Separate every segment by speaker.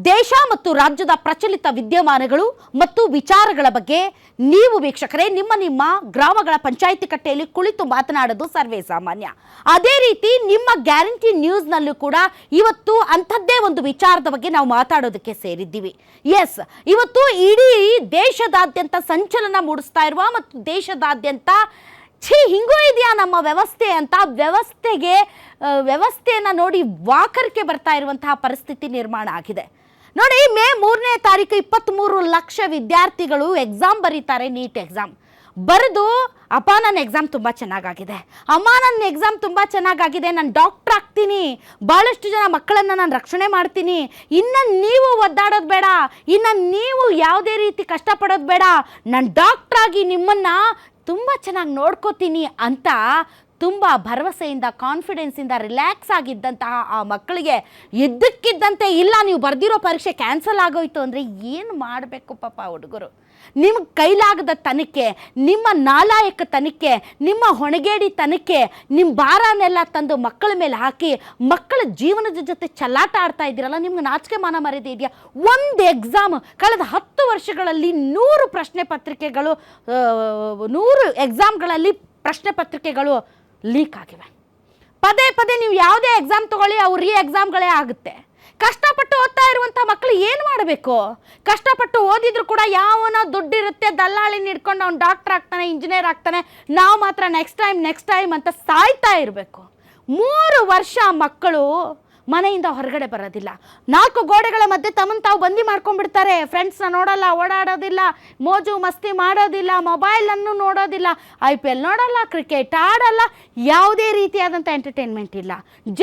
Speaker 1: ದೇಶ ಮತ್ತು ರಾಜ್ಯದ ಪ್ರಚಲಿತ ವಿದ್ಯಮಾನಗಳು ಮತ್ತು ವಿಚಾರಗಳ ಬಗ್ಗೆ ನೀವು ವೀಕ್ಷಕರೇ ನಿಮ್ಮ ಗ್ರಾಮಗಳ ಪಂಚಾಯಿತಿ ಕಟ್ಟೆಯಲ್ಲಿ ಕುಳಿತು ಮಾತನಾಡೋದು ಸರ್ವೇ ಸಾಮಾನ್ಯ. ಅದೇ ರೀತಿ ನಿಮ್ಮ ಗ್ಯಾರಂಟಿ ನ್ಯೂಸ್ನಲ್ಲೂ ಕೂಡ ಇವತ್ತು ಅಂಥದ್ದೇ ಒಂದು ವಿಚಾರದ ಬಗ್ಗೆ ನಾವು ಮಾತಾಡೋದಕ್ಕೆ ಸೇರಿದ್ದೀವಿ. ಎಸ್, ಇವತ್ತು ಇಡೀ ದೇಶದಾದ್ಯಂತ ಸಂಚಲನ ಮೂಡಿಸ್ತಾ ಇರುವ ಮತ್ತು ದೇಶದಾದ್ಯಂತ ಹಿಂಗೂ ಇದೆಯಾ ನಮ್ಮ ವ್ಯವಸ್ಥೆ ಅಂತ ವ್ಯವಸ್ಥೆಯನ್ನು ನೋಡಿ ವಾಕರಿಕೆ ಬರ್ತಾ ಇರುವಂತಹ ಪರಿಸ್ಥಿತಿ ನಿರ್ಮಾಣ ಆಗಿದೆ. ನೋಡಿ, ಮೇ 3ನೇ ತಾರೀಕು 23 ಲಕ್ಷ ವಿದ್ಯಾರ್ಥಿಗಳು ಎಕ್ಸಾಮ್ ಬರೀತಾರೆ. ನೀಟ್ ಎಕ್ಸಾಮ್ ಬರೆದು ಅಪ್ಪ ನನ್ನ ಎಕ್ಸಾಮ್ ತುಂಬ ಚೆನ್ನಾಗಾಗಿದೆ, ಅಮ್ಮ ನನ್ನ ಎಕ್ಸಾಮ್ ತುಂಬ ಚೆನ್ನಾಗಾಗಿದೆ, ನಾನು ಡಾಕ್ಟರ್ ಆಗ್ತೀನಿ, ಭಾಳಷ್ಟು ಜನ ಮಕ್ಕಳನ್ನು ನಾನು ರಕ್ಷಣೆ ಮಾಡ್ತೀನಿ, ಇನ್ನು ನೀವು ಒದ್ದಾಡೋದು ಬೇಡ, ಇನ್ನು ನೀವು ಯಾವುದೇ ರೀತಿ ಕಷ್ಟಪಡೋದು ಬೇಡ, ನಾನು ಡಾಕ್ಟ್ರಾಗಿ ನಿಮ್ಮನ್ನು ತುಂಬ ಚೆನ್ನಾಗಿ ನೋಡ್ಕೋತೀನಿ ಅಂತ ತುಂಬ ಭರವಸೆಯಿಂದ ಕಾನ್ಫಿಡೆನ್ಸಿಂದ ರಿಲ್ಯಾಕ್ಸ್ ಆಗಿದ್ದಂತಹ ಆ ಮಕ್ಕಳಿಗೆ ಇದ್ದಕ್ಕಿದ್ದಂತೆ ಇಲ್ಲ ನೀವು ಬರೆದಿರೋ ಪರೀಕ್ಷೆ ಕ್ಯಾನ್ಸಲ್ ಆಗೋಯ್ತು ಅಂದರೆ ಏನು ಮಾಡಬೇಕು ಪಾಪ ಹುಡುಗರು. ನಿಮ್ಗೆ ಕೈಲಾಗದ ತನಿಖೆ, ನಿಮ್ಮ ನಾಲಾಯಕ ತನಿಖೆ, ನಿಮ್ಮ ಹೊಣೆಗೇಡಿ ತನಿಖೆ, ನಿಮ್ಮ ಭಾರನೆಲ್ಲ ತಂದು ಮಕ್ಕಳ ಮೇಲೆ ಹಾಕಿ ಮಕ್ಕಳ ಜೀವನದ ಜೊತೆ ಚಲ್ಲಾಟ ಆಡ್ತಾ ಇದ್ದೀರಲ್ಲ, ನಿಮ್ಗೆ ನಾಚಿಕೆ ಮಾನ ಮರ್ಯಾದೆ ಇದೆಯಾ? ಒಂದು ಎಕ್ಸಾಮ್ ಕಳೆದ 10 ವರ್ಷಗಳಲ್ಲಿ 100 ಪ್ರಶ್ನೆ ಪತ್ರಿಕೆಗಳು 100 ಎಕ್ಸಾಮ್ಗಳಲ್ಲಿ ಪ್ರಶ್ನೆ ಪತ್ರಿಕೆಗಳು ಲೀಕ್ ಆಗಿವೆ. ಪದೇ ಪದೇ ನೀವು ಯಾವುದೇ ಎಕ್ಸಾಮ್ ತಗೊಳ್ಳಿ ಅವು ಎಕ್ಸಾಮ್ಗಳೇ ಆಗುತ್ತೆ. ಕಷ್ಟಪಟ್ಟು ಓದ್ತಾ ಇರುವಂಥ ಮಕ್ಕಳು ಏನು ಮಾಡಬೇಕು? ಕಷ್ಟಪಟ್ಟು ಓದಿದ್ರು ಕೂಡ ಯಾವನೋ ದುಡ್ಡಿರುತ್ತೆ ದಲ್ಲಾಳಿನ ಹಿಡ್ಕೊಂಡು ಅವ್ನು ಡಾಕ್ಟರ್ ಆಗ್ತಾನೆ, ಇಂಜಿನಿಯರ್ ಆಗ್ತಾನೆ, ನಾವು ಮಾತ್ರ ನೆಕ್ಸ್ಟ್ ಟೈಮ್ ಅಂತ ಸಾಯ್ತಾ ಇರಬೇಕು. 3 ವರ್ಷ ಮಕ್ಕಳು ಮನೆಯಿಂದ ಹೊರಗಡೆ ಬರೋದಿಲ್ಲ. 4 ಗೋಡೆಗಳ ಮಧ್ಯೆ ತಮ್ಮನ್ನು ತಾವು ಬಂದಿ ಮಾಡ್ಕೊಂಡ್ಬಿಡ್ತಾರೆ. ಫ್ರೆಂಡ್ಸ್ನ ನೋಡಲ್ಲ, ಓಡಾಡೋದಿಲ್ಲ, ಮೋಜು ಮಸ್ತಿ ಮಾಡೋದಿಲ್ಲ, ಮೊಬೈಲನ್ನು ನೋಡೋದಿಲ್ಲ, IPL ನೋಡಲ್ಲ, ಕ್ರಿಕೆಟ್ ಆಡಲ್ಲ, ಯಾವುದೇ ರೀತಿಯಾದಂಥ ಎಂಟರ್ಟೈನ್ಮೆಂಟ್ ಇಲ್ಲ.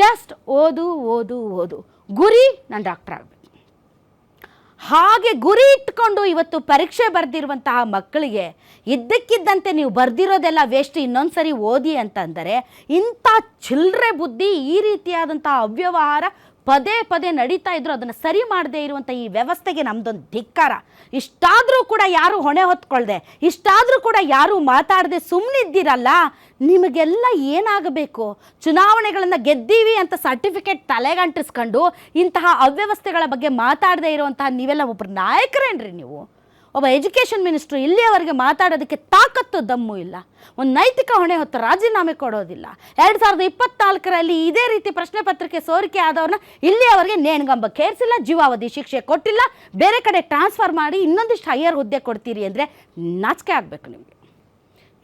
Speaker 1: ಜಸ್ಟ್ ಓದು ಓದು ಓದು. ಗುರಿ ನಾನು ಡಾಕ್ಟರ್ ಆಗಬೇಕು. ಹಾಗೆ ಗುರಿ ಇಟ್ಕೊಂಡು ಇವತ್ತು ಪರೀಕ್ಷೆ ಬರೆದಿರುವಂತಹ ಮಕ್ಕಳಿಗೆ ಇದ್ದಕ್ಕಿದ್ದಂತೆ ನೀವು ಬರೆದಿರೋದೆಲ್ಲ ವೇಸ್ಟ್, ಇನ್ನೊಂದು ಸರಿ ಓದಿ ಅಂತಂದರೆ ಇಂಥ ಚಿಲ್ಲರೆ ಬುದ್ಧಿ, ಈ ರೀತಿಯಾದಂಥ ಅವ್ಯವಹಾರ ಪದೇ ಪದೇ ನಡೀತಾ ಇದ್ರು. ಅದನ್ನು ಸರಿ ಮಾಡದೇ ಇರುವಂಥ ಈ ವ್ಯವಸ್ಥೆಗೆ ನಮ್ಮದೊಂದು ಧಿಕ್ಕಾರ. ಇಷ್ಟಾದರೂ ಕೂಡ ಯಾರು ಹೊಣೆ ಹೊತ್ಕೊಳ್ದೆ, ಇಷ್ಟಾದರೂ ಕೂಡ ಯಾರು ಮಾತಾಡದೆ ಸುಮ್ಮನಿದ್ದೀರಲ್ಲ, ನಿಮಗೆಲ್ಲ ಏನಾಗಬೇಕು? ಚುನಾವಣೆಗಳನ್ನು ಗೆದ್ದೀವಿ ಅಂತ ಸರ್ಟಿಫಿಕೇಟ್ ತಲೆಗಂಟಿಸ್ಕೊಂಡು ಇಂತಹ ಅವ್ಯವಸ್ಥೆಗಳ ಬಗ್ಗೆ ಮಾತಾಡದೇ ಇರುವಂತಹ ನೀವೆಲ್ಲ ಒಬ್ಬರು ನಾಯಕರೇನ್ರಿ ನೀವು? ಒಬ್ಬ ಎಜುಕೇಷನ್ ಮಿನಿಸ್ಟ್ರು ಇಲ್ಲಿಯವರೆಗೆ ಮಾತಾಡೋದಕ್ಕೆ ತಾಕತ್ತು ದಮ್ಮು ಇಲ್ಲ. ಒಂದು ನೈತಿಕ ಹೊಣೆ ಹೊತ್ತು ರಾಜೀನಾಮೆ ಕೊಡೋದಿಲ್ಲ. 2024ರಲ್ಲಿ ಇದೇ ರೀತಿ ಪ್ರಶ್ನೆ ಪತ್ರಿಕೆ ಸೋರಿಕೆ ಆದವ್ರನ್ನ ಇಲ್ಲಿಯವರೆಗೆ ನೇಣುಗಂಬ ಕೇರಿಸಿಲ್ಲ, ಜೀವಾವಧಿ ಶಿಕ್ಷೆ ಕೊಟ್ಟಿಲ್ಲ, ಬೇರೆ ಕಡೆ ಟ್ರಾನ್ಸ್ಫರ್ ಮಾಡಿ ಇನ್ನೊಂದಿಷ್ಟು ಹೈಯರ್ ಹುದ್ದೆ ಕೊಡ್ತೀರಿ ಅಂದರೆ ನಾಚಿಕೆ ಆಗಬೇಕು ನಿಮಗೆ.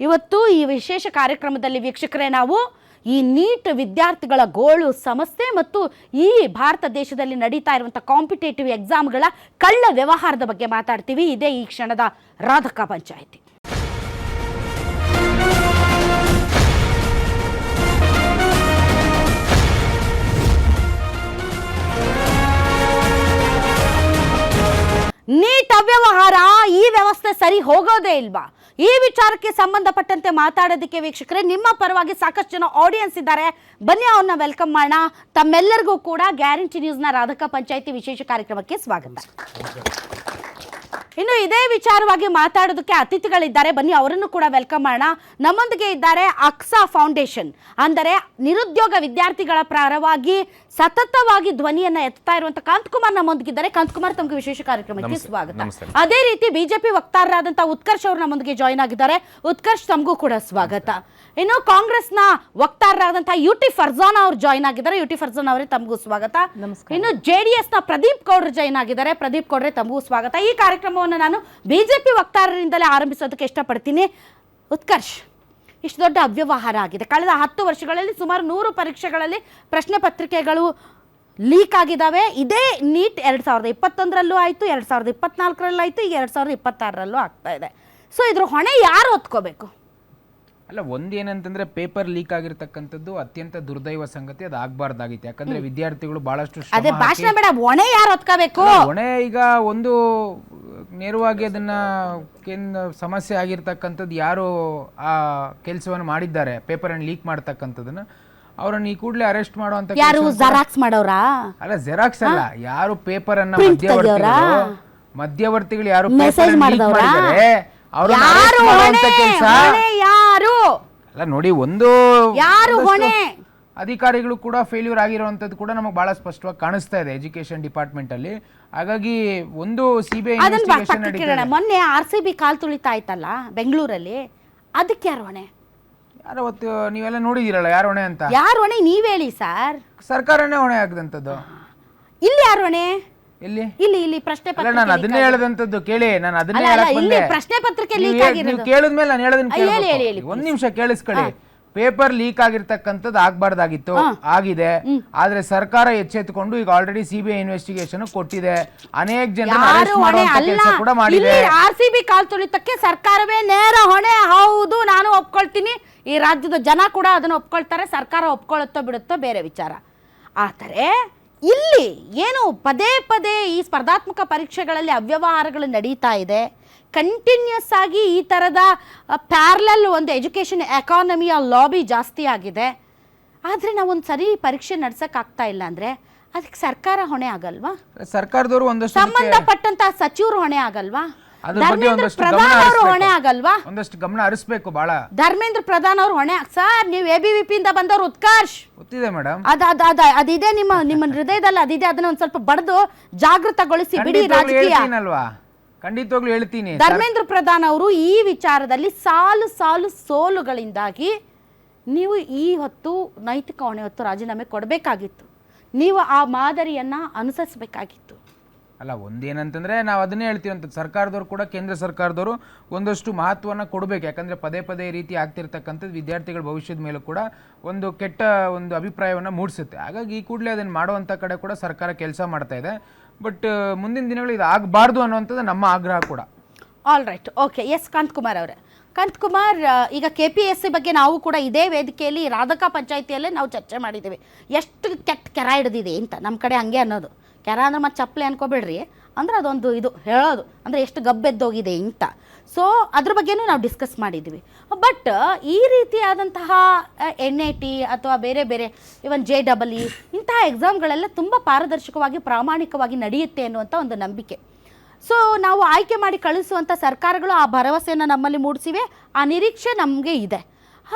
Speaker 1: ಇವತ್ತು ಈ ವಿಶೇಷ ಕಾರ್ಯಕ್ರಮದಲ್ಲಿ ವೀಕ್ಷಕರೇ ನಾವು ಈ ನೀಟ್ ವಿದ್ಯಾರ್ಥಿಗಳ ಗೋಳು ಸಮಸ್ಯೆ ಮತ್ತು ಈ ಭಾರತ ದೇಶದಲ್ಲಿ ನಡೀತಾ ಇರುವಂಥ ಕಾಂಪಿಟೇಟಿವ್ ಎಕ್ಸಾಮ್ಗಳ ಕಳ್ಳ ವ್ಯವಹಾರದ ಬಗ್ಗೆ ಮಾತಾಡ್ತೀವಿ. ಇದೇ ಈ ಕ್ಷಣದ ರಾಧಕ ಪಂಚಾಯಿತಿ. ನೀಟ್ ಅವ್ಯವಹಾರ, ಈ ವ್ಯವಸ್ಥೆ ಸರಿ ಹೋಗೋದೇ ಇಲ್ವಾ? ಈ ವಿಚಾರಕ್ಕೆ ಸಂಬಂಧಪಟ್ಟಂತೆ ಮಾತಾಡೋದಕ್ಕೆ ವೀಕ್ಷಕರೇ ನಿಮ್ಮ ಪರವಾಗಿ ಸಾಕಷ್ಟು ಜನ ಆಡಿಯನ್ಸ್ ಇದ್ದಾರೆ. ಬನ್ನಿ ಅವ್ರನ್ನ ವೆಲ್ಕಮ್ ಮಾಡೋಣ. ತಮ್ಮೆಲ್ಲರಿಗೂ ಕೂಡ ಗ್ಯಾರಂಟಿ ನ್ಯೂಸ್ನ ರಾಧಕ ಪಂಚಾಯಿತಿ ವಿಶೇಷ ಕಾರ್ಯಕ್ರಮಕ್ಕೆ ಸ್ವಾಗತ. ಇನ್ನು ಇದೇ ವಿಚಾರವಾಗಿ ಮಾತಾಡೋದಕ್ಕೆ ಅತಿಥಿಗಳಿದ್ದಾರೆ. ಬನ್ನಿ ಅವರನ್ನು ಕೂಡ ವೆಲ್ಕಮ್ ಮಾಡೋಣ. ನಮ್ಮೊಂದಿಗೆ ಇದ್ದಾರೆ ಅಕ್ಸಾ ಫೌಂಡೇಶನ್, ಅಂದರೆ ನಿರುದ್ಯೋಗ ವಿದ್ಯಾರ್ಥಿಗಳ ಪರವಾಗಿ ಸತತವಾಗಿ ಧ್ವನಿಯನ್ನ ಎತ್ತಾ ಇರುವಂತ ಕಾಂತಕುಮಾರ್ ನಮ್ಮೊಂದಿಗಿದ್ದಾರೆ. ಕಾಂತಕುಮಾರ್, ತಮಗೆ ವಿಶೇಷ ಕಾರ್ಯಕ್ರಮಕ್ಕೆ ಸ್ವಾಗತ. ಅದೇ ರೀತಿ ಬಿಜೆಪಿ ವಕ್ತಾರರಾದಂತಹ ಉತ್ಕರ್ಷ್ ಅವರು ನಮ್ಮೊಂದಿಗೆ ಜಾಯ್ನ್ ಆಗಿದ್ದಾರೆ. ಉತ್ಕರ್ಷ್, ತಮಗೂ ಕೂಡ ಸ್ವಾಗತ. ಇನ್ನು ಕಾಂಗ್ರೆಸ್ನ ವಕ್ತಾರರಾದಂತಹ ಯುಟಿ ಫರ್ಜಾನ್ ಅವರು ಜಾಯ್ನ್ ಆಗಿದ್ದಾರೆ. ಯುಟಿ ಫರ್ಜಾನ್ ಅವರೇ, ತಮಗೂ ಸ್ವಾಗತ. ಇನ್ನು JDS ನ ಪ್ರದೀಪ್ ಗೌಡ್ರು ಜಾಯ್ನ್ ಆಗಿದ್ದಾರೆ. ಪ್ರದೀಪ್ ಗೌಡ್ರೆ, ತಮಗೂ ಸ್ವಾಗತ. ಈ ಕಾರ್ಯಕ್ರಮವನ್ನು ನಾನು ಬಿಜೆಪಿ ವಕ್ತಾರರಿಂದಲೇ ಆರಂಭಿಸೋದಕ್ಕೆ ಇಷ್ಟಪಡ್ತೀನಿ. ಉತ್ಕರ್ಷ್, ಇಷ್ಟು ದೊಡ್ಡ ಅವ್ಯವಹಾರ ಆಗಿದೆ. ಕಳೆದ 10 ವರ್ಷಗಳಲ್ಲಿ ಸುಮಾರು 100 ಪರೀಕ್ಷೆಗಳಲ್ಲಿ ಪ್ರಶ್ನೆ ಪತ್ರಿಕೆಗಳು ಲೀಕ್ ಆಗಿದ್ದಾವೆ. ಇದೇ ನೀಟ್ 2021ರಲ್ಲೂ ಆಯಿತು, 2024ರಲ್ಲೂ ಆಯಿತು, ಈಗ 2026ರಲ್ಲೂ ಆಗ್ತಾ ಇದೆ. ಸೊ ಇದ್ರ ಹೊಣೆ ಯಾರು ಹೊತ್ಕೋಬೇಕು?
Speaker 2: ಅಲ್ಲ, ಒಂದೇನಂತಂದ್ರೆ ಪೇಪರ್ ಲೀಕ್ ಆಗಿರ್ತಕ್ಕಂಥದ್ದು ಅತ್ಯಂತ ದುರ್ದೈವ ಸಂಗತಿ. ಅದು ಆಗ್ಬಾರ್ದಾಗಿತ್ತು. ಯಾಕಂದ್ರೆ ವಿದ್ಯಾರ್ಥಿಗಳು ಬಹಳಷ್ಟು
Speaker 1: ಭಾಷಣ ಬೇಡ, ಹೊಣೆ ಯಾರು ಹೊತ್ಕೋಬೇಕು?
Speaker 2: ಹೊಣೆ ಈಗ ಒಂದು ನೇರವಾಗಿ ಅದನ್ನ ಸಮಸ್ಯೆ ಆಗಿರ್ತಕ್ಕಂಥದ್ದು ಯಾರು ಆ ಕೆಲಸವನ್ನು ಮಾಡಿದ್ದಾರೆ, ಪೇಪರ್ ಅನ್ನು ಲೀಕ್ ಮಾಡ್ತಕ್ಕಂಥದನ್ನ, ಅವರನ್ನು ಈ ಕೂಡಲೇ ಅರೆಸ್ಟ್ ಮಾಡುವಂತ.
Speaker 1: ಯಾರು ಜೆರಾಕ್ಸ್ ಮಾಡೋರಾ?
Speaker 2: ಅಲ್ಲ, ಜೆರಾಕ್ಸ್ ಅಲ್ಲ, ಯಾರು ಪೇಪರ್ ಅನ್ನ ಮಧ್ಯವರ್ತಿಗಳು ಯಾರು
Speaker 1: ಮೆಸೇಜ್ ಮಾಡಿದ್ದಾರೆ,
Speaker 2: ಅಲ್ಲ ನೋಡಿ, ಒಂದು
Speaker 1: ಯಾರು ಹೊಣೆ?
Speaker 2: ಅಧಿಕಾರಿಗಳು ಕೂಡ ಫೇಲ್ಯೂರ್ ಆಗಿರುವಂಥದ್ದು ಕೂಡ ನಮಗೆ ಬಹಳ ಸ್ಪಷ್ಟವಾಗಿ ಕಾಣಿಸ್ತಾ ಇದೆ ಎಜುಕೇಶನ್ ಡಿಪಾರ್ಟ್ಮೆಂಟ್ ಅಲ್ಲಿ. ಹಾಗಾಗಿ ಒಂದು ಸಿಬಿಐ ಇನ್ವೆಸ್ಟಿಗೇಷನ್ ನಡೀತಿದೆ.
Speaker 1: ಮೊನ್ನೆ RCB ಕಾಲ್ ತುಳಿತಾ ಆಯ್ತಲ್ಲ ಬೆಂಗಳೂರಲ್ಲಿ, ಅದಕ್ಕೆ ಯಾರು ಹೊಣೆ?
Speaker 2: ಯಾರು ಅವತ್ತು ನೀವೆಲ್ಲ ನೋಡಿದಿರಲ್ಲ ಯಾರು ಹೊಣೆ ಅಂತ?
Speaker 1: ಯಾರು ಹೊಣೆ ನೀವ್ ಹೇಳಿ ಸರ್.
Speaker 2: ಸರ್ಕಾರನೇ ಹೊಣೆ ಆಗದಂಥದ್ದು.
Speaker 1: ಇಲ್ಲಿ ಯಾರು ಹೊಣೆ?
Speaker 2: ಇಲ್ಲಿ
Speaker 1: ಇಲ್ಲಿ ಇಲ್ಲಿ ಪ್ರಶ್ನೆ
Speaker 2: ಅಲ್ಲ, ನಾನು ಅದನ್ನೇ ಹೇಳದಂತದ್ದು ಕೇಳಿ. ನಾನು ಅದನ್ನೇ
Speaker 1: ಅಲ್ಲ,
Speaker 2: ಹೇಳಕ್
Speaker 1: ಇಲ್ಲಿ
Speaker 2: ಬಂದೆ.
Speaker 1: ಪ್ರಶ್ನೆ ಪತ್ರಿಕೆ ಲೀಕ್
Speaker 2: ನೀವು
Speaker 1: ಆಗಿರೋದು.
Speaker 2: ಕೇಳಿದ್ಮೇಲೆ ನಾನು ಹೇಳೋದನ್ನ
Speaker 1: ಹೇಳಿ, ಹೇಳಿ,
Speaker 2: ಕೇಳಬೇಕು. ಒಂದ್ ನಿಮಿಷ ಕೇಳಿಸ್ಕೊಳ್ಳಿ. ಪೇಪರ್ ಲೀಕ್ ಆಗಿರ್ತಕ್ಕಂಥದ್ದು ಆಗ್ಬಾರ್ದಾಗಿತ್ತು, ಆಗಿದೆ. ಆದ್ರೆ ಸರ್ಕಾರ ಎಚ್ಚೆತ್ತುಕೊಂಡು ಈಗ ಆಲ್ರೆಡಿ ಸಿಬಿಐ ಇನ್ವೆಸ್ಟಿಗೇಷನ್ ಕೊಟ್ಟಿದೆ, ಅನೇಕ ಜನ ಅರೆಸ್ಟ್ ಮಾಡುವಂತ ಕೆಲಸ ಕೂಡ ಮಾಡಿದೆ.
Speaker 1: RCB ಕಾಲ್ ತುಳಿತಕ್ಕೆ ಸರ್ಕಾರವೇ ನೇರ ಹೊಣೆ. ಹೌದು, ನಾನು ಒಪ್ಕೊಳ್ತೀನಿ. ಈ ರಾಜ್ಯದ ಜನ ಕೂಡ ಅದನ್ನ ಒಪ್ಕೊಳ್ತಾರೆ. ಸರ್ಕಾರ ಒಪ್ಕೊಳ್ಳುತ್ತೋ ಬಿಡುತ್ತೋ ಬೇರೆ ವಿಚಾರ. ಆದರೆ ಇಲ್ಲಿ ಏನು ಪದೇ ಪದೇ ಈ ಸ್ಪರ್ಧಾತ್ಮಕ ಪರೀಕ್ಷೆಗಳಲ್ಲಿ ಅವ್ಯವಹಾರಗಳು ನಡೀತಾ ಇದೆ. ಕಂಟಿನ್ಯೂಸ್ ಆಗಿ ಈ ಥರದ ಪ್ಯಾರಲಲ್ ಒಂದು ಎಜುಕೇಷನ್ ಎಕಾನಮಿಯ ಲಾಬಿ ಜಾಸ್ತಿ ಆಗಿದೆ. ಆದರೆ ನಾವೊಂದು ಸರಿ ಪರೀಕ್ಷೆ ನಡ್ಸೋಕ್ಕಾಗ್ತಾ ಇಲ್ಲ ಅಂದರೆ ಅದಕ್ಕೆ ಸರ್ಕಾರ ಹೊಣೆ ಆಗಲ್ವಾ?
Speaker 2: ಸರ್ಕಾರದವರು ಒಂದಷ್ಟು
Speaker 1: ಸಂಬಂಧಪಟ್ಟಂತ ಸಚಿವರು ಹೊಣೆ ಆಗಲ್ವಾ?
Speaker 2: ಅದ್ರ ಬಗ್ಗೆ
Speaker 1: ಧರ್ಮೇಂದ್ರ ಪ್ರಧಾನ್ ಅವರು ಹೊಣೆ ಆಗಲ್ವಾ?
Speaker 2: ಒಂದಷ್ಟು ಗಮನ ಹರಿಸಬೇಕು. ಬಹಳ
Speaker 1: ಧರ್ಮೇಂದ್ರ ಪ್ರಧಾನ್ ಅವರು ಹೊಣೆ. ಸರ್, ನೀವು ABVP ಇಂದ ಬಂದವರು ಉತ್ಕರ್ಷ್
Speaker 2: ಗೊತ್ತಿದೆ ಮೇಡಮ್.
Speaker 1: ಅದಿದೆ ನಿಮ್ಮ ಹೃದಯದಲ್ಲಿ, ಅದಿದೆ. ಅದನ್ನ ಒಂದ್ ಸ್ವಲ್ಪ ಬಡ್ದು ಜಾಗೃತಗೊಳಿಸಿ ಬಿಡಿ. ರಾಜಕೀಯ
Speaker 2: ಅಲ್ವಾ? ಖಂಡಿತವಾಗ್ಲೂ ಹೇಳ್ತೀನಿ.
Speaker 1: ಧರ್ಮೇಂದ್ರ ಪ್ರಧಾನ್ ಅವರು ಈ ವಿಚಾರದಲ್ಲಿ ಸಾಲು ಸಾಲು ಸೋಲುಗಳಿಂದಾಗಿ ನೀವು ಈ ಹೊತ್ತು ನೈತಿಕ ಹೊಣೆ ಹೊತ್ತು ರಾಜೀನಾಮೆ ಕೊಡಬೇಕಾಗಿತ್ತು. ನೀವು ಆ ಮಾದರಿಯನ್ನ ಅನುಸರಿಸಬೇಕಾಗಿತ್ತು.
Speaker 2: ಅಲ್ಲ, ಒಂದೇನಂತಂದ್ರೆ ನಾವು ಅದನ್ನೇ ಹೇಳ್ತೀವಂತ, ಸರ್ಕಾರದವರು ಕೂಡ, ಕೇಂದ್ರ ಸರ್ಕಾರದವರು ಒಂದಷ್ಟು ಮಹತ್ವನ ಕೊಡಬೇಕು. ಯಾಕಂದ್ರೆ ಪದೇ ಪದೇ ಈ ರೀತಿ ಆಗ್ತಿರ್ತಕ್ಕಂಥದ್ದು ವಿದ್ಯಾರ್ಥಿಗಳ ಭವಿಷ್ಯದ ಮೇಲೂ ಕೂಡ ಒಂದು ಕೆಟ್ಟ ಒಂದು ಅಭಿಪ್ರಾಯವನ್ನು ಮೂಡಿಸುತ್ತೆ. ಹಾಗಾಗಿ ಈ ಕೂಡಲೇ ಅದನ್ನು ಮಾಡುವಂಥ ಕಡೆ ಕೂಡ ಸರ್ಕಾರ ಕೆಲಸ ಮಾಡ್ತಾ ಇದೆ. ಬಟ್ ಮುಂದಿನ ದಿನಗಳು ಇದು ಆಗಬಾರ್ದು ಅನ್ನುವಂಥದ್ದು ನಮ್ಮ ಆಗ್ರಹ ಕೂಡ.
Speaker 1: All right, okay. ಎಸ್ ಕಾಂತಕುಮಾರ್ ಅವರೇ, ಕಾಂತಕುಮಾರ್, ಈಗ KPSC ಬಗ್ಗೆ ನಾವು ಕೂಡ ಇದೇ ವೇದಿಕೆಯಲ್ಲಿ ರಾಧಕ ಪಂಚಾಯಿತಿಯಲ್ಲೇ ನಾವು ಚರ್ಚೆ ಮಾಡಿದ್ದೀವಿ. ಎಷ್ಟು ಕೆಟ್ಟ ಕೆರ ಹಿಡಿದಿದೆ ಅಂತ. ನಮ್ಮ ಕಡೆ ಹಂಗೆ ಅನ್ನೋದು, ಕೆರ ಅಂದ್ರೆ ಮತ್ತೆ ಚಪ್ಪಲಿ ಅನ್ಕೋಬೇಡ್ರಿ, ಅಂದ್ರೆ ಅದೊಂದು ಇದು ಹೇಳೋದು, ಅಂದರೆ ಎಷ್ಟು ಗಬ್ಬೆದ್ದೋಗಿದೆ ಅಂತ. ಸೊ ಅದ್ರ ಬಗ್ಗೆನೂ ನಾವು ಡಿಸ್ಕಸ್ ಮಾಡಿದ್ದೀವಿ. ಬಟ್ ಈ ರೀತಿಯಾದಂತಹ NAT ಅಥವಾ ಬೇರೆ ಬೇರೆ ಇವನ್ JEE ಇಂತಹ ಎಕ್ಸಾಮ್ಗಳೆಲ್ಲ ತುಂಬ ಪಾರದರ್ಶಕವಾಗಿ ಪ್ರಾಮಾಣಿಕವಾಗಿ ನಡೆಯುತ್ತೆ ಅನ್ನುವಂಥ ಒಂದು ನಂಬಿಕೆ. ಸೊ ನಾವು ಆಯ್ಕೆ ಮಾಡಿ ಕಳಿಸುವಂಥ ಸರ್ಕಾರಗಳು ಆ ಭರವಸೆಯನ್ನು ನಮ್ಮಲ್ಲಿ ಮೂಡಿಸಿವೆ, ಆ ನಿರೀಕ್ಷೆ ನಮಗೆ ಇದೆ.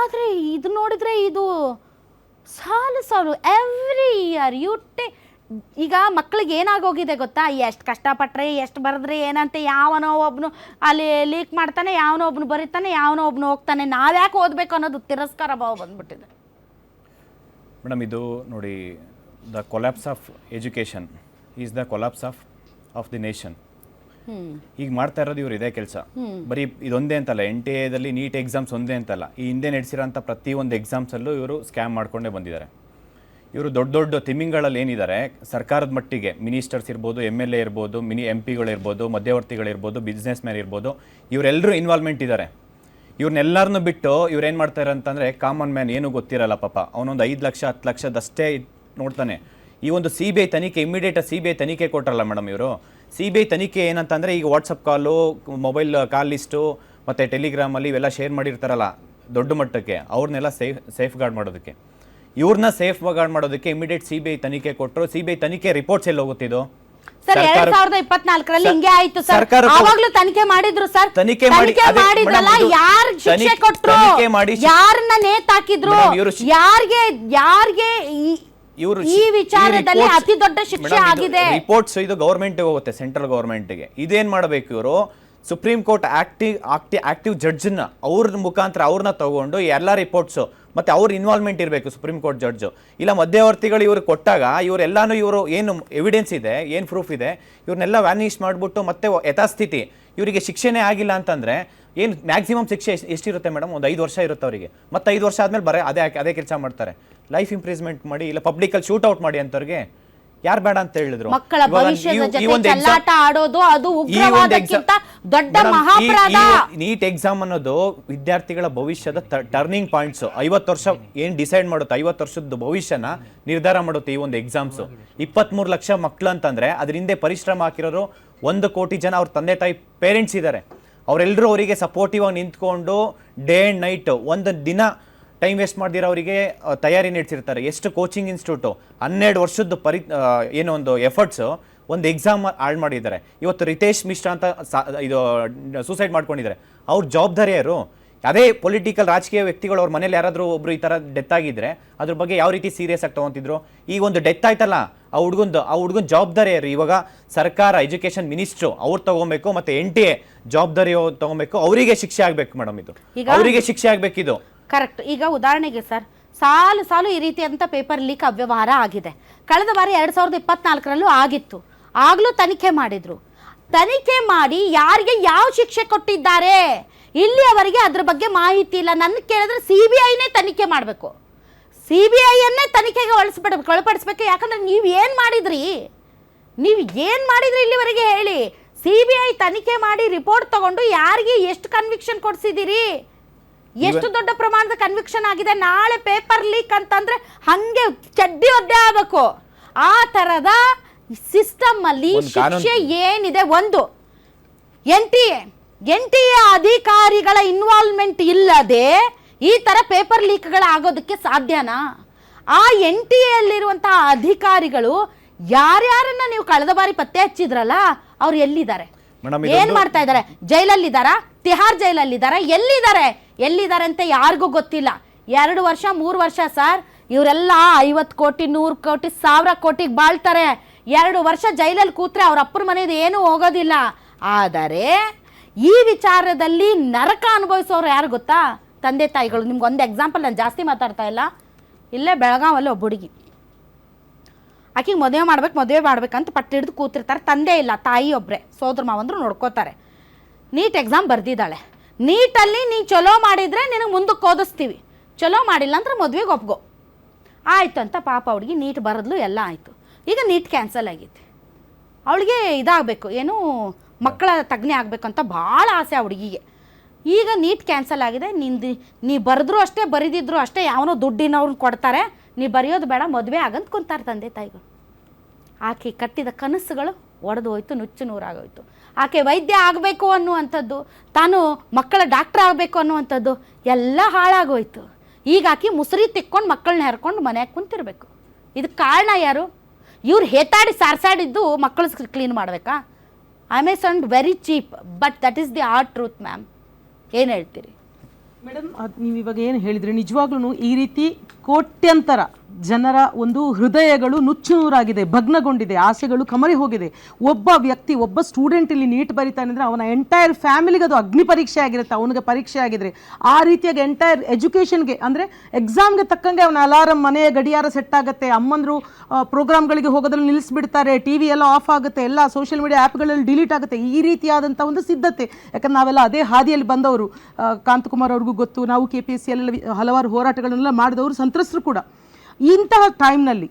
Speaker 1: ಆದರೆ ಇದು ನೋಡಿದ್ರೆ ಇದು ಸಾಲು ಸಾಲು ಎವ್ರಿ ಇಯರ್ ಈಗ ಮಕ್ಕಳಿಗೆ ಏನಾಗೋಗಿದೆ ಗೊತ್ತಾ? ಎಷ್ಟು ಕಷ್ಟಪಟ್ಟರೆ ಎಷ್ಟು ಬರೆದ್ರೆ ಏನಂತೆ, ಯಾವನೋ ಒಬ್ಬನು ಅಲ್ಲಿ ಲೀಕ್ ಮಾಡ್ತಾನೆ, ಯಾವನೋ ಒಬ್ಬನು ಬರೀತಾನೆ, ಯಾವನೋ ಒಬ್ಬನು ಹೋಗ್ತಾನೆ, ನಾವ್ಯಾಕೆ ಓದಬೇಕು ಅನ್ನೋದು ತಿರಸ್ಕಾರ ಭಾವ ಬಂದ್ಬಿಟ್ಟಿದೆ.
Speaker 3: ಮೇಡಮ್, ಇದು ನೋಡಿ, the collapse of education is the collapse of the nation. ಈಗ ಮಾಡ್ತಾ ಇರೋದು ಇವರು ಇದೇ ಕೆಲಸ. ಬರೀ ಇದೊಂದೇ ಅಂತಲ್ಲ, NTA ನೀಟ್ ಎಕ್ಸಾಮ್ಸ್ ಒಂದೇ ಅಂತಲ್ಲ, ಈ ಹಿಂದೆ ನಡೆಸಿರೋಂಥ ಪ್ರತಿಯೊಂದು ಎಕ್ಸಾಮ್ಸಲ್ಲೂ ಇವರು ಸ್ಕ್ಯಾಮ್ ಮಾಡ್ಕೊಂಡೇ ಬಂದಿದ್ದಾರೆ. ಇವರು ದೊಡ್ಡ ದೊಡ್ಡ ತಿಮ್ಮಿಂಗಳಲ್ಲಿ ಏನಿದ್ದಾರೆ, ಸರ್ಕಾರದ ಮಟ್ಟಿಗೆ ಮಿನಿಸ್ಟರ್ಸ್ ಇರ್ಬೋದು, MLA ಇರ್ಬೋದು, MP ಗಳಿರ್ಬೋದು, ಮಧ್ಯವರ್ತಿಗಳಿರ್ಬೋದು, ಬಿಸ್ನೆಸ್ ಮ್ಯಾನ್ ಇರ್ಬೋದು, ಇವರೆಲ್ಲರೂ ಇನ್ವಾಲ್ವ್ಮೆಂಟ್ ಇದ್ದಾರೆ. ಇವ್ರನ್ನೆಲ್ಲರನ್ನೂ ಬಿಟ್ಟು ಇವ್ರು ಏನು ಮಾಡ್ತಾರೆ ಅಂತಂದರೆ, ಕಾಮನ್ ಮ್ಯಾನ್ ಏನೂ ಗೊತ್ತಿರಲ್ಲ ಪಾಪ, ಅವನೊಂದು 5 ಲಕ್ಷ 10 ಲಕ್ಷದಷ್ಟೇ ನೋಡ್ತಾನೆ. ಈ ಒಂದು CBI ತನಿಖೆ, ಇಮಿಡಿಯೇಟ್ CBI ತನಿಖೆ ಕೊಟ್ಟರಲ್ಲ ಮೇಡಮ್ ಇವರು. CBI ತನಿಖೆ ಏನಂತಂದರೆ, ಈಗ ವಾಟ್ಸಪ್ ಕಾಲು, ಮೊಬೈಲ್ ಕಾಲ್ ಲಿಸ್ಟು ಮತ್ತು ಟೆಲಿಗ್ರಾಮಲ್ಲಿ ಇವೆಲ್ಲ ಶೇರ್ ಮಾಡಿರ್ತಾರಲ್ಲ ದೊಡ್ಡ ಮಟ್ಟಕ್ಕೆ, ಅವ್ರನ್ನೆಲ್ಲ ಸೇಫ್ ಗಾರ್ಡ್ ಮಾಡೋದಕ್ಕೆ, ಇವ್ರನ್ನ ಸೇಫ್ ಗಾರ್ಡ್ ಮಾಡೋದಕ್ಕೆ ಇಮಿಡಿಯೇಟ್ CBI ತನಿಖೆ ಕೊಟ್ಟರು. CBI ತನಿಖೆ ರಿಪೋರ್ಟ್ಸ್ ಎಲ್ಲಿ ಹೋಗುತ್ತಿದ್ದು?
Speaker 1: ಸರ್ 2024ರಲ್ಲಿ ಹಿಂಗೆ ಆಯ್ತು ಸರ್. ಆವಾಗ್ಲೂ ತನಿಖೆ ಮಾಡಿದ್ರು ಸರ್. ತನಿಖೆ ಮಾಡಿದ್ರಲ್ಲ, ಯಾರು ಶಿಕ್ಷೆ ಕೊಟ್ರು, ಯಾರನ್ನ ನೇತಾಕಿದ್ರು, ಯಾರಿಗೆ ಈ ವಿಚಾರದಲ್ಲಿ ಅತಿ ದೊಡ್ಡ ಶಿಕ್ಷೆ ಆಗಿದೆ.
Speaker 3: ರಿಪೋರ್ಟ್ಸ್ ಇದು ಗವರ್ಮೆಂಟ್ ಹೋಗುತ್ತೆ, ಸೆಂಟ್ರಲ್ ಗವರ್ಮೆಂಟ್ಗೆ. ಇದೇನ್ ಮಾಡಬೇಕು ಇವರು? ಸುಪ್ರೀಂ ಕೋರ್ಟ್ ಆಕ್ಟಿವ್ ಜಡ್ಜ್ನ ಅವ್ರ ಮುಖಾಂತರ ಅವ್ರನ್ನ ತಗೊಂಡು ಎಲ್ಲ ರಿಪೋರ್ಟ್ಸು ಮತ್ತೆ ಅವ್ರ ಇನ್ವಾಲ್ವ್ಮೆಂಟ್ ಇರಬೇಕು ಸುಪ್ರೀಂ ಕೋರ್ಟ್ ಜಡ್ಜು. ಇಲ್ಲ ಮಧ್ಯವರ್ತಿಗಳು ಇವ್ರು ಕೊಟ್ಟಾಗ ಇವರೆಲ್ಲಾನು ಇವರು ಏನು ಎವಿಡೆನ್ಸ್ ಇದೆ, ಏನು ಪ್ರೂಫ್ ಇದೆ, ಇವ್ರನ್ನೆಲ್ಲ ವ್ಯಾನಿಷ್ ಮಾಡಿಬಿಟ್ಟು ಮತ್ತೆ ಯಥಾಸ್ಥಿತಿ ಇವರಿಗೆ ಶಿಕ್ಷೆನೇ ಆಗಿಲ್ಲ ಅಂತಂದರೆ ಏನು ಮ್ಯಾಕ್ಸಿಮಮ್ ಶಿಕ್ಷೆ ಎಷ್ಟಿರುತ್ತೆ ಮೇಡಮ್? ಒಂದು 5 ವರ್ಷ ಇರುತ್ತೆ ಅವರಿಗೆ. ಮತ್ತೆ 5 ವರ್ಷ ಆದಮೇಲೆ ಅದೇ ಕೆಲಸ ಮಾಡ್ತಾರೆ. ಲೈಫ್ ಇಂಪ್ರಿಸ್ಮೆಂಟ್ ಮಾಡಿ, ಇಲ್ಲ ಪಬ್ಲಿಕಲ್ಲಿ ಶೂಟ್ ಔಟ್ ಮಾಡಿ ಅಂತವ್ರಿಗೆ ಯಾರು ಬೇಡ ಅಂತ ಹೇಳಿದ್ರು?
Speaker 1: ಮಕ್ಕಳ ಭವಿಷ್ಯದ ಜೊತೆ ಚೆಲ್ಲಾಟ ಆಡೋದು ಅದು ಉಗ್ರವಾದಕ್ಕಿಂತ ದೊಡ್ಡ ಮಹಾಪರಾಧ.
Speaker 3: ನೀಟ್ ಎಕ್ಸಾಮ್ ಅನ್ನೋದು ವಿದ್ಯಾರ್ಥಿಗಳ ಭವಿಷ್ಯದ ಟರ್ನಿಂಗ್ ಪಾಯಿಂಟ್ಸ್. 50 ವರ್ಷ ಏನ್ ಡಿಸೈಡ್ ಮಾಡುತ್ತೆ, 50 ವರ್ಷದ ಭವಿಷ್ಯನ ನಿರ್ಧಾರ ಮಾಡುತ್ತೆ ಈ ಒಂದು ಎಕ್ಸಾಮ್ಸ್. 23 ಲಕ್ಷ ಮಕ್ಕಳು ಅಂತಂದ್ರೆ ಅದ್ರ ಹಿಂದೆ ಪರಿಶ್ರಮ ಹಾಕಿರೋರು 1 ಕೋಟಿ ಜನ ಅವ್ರ ತಂದೆ ತಾಯಿ ಪೇರೆಂಟ್ಸ್ ಇದ್ದಾರೆ. ಅವರೆಲ್ಲರೂ ಅವರಿಗೆ ಸಪೋರ್ಟಿವ್ ಆಗಿ ನಿಂತ್ಕೊಂಡು ಡೇ ಅಂಡ್ ನೈಟ್ ಒಂದು ದಿನ ಟೈಮ್ ವೇಸ್ಟ್ ಮಾಡ್ದಿರೋ ಅವರಿಗೆ ತಯಾರಿ ನಡೆಸಿರ್ತಾರೆ. ಎಷ್ಟು ಕೋಚಿಂಗ್ ಇನ್ಸ್ಟಿಟ್ಯೂಟು 12 ವರ್ಷದ ಏನೋ ಒಂದು ಎಫರ್ಟ್ಸು ಒಂದು ಎಕ್ಸಾಮ್ ಹಾಳು ಮಾಡಿದ್ದಾರೆ. ಇವತ್ತು ರಿತೇಶ್ ಮಿಶ್ರಾ ಅಂತ ಇದು ಸೂಸೈಡ್ ಮಾಡ್ಕೊಂಡಿದ್ದಾರೆ. ಅವ್ರ ಜವಾಬ್ದಾರಿ ಯಾರು? ಅದೇ ಪೊಲಿಟಿಕಲ್ ರಾಜಕೀಯ ವ್ಯಕ್ತಿಗಳು ಅವ್ರ ಮನೇಲಿ ಯಾರಾದರೂ ಒಬ್ರು ಈ ಥರ ಡೆತ್ ಆಗಿದ್ರೆ ಅದ್ರ ಬಗ್ಗೆ ಯಾವ ರೀತಿ ಸೀರಿಯಸ್ ಆಗಿ ತೊಗೊತಿದ್ರು. ಈಗ ಒಂದು ಡೆತ್ ಆಯ್ತಲ್ಲ, ಆ ಹುಡುಗನ ಜವಾಬ್ದಾರಿ ಯಾರು? ಇವಾಗ ಸರ್ಕಾರ, ಎಜುಕೇಶನ್ ಮಿನಿಸ್ಟ್ರು ಅವ್ರು ತಗೊಬೇಕು, ಮತ್ತೆ NTA ಜವಾಬ್ದಾರಿ ತಗೊಬೇಕು, ಅವರಿಗೆ ಶಿಕ್ಷೆ ಆಗ್ಬೇಕು ಮೇಡಮ್. ಇದು ಅವರಿಗೆ ಶಿಕ್ಷೆ ಆಗ್ಬೇಕಿದು.
Speaker 1: ಕರೆಕ್ಟ್. ಈಗ ಉದಾಹರಣೆಗೆ ಸರ್, ಸಾಲು ಈ ರೀತಿಯಾದಂಥ ಪೇಪರ್ ಲೀಕ್ ಅವ್ಯವಹಾರ ಆಗಿದೆ. ಕಳೆದ ಬಾರಿ 2024ರಲ್ಲೂ ಆಗಿತ್ತು. ಆಗ್ಲೂ ತನಿಖೆ ಮಾಡಿದ್ರು. ತನಿಖೆ ಮಾಡಿ ಯಾರಿಗೆ ಯಾವ ಶಿಕ್ಷೆ ಕೊಟ್ಟಿದ್ದಾರೆ ಇಲ್ಲಿಯವರೆಗೆ ಅದ್ರ ಬಗ್ಗೆ ಮಾಹಿತಿ ಇಲ್ಲ. ನನ್ನ ಕೇಳಿದ್ರೆ CBIನೇ ತನಿಖೆ ಮಾಡಬೇಕು, CBIಯನ್ನೇ ತನಿಖೆಗೆ ಒಳಪಡಿಸ್ಬೇಕು. ಯಾಕಂದ್ರೆ ನೀವು ಏನು ಮಾಡಿದ್ರಿ ಇಲ್ಲಿವರೆಗೆ ಹೇಳಿ. CBI ತನಿಖೆ ಮಾಡಿ ರಿಪೋರ್ಟ್ ತಗೊಂಡು ಯಾರಿಗೆ ಎಷ್ಟು ಕನ್ವಿಕ್ಷನ್ ಕೊಡ್ಸಿದ್ದೀರಿ, ಎಷ್ಟು ದೊಡ್ಡ ಪ್ರಮಾಣದ ಕನ್ವಿಕ್ಷನ್ ಆಗಿದೆ. ನಾಳೆ ಪೇಪರ್ ಲೀಕ್ ಅಂತಂದ್ರೆ ಹಂಗೆ ಚಡ್ಡಿ ಒದ್ದೆ ಆಗಬೇಕು. ಆ ತರದ ಸಿಸ್ಟಮ್ ಅಲ್ಲಿ ಶಿಕ್ಷೆ ಏನಿದೆ, ಒಂದು NTA ಅಧಿಕಾರಿಗಳ ಇನ್ವಾಲ್ವ್ಮೆಂಟ್ ಇಲ್ಲದೆ ಈ ತರ ಪೇಪರ್ ಲೀಕ್ಗಳಾಗೋದಕ್ಕೆ ಸಾಧ್ಯನಾ? ಆ NTA ಅಲ್ಲಿರುವಂತಹ ಅಧಿಕಾರಿಗಳು ಯಾರ್ಯಾರನ್ನ ನೀವು ಕಳೆದ ಬಾರಿ ಪತ್ತೆ ಹಚ್ಚಿದ್ರಲ್ಲ, ಅವ್ರು ಎಲ್ಲಿದ್ದಾರೆ, ಏನ್ ಮಾಡ್ತಾ ಇದ್ದಾರೆ? ಜೈಲಲ್ಲಿದ್ದಾರಾ? ತಿಹಾರ್ ಜೈಲಲ್ಲಿದ್ದಾರಾ? ಎಲ್ಲಿದ್ದಾರೆ ಅಂತ ಯಾರಿಗೂ ಗೊತ್ತಿಲ್ಲ. 2 ವರ್ಷ 3 ವರ್ಷ ಸರ್, ಇವರೆಲ್ಲ 50 ಕೋಟಿ 100 ಕೋಟಿ 1000 ಕೋಟಿಗೆ ಬಾಳ್ತಾರೆ. 2 ವರ್ಷ ಜೈಲಲ್ಲಿ ಕೂತ್ರೆ ಅವ್ರ ಅಪ್ಪರ ಮನೆಯದು ಏನೂ ಹೋಗೋದಿಲ್ಲ. ಆದರೆ ಈ ವಿಚಾರದಲ್ಲಿ ನರಕ ಅನುಭವಿಸೋರು ಯಾರು ಗೊತ್ತಾ? ತಂದೆ ತಾಯಿಗಳು. ನಿಮ್ಗೊಂದು ಎಕ್ಸಾಂಪಲ್, ನಾನು ಜಾಸ್ತಿ ಮಾತಾಡ್ತಾ ಇಲ್ಲ. ಇಲ್ಲೇ ಬೆಳಗಾವಲ್ಲಿ ಒಬ್ಬ ಹುಡುಗಿ, ಆಕೆಗೆ ಮದುವೆ ಮಾಡ್ಬೇಕಂತ ಪಟ್ಟು ಹಿಡಿದು ಕೂತಿರ್ತಾರೆ. ತಂದೆ ಇಲ್ಲ, ತಾಯಿ ಒಬ್ಬರೇ, ಸೋದರ ಮಾವಂದ್ರು ನೋಡ್ಕೋತಾರೆ. NEET exam ಬರ್ದಿದ್ದಾಳೆ. ನೀಟಲ್ಲಿ ನೀ ಚಲೋ ಮಾಡಿದರೆ ನಿನಗೆ ಮುಂದಕ್ಕೆ ಓದಿಸ್ತೀವಿ, ಚಲೋ ಮಾಡಿಲ್ಲ ಅಂದ್ರೆ ಮದುವೆಗೆ ಒಪ್ಗೋ ಆಯಿತು ಅಂತ ಪಾಪ ಹುಡುಗಿ ನೀಟ್ ಬರೆದ್ಲು, ಎಲ್ಲ ಆಯಿತು. ಈಗ ನೀಟ್ ಕ್ಯಾನ್ಸಲ್ ಆಗೈತಿ. ಅವಳಿಗೆ ಇದಾಗಬೇಕು, ಏನು ಮಕ್ಕಳ ತಜ್ಞೆ ಆಗಬೇಕು ಅಂತ ಭಾಳ ಆಸೆ ಆ ಹುಡುಗಿಗೆ. ಈಗ ನೀಟ್ ಕ್ಯಾನ್ಸಲ್ ಆಗಿದೆ. ನೀ ಬರೆದ್ರು ಅಷ್ಟೇ, ಬರೆದಿದ್ರು ಅಷ್ಟೇ, ಯಾವನೋ ದುಡ್ಡಿನವ್ರನ್ನ ಕೊಡ್ತಾರೆ, ನೀ ಬರೆಯೋದು ಬೇಡ, ಮದುವೆ ಆಗಂತ ಕುಂತಾರೆ ತಂದೆ ತಾಯಿಗಳು. ಆಕೆ ಕಟ್ಟಿದ ಕನಸುಗಳು ಒಡೆದು ಹೋಯ್ತು, ನುಚ್ಚು ನೂರಾಗೋಯ್ತು. ಆಕೆ ವೈದ್ಯ ಆಗಬೇಕು ಅನ್ನುವಂಥದ್ದು, ತಾನು ಮಕ್ಕಳ ಡಾಕ್ಟರ್ ಆಗಬೇಕು ಅನ್ನುವಂಥದ್ದು ಎಲ್ಲ ಹಾಳಾಗೋಯ್ತು. ಈಗ ಆಕೆ ಮುಸುರಿ ತಿಕ್ಕೊಂಡು ಮಕ್ಕಳನ್ನ ಹೆರ್ಕೊಂಡು ಮನೆಯಾಗ ಕುಂತಿರ್ಬೇಕು. ಇದಕ್ಕೆ ಕಾರಣ ಯಾರು? ಇವ್ರು ಹೇತಾಡಿ ಸಾರ್ಸಾಡಿದ್ದು ಮಕ್ಕಳು ಕ್ಲೀನ್ ಮಾಡಬೇಕಾ? I may sound very cheap, but that is the art truth. Ma'am, ಏನು ಹೇಳ್ತೀರಿ
Speaker 4: ಮೇಡಮ್? ನೀವು ಇವಾಗ ಏನು ಹೇಳಿದ್ರಿ, ನಿಜವಾಗ್ಲೂ ಈ ರೀತಿ ಕೋಟ್ಯಂತರ ಜನರ ಒಂದು ಹೃದಯಗಳು ನುಚ್ಚುನೂರಾಗಿದೆ, ಭಗ್ನಗೊಂಡಿದೆ, ಆಸೆಗಳು ಕಮರಿ ಹೋಗಿದೆ. ಒಬ್ಬ ವ್ಯಕ್ತಿ, ಒಬ್ಬ ಸ್ಟೂಡೆಂಟ್ ಇಲ್ಲಿ ನೀಟ್ ಬರೀತಾನೆ ಅಂದರೆ ಅವನ ಎಂಟೈರ್ ಫ್ಯಾಮಿಲಿಗೆ ಅದು ಅಗ್ನಿ ಪರೀಕ್ಷೆ ಆಗಿರುತ್ತೆ, ಅವನಿಗೆ ಪರೀಕ್ಷೆ ಆಗಿದ್ರೆ. ಆ ರೀತಿಯಾಗಿ ಎಂಟೈರ್ ಎಜುಕೇಷನ್ಗೆ ಅಂದರೆ ಎಕ್ಸಾಮ್ಗೆ ತಕ್ಕಂಗೆ ಅವನ ಅಲಾರಮ್, ಮನೆಯ ಗಡಿಯಾರ ಸೆಟ್ ಆಗುತ್ತೆ, ಅಮ್ಮಂದರು ಪ್ರೋಗ್ರಾಮ್ಗಳಿಗೆ ಹೋಗೋದ್ರಲ್ಲಿ ನಿಲ್ಲಿಸ್ಬಿಡ್ತಾರೆ, TV ಎಲ್ಲ ಆಫ್ ಆಗುತ್ತೆ, ಎಲ್ಲ ಸೋಷಿಯಲ್ ಮೀಡಿಯಾ ಆ್ಯಪ್ಗಳಲ್ಲಿ ಡಿಲೀಟ್ ಆಗುತ್ತೆ. ಈ ರೀತಿಯಾದಂಥ ಒಂದು ಸಿದ್ಧತೆ, ಯಾಕಂದ್ರೆ ನಾವೆಲ್ಲ ಅದೇ ಹಾದಿಯಲ್ಲಿ ಬಂದವರು. ಕಾಂತಕುಮಾರ್ ಅವ್ರಿಗೂ ಗೊತ್ತು, ನಾವು KPSC ಎಲ್ಲ ಹಲವಾರು ಹೋರಾಟಗಳನ್ನೆಲ್ಲ ಮಾಡಿದವರು, ಸಂತ್ರಸ್ತರು ಕೂಡ. ಇಂತಹ ಟೈಮ್ನಲ್ಲಿ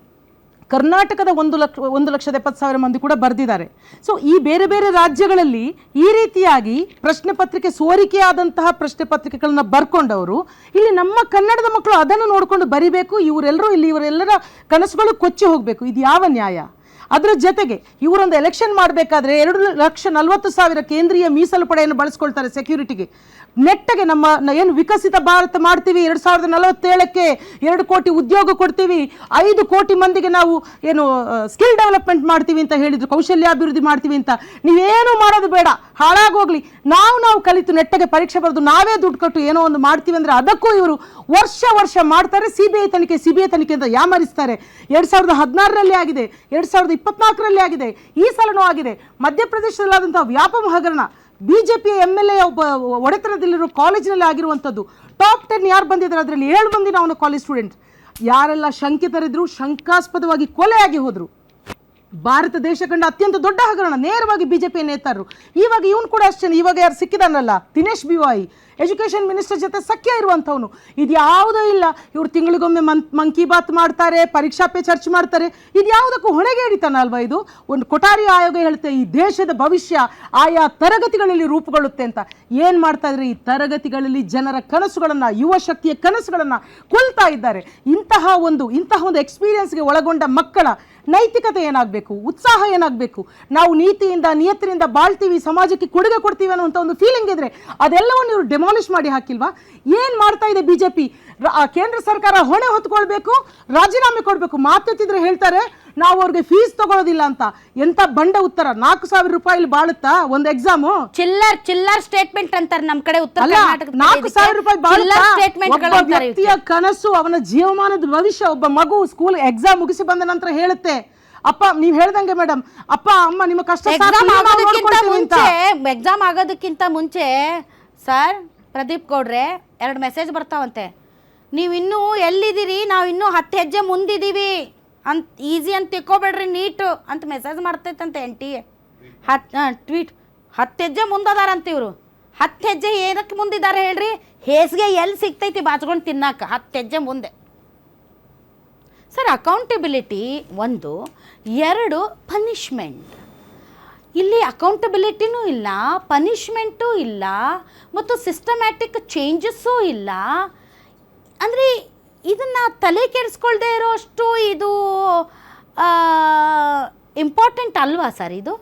Speaker 4: ಕರ್ನಾಟಕದ 1,70,000 ಮಂದಿ ಕೂಡ ಬರೆದಿದ್ದಾರೆ. ಸೊ ಈ ಬೇರೆ ಬೇರೆ ರಾಜ್ಯಗಳಲ್ಲಿ ಈ ರೀತಿಯಾಗಿ ಪ್ರಶ್ನೆ ಪತ್ರಿಕೆ ಸೋರಿಕೆಯಾದಂತಹ ಪ್ರಶ್ನೆ ಪತ್ರಿಕೆಗಳನ್ನ ಬರ್ಕೊಂಡವರು ಇಲ್ಲಿ ನಮ್ಮ ಕನ್ನಡದ ಮಕ್ಕಳು ಅದನ್ನು ನೋಡಿಕೊಂಡು ಬರಿಬೇಕು, ಇವರೆಲ್ಲರ ಕನಸುಗಳು ಕೊಚ್ಚಿ ಹೋಗಬೇಕು. ಇದು ಯಾವ ನ್ಯಾಯ? ಅದರ ಜೊತೆಗೆ ಇವರೊಂದು ಎಲೆಕ್ಷನ್ ಮಾಡಬೇಕಾದ್ರೆ 2,40,000 ಕೇಂದ್ರೀಯ ಮೀಸಲು ಪಡೆಯನ್ನು ಬಳಸ್ಕೊಳ್ತಾರೆ ಸೆಕ್ಯೂರಿಟಿಗೆ. ನೆಟ್ಟಗೆ ನಮ್ಮ ಏನು ವಿಕಸಿತ ಭಾರತ ಮಾಡ್ತೀವಿ, 2047ಕ್ಕೆ 2 ಕೋಟಿ ಉದ್ಯೋಗ ಕೊಡ್ತೀವಿ, 5 ಕೋಟಿ ಮಂದಿಗೆ ನಾವು ಏನು ಸ್ಕಿಲ್ ಡೆವಲಪ್ಮೆಂಟ್ ಮಾಡ್ತೀವಿ ಅಂತ ಹೇಳಿದ್ರು, ಕೌಶಲ್ಯಾಭಿವೃದ್ಧಿ ಮಾಡ್ತೀವಿ ಅಂತ. ನೀವೇನು ಮಾಡೋದು ಬೇಡ, ಹಾಳಾಗೋಗ್ಲಿ, ನಾವು ಕಲಿತು ನೆಟ್ಟಗೆ ಪರೀಕ್ಷೆ ಬರೆದು ನಾವೇ ದುಡ್ಡು ಕೊಟ್ಟು ಏನೋ ಒಂದು ಮಾಡ್ತೀವಿ ಅಂದರೆ ಅದಕ್ಕೂ ಇವರು ವರ್ಷ ಮಾಡ್ತಾರೆ. CBI ತನಿಖೆ ಅಂತ ಯಾಮರಿಸ್ತಾರೆ. 2016ರಲ್ಲಿ ಆಗಿದೆ, 2024ರಲ್ಲಿ ಆಗಿದೆ, ಈ ಸಲನೂ ಆಗಿದೆ. ಮಧ್ಯಪ್ರದೇಶದಲ್ಲಾದಂತಹ ವ್ಯಾಪಕ ಹಗರಣ, BJP MLA ಒಬ್ಬ ಒಡೆತನದಲ್ಲಿರೋ ಕಾಲೇಜಿನಲ್ಲಿ ಆಗಿರುವಂಥದ್ದು. ಟಾಪ್ 10 ಯಾರು ಬಂದಿದ್ದಾರೆ ಅದರಲ್ಲಿ 7 ಮಂದಿ ನಾವು ಕಾಲೇಜ್ ಸ್ಟೂಡೆಂಟ್. ಯಾರೆಲ್ಲ ಶಂಕಿತರಿದ್ರು ಶಂಕಾಸ್ಪದವಾಗಿ ಕೊಲೆಯಾಗಿ ಹೋದರು. ಭಾರತ ದೇಶ ಕಂಡ ಅತ್ಯಂತ ದೊಡ್ಡ ಹಗರಣ ನೇರವಾಗಿ BJP ನೇತಾರರು. ಇವಾಗ ಇವನು ಕೂಡ ಅಷ್ಟೇ, ಇವಾಗ ಯಾರು ಸಿಕ್ಕಿದಾನಲ್ಲ ದಿನೇಶ್ BY, ಎಜುಕೇಷನ್ ಮಿನಿಸ್ಟರ್ ಜೊತೆ ಸಖ್ಯ ಇರುವಂಥವನು. ಇದು ಯಾವುದೂ ಇಲ್ಲ. ಇವರು ತಿಂಗಳಿಗೊಮ್ಮೆ ಮನ್ ಕಿ ಬಾತ್ ಮಾಡ್ತಾರೆ, ಪರೀಕ್ಷಾ ಪೇ ಚರ್ಚೆ ಮಾಡ್ತಾರೆ. ಇದು ಯಾವುದಕ್ಕೂ ಹೊಣೆಗೆ ಹಿಡಿತಾನಲ್ವಾ? ಇದು ಒಂದು ಕೊಠಾರಿ ಆಯೋಗ ಹೇಳುತ್ತೆ ಈ ದೇಶದ ಭವಿಷ್ಯ ಆಯಾ ತರಗತಿಗಳಲ್ಲಿ ರೂಪುಗೊಳ್ಳುತ್ತೆ ಅಂತ. ಏನು ಮಾಡ್ತಾ ಇದ್ರೆ ಈ ತರಗತಿಗಳಲ್ಲಿ ಜನರ ಕನಸುಗಳನ್ನು, ಯುವ ಶಕ್ತಿಯ ಕನಸುಗಳನ್ನು ಕೊಲ್ತಾ ಇದ್ದಾರೆ. ಇಂತಹ ಒಂದು ಎಕ್ಸ್ಪೀರಿಯನ್ಸ್ಗೆ ಒಳಗೊಂಡ ಮಕ್ಕಳ ನೈತಿಕತೆ ಏನಾಗಬೇಕು, ಉತ್ಸಾಹ ಏನಾಗಬೇಕು, ನಾವು ನಿಯತ್ತಿನಿಂದ ಬಾಳ್ತೀವಿ, ಸಮಾಜಕ್ಕೆ ಕೊಡುಗೆ ಕೊಡ್ತೀವಿ ಅನ್ನುವಂಥ ಒಂದು ಫೀಲಿಂಗ್ ಇದ್ರೆ ಅದೆಲ್ಲವನ್ನು ಇವರು ಡೆಮಾಲಿಷ್ ಮಾಡಿ ಹಾಕಿಲ್ವಾ? ಏನು ಮಾಡ್ತಾ ಇದೆ BJP? ಕೇಂದ್ರ ಸರ್ಕಾರ ಹೊಣೆ ಹೊತ್ಕೊಳ್ಬೇಕು, ರಾಜೀನಾಮೆ ಕೊಡಬೇಕು. ಮಾತೆತ್ತಿದ್ರೆ ಹೇಳ್ತಾರೆ ನಾವು ಅವ್ರಿಗೆ ಫೀಸ್ ತಗೊಳ್ಳೋದಿಲ್ಲ ಅಂತ. ಎಂತ ಬಂಡ ಉತ್ತರ. 4,000 ರೂಪಾಯಿ ಬಾಳುತ್ತಾ ಒಂದು ಎಕ್ಸಾಮು?
Speaker 1: ಚಿಲ್ಲರ್ ಸ್ಟೇಟ್ಮೆಂಟ್ ಅಂತಾರೆ ನಮ್ಮ ಕಡೆ ಉತ್ತರ
Speaker 4: ಅಲ್ಲ,
Speaker 1: ಕರ್ನಾಟಕದಲ್ಲಿ.
Speaker 4: 4,000 ರೂಪಾಯಿ ಬಾಳುತ್ತಾ?
Speaker 1: ಸ್ಟೇಟ್ಮೆಂಟ್ಗಳು
Speaker 4: ಒಬ್ಬ
Speaker 1: ಅಂತಾರೆ
Speaker 4: ವ್ಯಕ್ತಿಯ ಕನಸು, ಅವನ ಜೀವಮಾನದ ಭವಿಷ್ಯ, ಒಬ್ಬ ಮಗು ಸ್ಕೂಲ್ ಎಕ್ಸಾಮ್ ಮುಗಿಸಿ ಬಂದ ನಂತರ ಹೇಳುತ್ತೆ, ಅಪ್ಪ ನೀವ್ ಹೇಳ್ದಂಗೆ ಮೇಡಮ್, ಅಪ್ಪ ಅಮ್ಮ ನಿಮ್ಮ ಕಷ್ಟ
Speaker 1: ಎಕ್ಸಾಮ್ ಆಗೋದಕ್ಕಿಂತ ಮುಂಚೆ ಸರ್ ಪ್ರದೀಪ್ ಗೌಡ್ರೆ 2 ಮೆಸೇಜ್ ಬರ್ತಾವಂತೆ. ನೀವು ಇನ್ನೂ ಎಲ್ಲಿದ್ದೀರಿ, ನಾವು ಇನ್ನೂ 10 ಹೆಜ್ಜೆ ಮುಂದಿದ್ದೀವಿ ಅಂತ, ಈಸಿ ಅಂತ ತಿಳ್ಕೊಬೇಡ್ರಿ ನೀಟು ಅಂತ ಮೆಸೇಜ್ ಮಾಡ್ತೈತಂತೆ NTA. ಟ್ವೀಟ್ 10 ಹೆಜ್ಜೆ ಮುಂದದಾರಂತ ಇವರು. 10 ಹೆಜ್ಜೆ ಏನಕ್ಕೆ ಮುಂದಿದ್ದಾರೆ ಹೇಳ್ರಿ? ಹೇಸಿಗೆ ಎಲ್ಲಿ ಸಿಗ್ತೈತಿ ಬಾಚ್ಕೊಂಡು ತಿನ್ನಾಕ? 10 ಹೆಜ್ಜೆ ಮುಂದೆ. Sir accountability 1, 2 punishment. ಇಲ್ಲಿ ಅಕೌಂಟಬಿಲಿಟಿನೂ ಇಲ್ಲ, ಪನಿಷ್ಮೆಂಟೂ ಇಲ್ಲ, ಮತ್ತು ಸಿಸ್ಟಮ್ಯಾಟಿಕ್ ಚೇಂಜಸ್ಸೂ ಇಲ್ಲ. ಅಂದರೆ ಇದನ್ನು ತಲೆ ಕೆಡಿಸ್ಕೊಳ್ದೇ ಇರೋಷ್ಟು ಇದು ಇಂಪಾರ್ಟೆಂಟ್ ಅಲ್ವಾ ಸರ್ ಇದು?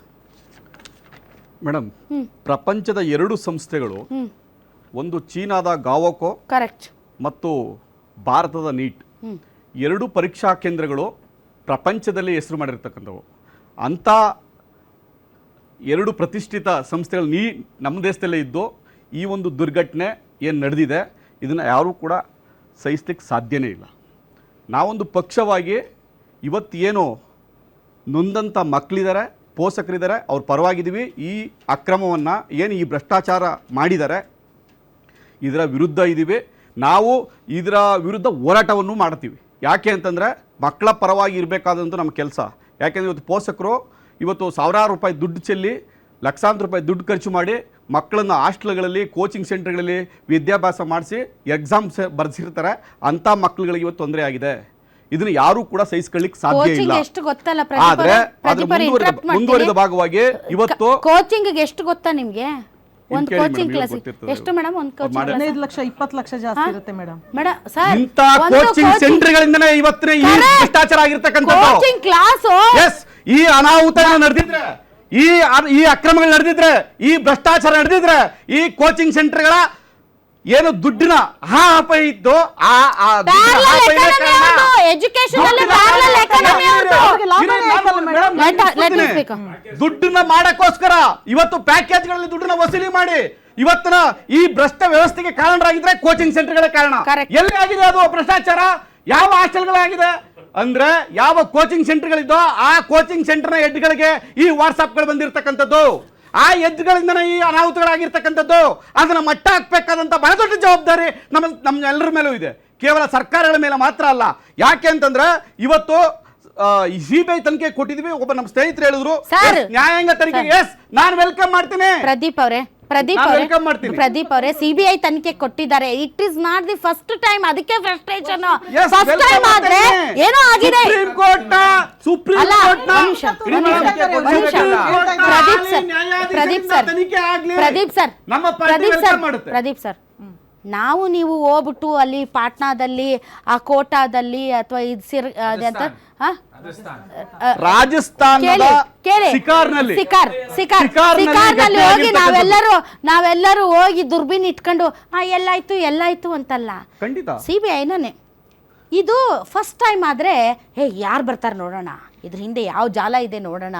Speaker 5: ಮೇಡಮ್, ಪ್ರಪಂಚದ 2 ಸಂಸ್ಥೆಗಳು, ಒಂದು ಚೀನಾದ ಗಾವೋಕೋ
Speaker 1: ಕರೆಕ್ಟ್
Speaker 5: ಮತ್ತು ಭಾರತದ ನೀಟ್, 2 ಪರೀಕ್ಷಾ ಕೇಂದ್ರಗಳು ಪ್ರಪಂಚದಲ್ಲಿ ಹೆಸರು ಮಾಡಿರ್ತಕ್ಕಂಥವು. ಅಂಥ 2 ಪ್ರತಿಷ್ಠಿತ ಸಂಸ್ಥೆಗಳು ನಮ್ಮ ದೇಶದಲ್ಲೇ ಇದ್ದು ಈ ಒಂದು ದುರ್ಘಟನೆ ಏನು ನಡೆದಿದೆ ಇದನ್ನು ಯಾರೂ ಕೂಡ ಸಹಿಸ್ಲಿಕ್ಕೆ ಸಾಧ್ಯನೇ ಇಲ್ಲ. ನಾವೊಂದು ಪಕ್ಷವಾಗಿ ಇವತ್ತೇನು ನೊಂದಂಥ ಮಕ್ಕಳಿದ್ದಾರೆ, ಪೋಷಕರಿದ್ದಾರೆ, ಅವ್ರ ಪರವಾಗಿದ್ದೀವಿ. ಈ ಅಕ್ರಮವನ್ನು ಏನು ಈ ಭ್ರಷ್ಟಾಚಾರ ಮಾಡಿದ್ದಾರೆ ಇದರ ವಿರುದ್ಧ ಇದ್ದೀವಿ. ನಾವು ಇದರ ವಿರುದ್ಧ ಹೋರಾಟವನ್ನು ಮಾಡ್ತೀವಿ. ಯಾಕೆ ಅಂತಂದರೆ ಮಕ್ಕಳ ಪರವಾಗಿ ಇರಬೇಕಾದಂಥ ನಮ್ಮ ಕೆಲಸ. ಯಾಕೆಂದರೆ ಇವತ್ತು ಪೋಷಕರು ಇವತ್ತು ಸಾವಿರಾರು ರೂಪಾಯಿ ದುಡ್ಡು ಚೆಲ್ಲಿ, ಲಕ್ಷಾಂತರ ರೂಪಾಯಿ ದುಡ್ಡು ಖರ್ಚು ಮಾಡಿ ಮಕ್ಕಳನ್ನು ಹಾಸ್ಟೆಲ್ಗಳಲ್ಲಿ, ಕೋಚಿಂಗ್ ಸೆಂಟರ್ಗಳಲ್ಲಿ ವಿದ್ಯಾಭ್ಯಾಸ ಮಾಡಿಸಿ ಎಕ್ಸಾಮ್ಸ್ ಬರೆಸಿರ್ತಾರೆ. ಅಂಥ ಮಕ್ಕಳುಗಳಿಗೆ ಇವತ್ತು ತೊಂದರೆ ಆಗಿದೆ. ಇದನ್ನು ಯಾರೂ ಕೂಡ ಸಹಿಸ್ಕೊಳ್ಳಿಕ್ಕೆ ಸಾಧ್ಯ ಇಲ್ಲ. ಆದರೆ ಅದರ ಮುಂದುವರಿದ ಭಾಗವಾಗಿ ಇವತ್ತು
Speaker 1: ಕೋಚಿಂಗ್ ಎಷ್ಟು ಗೊತ್ತಾ ನಿಮ್ಗೆ? ಒಂದು ಕೋಚಿಂಗ್ ಕ್ಲಾಸ್ ಎಷ್ಟು ಮೇಡಮ್? ಒಂದು ಕೋಚಿಂಗ್
Speaker 4: 15 ಲಕ್ಷ 20 ಲಕ್ಷ ಜಾಸ್ತಿ ಇರುತ್ತೆ ಮೇಡಮ್.
Speaker 1: ಮೇಡಮ್ ಸರ್,
Speaker 5: ಇಂಥ ಕೋಚಿಂಗ್ ಸೆಂಟರ್ಗಳಿಂದನೇ ಇವತ್ತಿನ ಈ ಭ್ರಷ್ಟಾಚಾರ ಆಗಿರ್ತಕ್ಕಂಥದ್ದು.
Speaker 1: ಕೋಚಿಂಗ್ ಕ್ಲಾಸ್
Speaker 5: ಎಸ್, ಈ ಅನಾಹುತ ನಡೆದಿದ್ರೆ, ಈ ಅಕ್ರಮಗಳು ನಡೆದಿದ್ರೆ, ಈ ಭ್ರಷ್ಟಾಚಾರ ನಡೆದಿದ್ರೆ, ಈ ಕೋಚಿಂಗ್ ಸೆಂಟರ್ಗಳ ಏನು ದುಡ್ಡಿನ ಹಾಪ ಇತ್ತು, ದುಡ್ಡನ್ನ ಮಾಡಕ್ಕೋಸ್ಕರ ಇವತ್ತು ಪ್ಯಾಕೇಜ್ಗಳಲ್ಲಿ ದುಡ್ಡನ್ನ ವಸೂಲಿ ಮಾಡಿ ಇವತ್ತಿನ ಈ ಭ್ರಷ್ಟ ವ್ಯವಸ್ಥೆಗೆ ಕಾರಣರಾಗಿದ್ರೆ ಕೋಚಿಂಗ್ ಸೆಂಟರ್ಗಳೇ ಕಾರಣ. ಎಲ್ಲಿ ಆಗಿದೆ ಅದು ಭ್ರಷ್ಟಾಚಾರ? ಯಾವ ಹಾಸ್ಟೆಲ್ಗಳಾಗಿದೆ ಅಂದ್ರೆ, ಯಾವ ಕೋಚಿಂಗ್ ಸೆಂಟರ್ಗಳಿದ್ದೋ ಆ ಕೋಚಿಂಗ್ ಸೆಂಟರ್ನ ಹೆಡ್ಗಳಿಗೆ ಈ ವಾಟ್ಸಾಪ್ಗಳು ಬಂದಿರತಕ್ಕಂಥದ್ದು. ಆ ಹೆಜ್ಗಳಿಂದನೇ ಈ ಅನಾಹುತಗಳಾಗಿರ್ತಕ್ಕಂಥದ್ದು. ಅದನ್ನ ಮಟ್ಟ ಹಾಕ್ಬೇಕಾದಂಥ ಬಹಳ ದೊಡ್ಡ ಜವಾಬ್ದಾರಿ ನಮ್ಮ ಎಲ್ಲರ ಮೇಲೂ ಇದೆ, ಕೇವಲ ಸರ್ಕಾರಗಳ ಮೇಲೆ ಮಾತ್ರ ಅಲ್ಲ. ಯಾಕೆ ಅಂತಂದ್ರೆ ಇವತ್ತು ಸಿಬಿಐ ತನಿಖೆ ಕೊಟ್ಟಿದ್ವಿ. ಒಬ್ಬ ನಮ್ಮ ಸ್ನೇಹಿತರು ಹೇಳಿದ್ರು ನ್ಯಾಯಾಂಗ ತನಿಖೆ. ಎಸ್, ನಾನು ವೆಲ್ಕಮ್ ಮಾಡ್ತೀನಿ.
Speaker 1: ಪ್ರದೀಪ್ ಅವರೇ ಸಿಬಿಐ ತನಿಖೆ ಕೊಟ್ಟಿದ್ದಾರೆ. It is not the first time. ಅದಕ್ಕೆ ಫ್ರಸ್ಟ್ರೇಷನ್. ಫಸ್ಟ್ ಟೈಮ್ ಆದ್ರೆ ಏನೋ ಆಗಿದೆ.
Speaker 5: ಸುಪ್ರೀಂ ಕೋರ್ಟ್
Speaker 1: ಪ್ರದೀಪ್ ಸರ್, ನಾವು ನೀವು ಹೋಗ್ಬಿಟ್ಟು ಅಲ್ಲಿ ಪಾಟ್ನಾದಲ್ಲಿ, ಆ ಕೋಟಾದಲ್ಲಿ, ಅಥವಾ
Speaker 5: ರಾಜಸ್ಥಾನದ ಸಿಕಾರ್ನಲ್ಲಿ
Speaker 1: ಹೋಗಿ ನಾವೆಲ್ಲರೂ ಹೋಗಿ ದುರ್ಬೀನ್ ಇಟ್ಕೊಂಡು ಎಲ್ಲಾಯ್ತು ಅಂತಲ್ಲ. ಸಿಬಿಐನೇ ಇದು ಫಸ್ಟ್ ಟೈಮ್ ಆದ್ರೆ ಯಾರು ಬರ್ತಾರೆ ನೋಡೋಣ, ಇದ್ರ ಹಿಂದೆ ಯಾವ ಜಾಲ ಇದೆ ನೋಡೋಣ,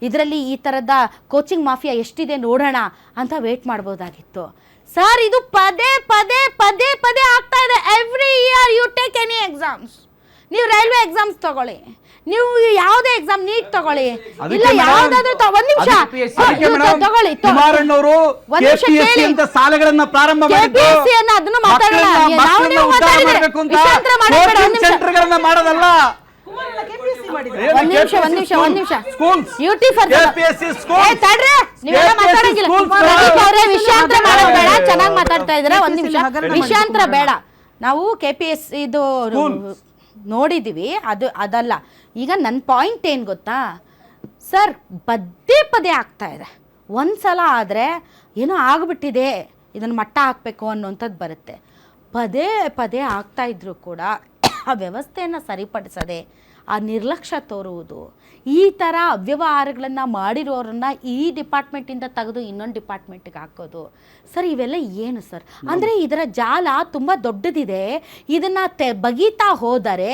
Speaker 1: ಇದರಲ್ಲಿ ಈ ಥರದ ಕೋಚಿಂಗ್ ಮಾಫಿಯಾ ಎಷ್ಟಿದೆ ನೋಡೋಣ ಅಂತ ವೇಟ್ ಮಾಡ್ಬೋದಾಗಿತ್ತು. ಸರ್, ಇದು ಪದೇ ಆಗ್ತಾ ಇದೆ. Every year you take any exams. ನೀವು ರೈಲ್ವೆ ಎಕ್ಸಾಮ್ಸ್ ತಗೊಳ್ಳಿ, ನೀವು ಯಾವುದೇ ಎಕ್ಸಾಮ್, ನೀಟ್ ತಗೊಳ್ಳಿ, ಇಲ್ಲ ಯಾವ್ದಾದ್ರು ಒಂದ್ ನಿಮಿಷ ತಗೊಳ್ಳಿ.
Speaker 5: ಸಾಲಗಳನ್ನ ಪ್ರಾರಂಭ
Speaker 1: ಅದನ್ನು ಮಾತಾಡೋಣ.
Speaker 5: ಮಾಡೋದಲ್ಲ.
Speaker 1: ಒಂದ್ ನಿಮಿಷ ಯುಟಿ ಫಾರ್ ವಿಷಯಾಂತರ ಮಾಡೋದು ಬೇಡ. ಚೆನ್ನಾಗಿ ಮಾತಾಡ್ತಾ ಇದ್ರೆ ಒಂದ್ ನಿಮಿಷ ವಿಷಯಾಂತರ ಬೇಡ. ನಾವು KPS ಇದು ನೋಡಿದೀವಿ, ಅದಲ್ಲ. ಈಗ ನನ್ನ ಪಾಯಿಂಟ್ ಏನು ಗೊತ್ತಾ ಸರ್, ಪದೇ ಆಗ್ತಾ ಇದೆ. ಒಂದ್ಸಲ ಆದರೆ ಏನೋ ಆಗ್ಬಿಟ್ಟಿದೆ, ಇದನ್ನು ಮಟ್ಟ ಹಾಕಬೇಕು ಅನ್ನೋಂಥದ್ದು ಬರುತ್ತೆ. ಪದೇ ಆಗ್ತಾ ಇದ್ರೂ ಕೂಡ ಆ ವ್ಯವಸ್ಥೆಯನ್ನು ಸರಿಪಡಿಸದೆ ಆ ನಿರ್ಲಕ್ಷ್ಯ ತೋರುವುದು, ಈ ಥರ ಅವ್ಯವಹಾರಗಳನ್ನು ಮಾಡಿರೋರನ್ನ ಈ ಡಿಪಾರ್ಟ್ಮೆಂಟಿಂದ ತೆಗೆದು ಇನ್ನೊಂದು ಡಿಪಾರ್ಟ್ಮೆಂಟ್ಗೆ ಹಾಕೋದು ಸರ್, ಇವೆಲ್ಲ ಏನು ಸರ್? ಅಂದರೆ ಇದರ ಜಾಲ ತುಂಬ ದೊಡ್ಡದಿದೆ. ಇದನ್ನು ಬಗೀತಾ ಹೋದರೆ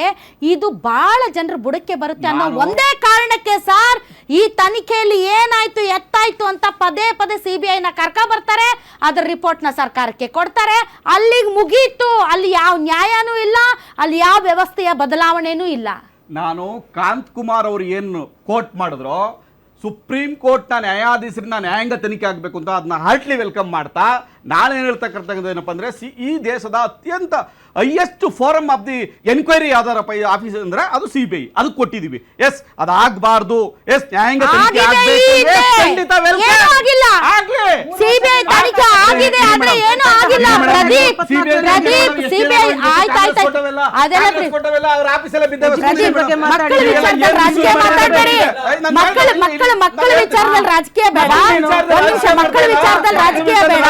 Speaker 1: ಇದು ಭಾಳ ಜನರ ಬುಡಕ್ಕೆ ಬರುತ್ತೆ ಅನ್ನೋ ಒಂದೇ ಕಾರಣಕ್ಕೆ ಸರ್ ಈ ತನಿಖೆಯಲ್ಲಿ ಏನಾಯ್ತು ಎತ್ತಾಯ್ತು ಅಂತ ಪದೇ ಪದೇ CBIನ ಬರ್ತಾರೆ, ಅದರ ರಿಪೋರ್ಟ್ನ ಸರ್ಕಾರಕ್ಕೆ ಕೊಡ್ತಾರೆ, ಅಲ್ಲಿಗೆ ಮುಗೀತು. ಅಲ್ಲಿ ಯಾವ ನ್ಯಾಯನೂ ಇಲ್ಲ, ಅಲ್ಲಿ ಯಾವ ವ್ಯವಸ್ಥೆಯ ಬದಲಾವಣೆನೂ ಇಲ್ಲ.
Speaker 5: ನಾನು ಕಾಂತ್ ಕುಮಾರ್ ಅವರು ಏನು ಕೋರ್ಟ್ ಮಾಡಿದ್ರು, ಸುಪ್ರೀಂ ಕೋರ್ಟ್ನ ನ್ಯಾಯಾಧೀಶರನ್ನ ನ್ಯಾಯಾಂಗ ತನಿಖೆ ಆಗಬೇಕು ಅಂತ ಅದನ್ನ ಹಾರ್ಟ್ಲಿ ವೆಲ್ಕಮ್ ಮಾಡ್ತಾ, ನಾಳೆ ಏನು ಹೇಳ್ತಕ್ಕಂಥದ್ದು ಏನಪ್ಪ ಅಂದರೆ ಈ ದೇಶದ ಅತ್ಯಂತ highest forum of the enquiry ಯಾವ್ದಾರಪ್ಪ ಆಫೀಸ್ ಅಂದ್ರೆ ಅದು CBI, ಅದಕ್ಕೆ ಕೊಟ್ಟಿದ್ದೀವಿ. ಎಸ್ ಅದಾಗಬಾರ್ದು, ಎಸ್ ನ್ಯಾಯಾಂಗ ತನಿಖೆ ಆಗ್ಬೇಕು, ಖಂಡಿತ
Speaker 1: ಏನೂ ಆಗಿಲ್ಲ. CBI ತನಿಖೆ ಆಗಿದೆ ಆದ್ರೆ ಏನೂ ಆಗಿಲ್ಲ. ಪ್ರದೀಪ್ CBI ಆಯ್ತಾಯ್ತು ಅದೆಲ್ಲ
Speaker 5: ಅವ್ರ ಆಫೀಸಲ್ಲೇ
Speaker 1: ಮಕ್ಕಳ ವಿಚಾರದಲ್ಲಿ ರಾಜಕೀಯ ಬೇಡ. ಮಕ್ಕಳ ವಿಚಾರದಲ್ಲಿ ರಾಜಕೀಯ ಬೇಡ.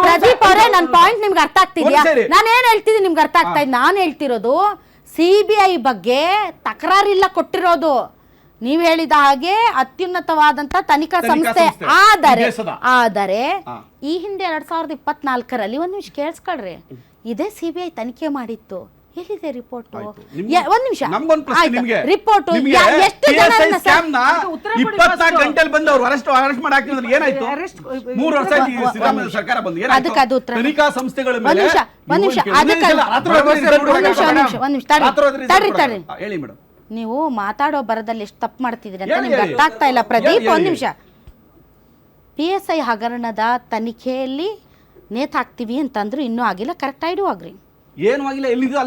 Speaker 1: ಪ್ರದೀಪ್ ಅವರೇ, ನನ್ನ ಪಾಯಿಂಟ್ ನಿಮ್ಗೆ ಅರ್ಥ ಆಗ್ತಿದ್ಯಾ? ನಾನು ಏನ್ ಹೇಳ್ತಿದ್ದೀನಿ ನಿಮ್ಗೆ ಅರ್ಥ ಆಗ್ತಾ ಇದೆ? ನಾನು ಹೇಳ್ತಿರೋದು CBI ಬಗ್ಗೆ ತಕರಾರಿಲ್ಲ ಕೊಟ್ಟಿರೋದು. ನೀವು ಹೇಳಿದ ಹಾಗೆ ಅತ್ಯುನ್ನತವಾದಂತ ತನಿಖಾ ಸಂಸ್ಥೆ ಆದರೆ ಈ ಹಿಂದೆ 2024ರಲ್ಲಿ ಒಂದ್ ನಿಮಿಷ ಕೇಳಿಸ್ಕೊಳ್ರಿ, ಇದೇ CBI ತನಿಖೆ ಮಾಡಿತ್ತು. ಎಲ್ಲಿದೆ ರಿಪೋರ್ಟ್? ಒಂದ್ ನಿಮಿಷ, ರಿಪೋರ್ಟ್ ಎಷ್ಟು ಜನ
Speaker 5: 24 ಗಂಟೆಯಲ್ಲಿ ಬಂದು ಅವ್ರು ಅರೆಸ್ಟ್ ಮಾಡಿ ಹಾಕಿದ್ರೆ ಏನಾಯ್ತು? 3 ವರ್ಷ ಸಿದ್ದರಾಮಯ್ಯ ಸರ್ಕಾರ ಬಂದು ಏನಾಯ್ತು?
Speaker 1: ಅದಕ್ಕೆ ಅದು ಉತ್ತರ.
Speaker 5: ತನಿಖಾ ಸಂಸ್ಥೆಗಳ ಮೇಲೆ
Speaker 1: ಒಂದ್ ನಿಮಿಷ
Speaker 5: ಹೇಳಿ ಮೇಡಮ್.
Speaker 1: ನೀವು ಮಾತಾಡೋ ಬರದಲ್ಲಿ ಎಷ್ಟು ತಪ್ಪು ಮಾಡ್ತಿದ್ದೀರಿ ಅಂತ ನಿಮ್ಗೆ ಅರ್ಥ ಆಗ್ತಾ ಇಲ್ಲ. ಪ್ರದೀಪ್ ಒಂದ್ ನಿಮಿಷ, PSI ಹಗರಣದ ತನಿಖೆಯಲ್ಲಿ ನೇತಾಕ್ತಿವಿ ಅಂತಂದ್ರು ಇನ್ನೂ ಆಗಿಲ್ಲ. ಕರೆಕ್ಟ್ ಐಡು ಆಗ್ರಿ,
Speaker 5: ಏನು ಆಗಿಲ್ಲ.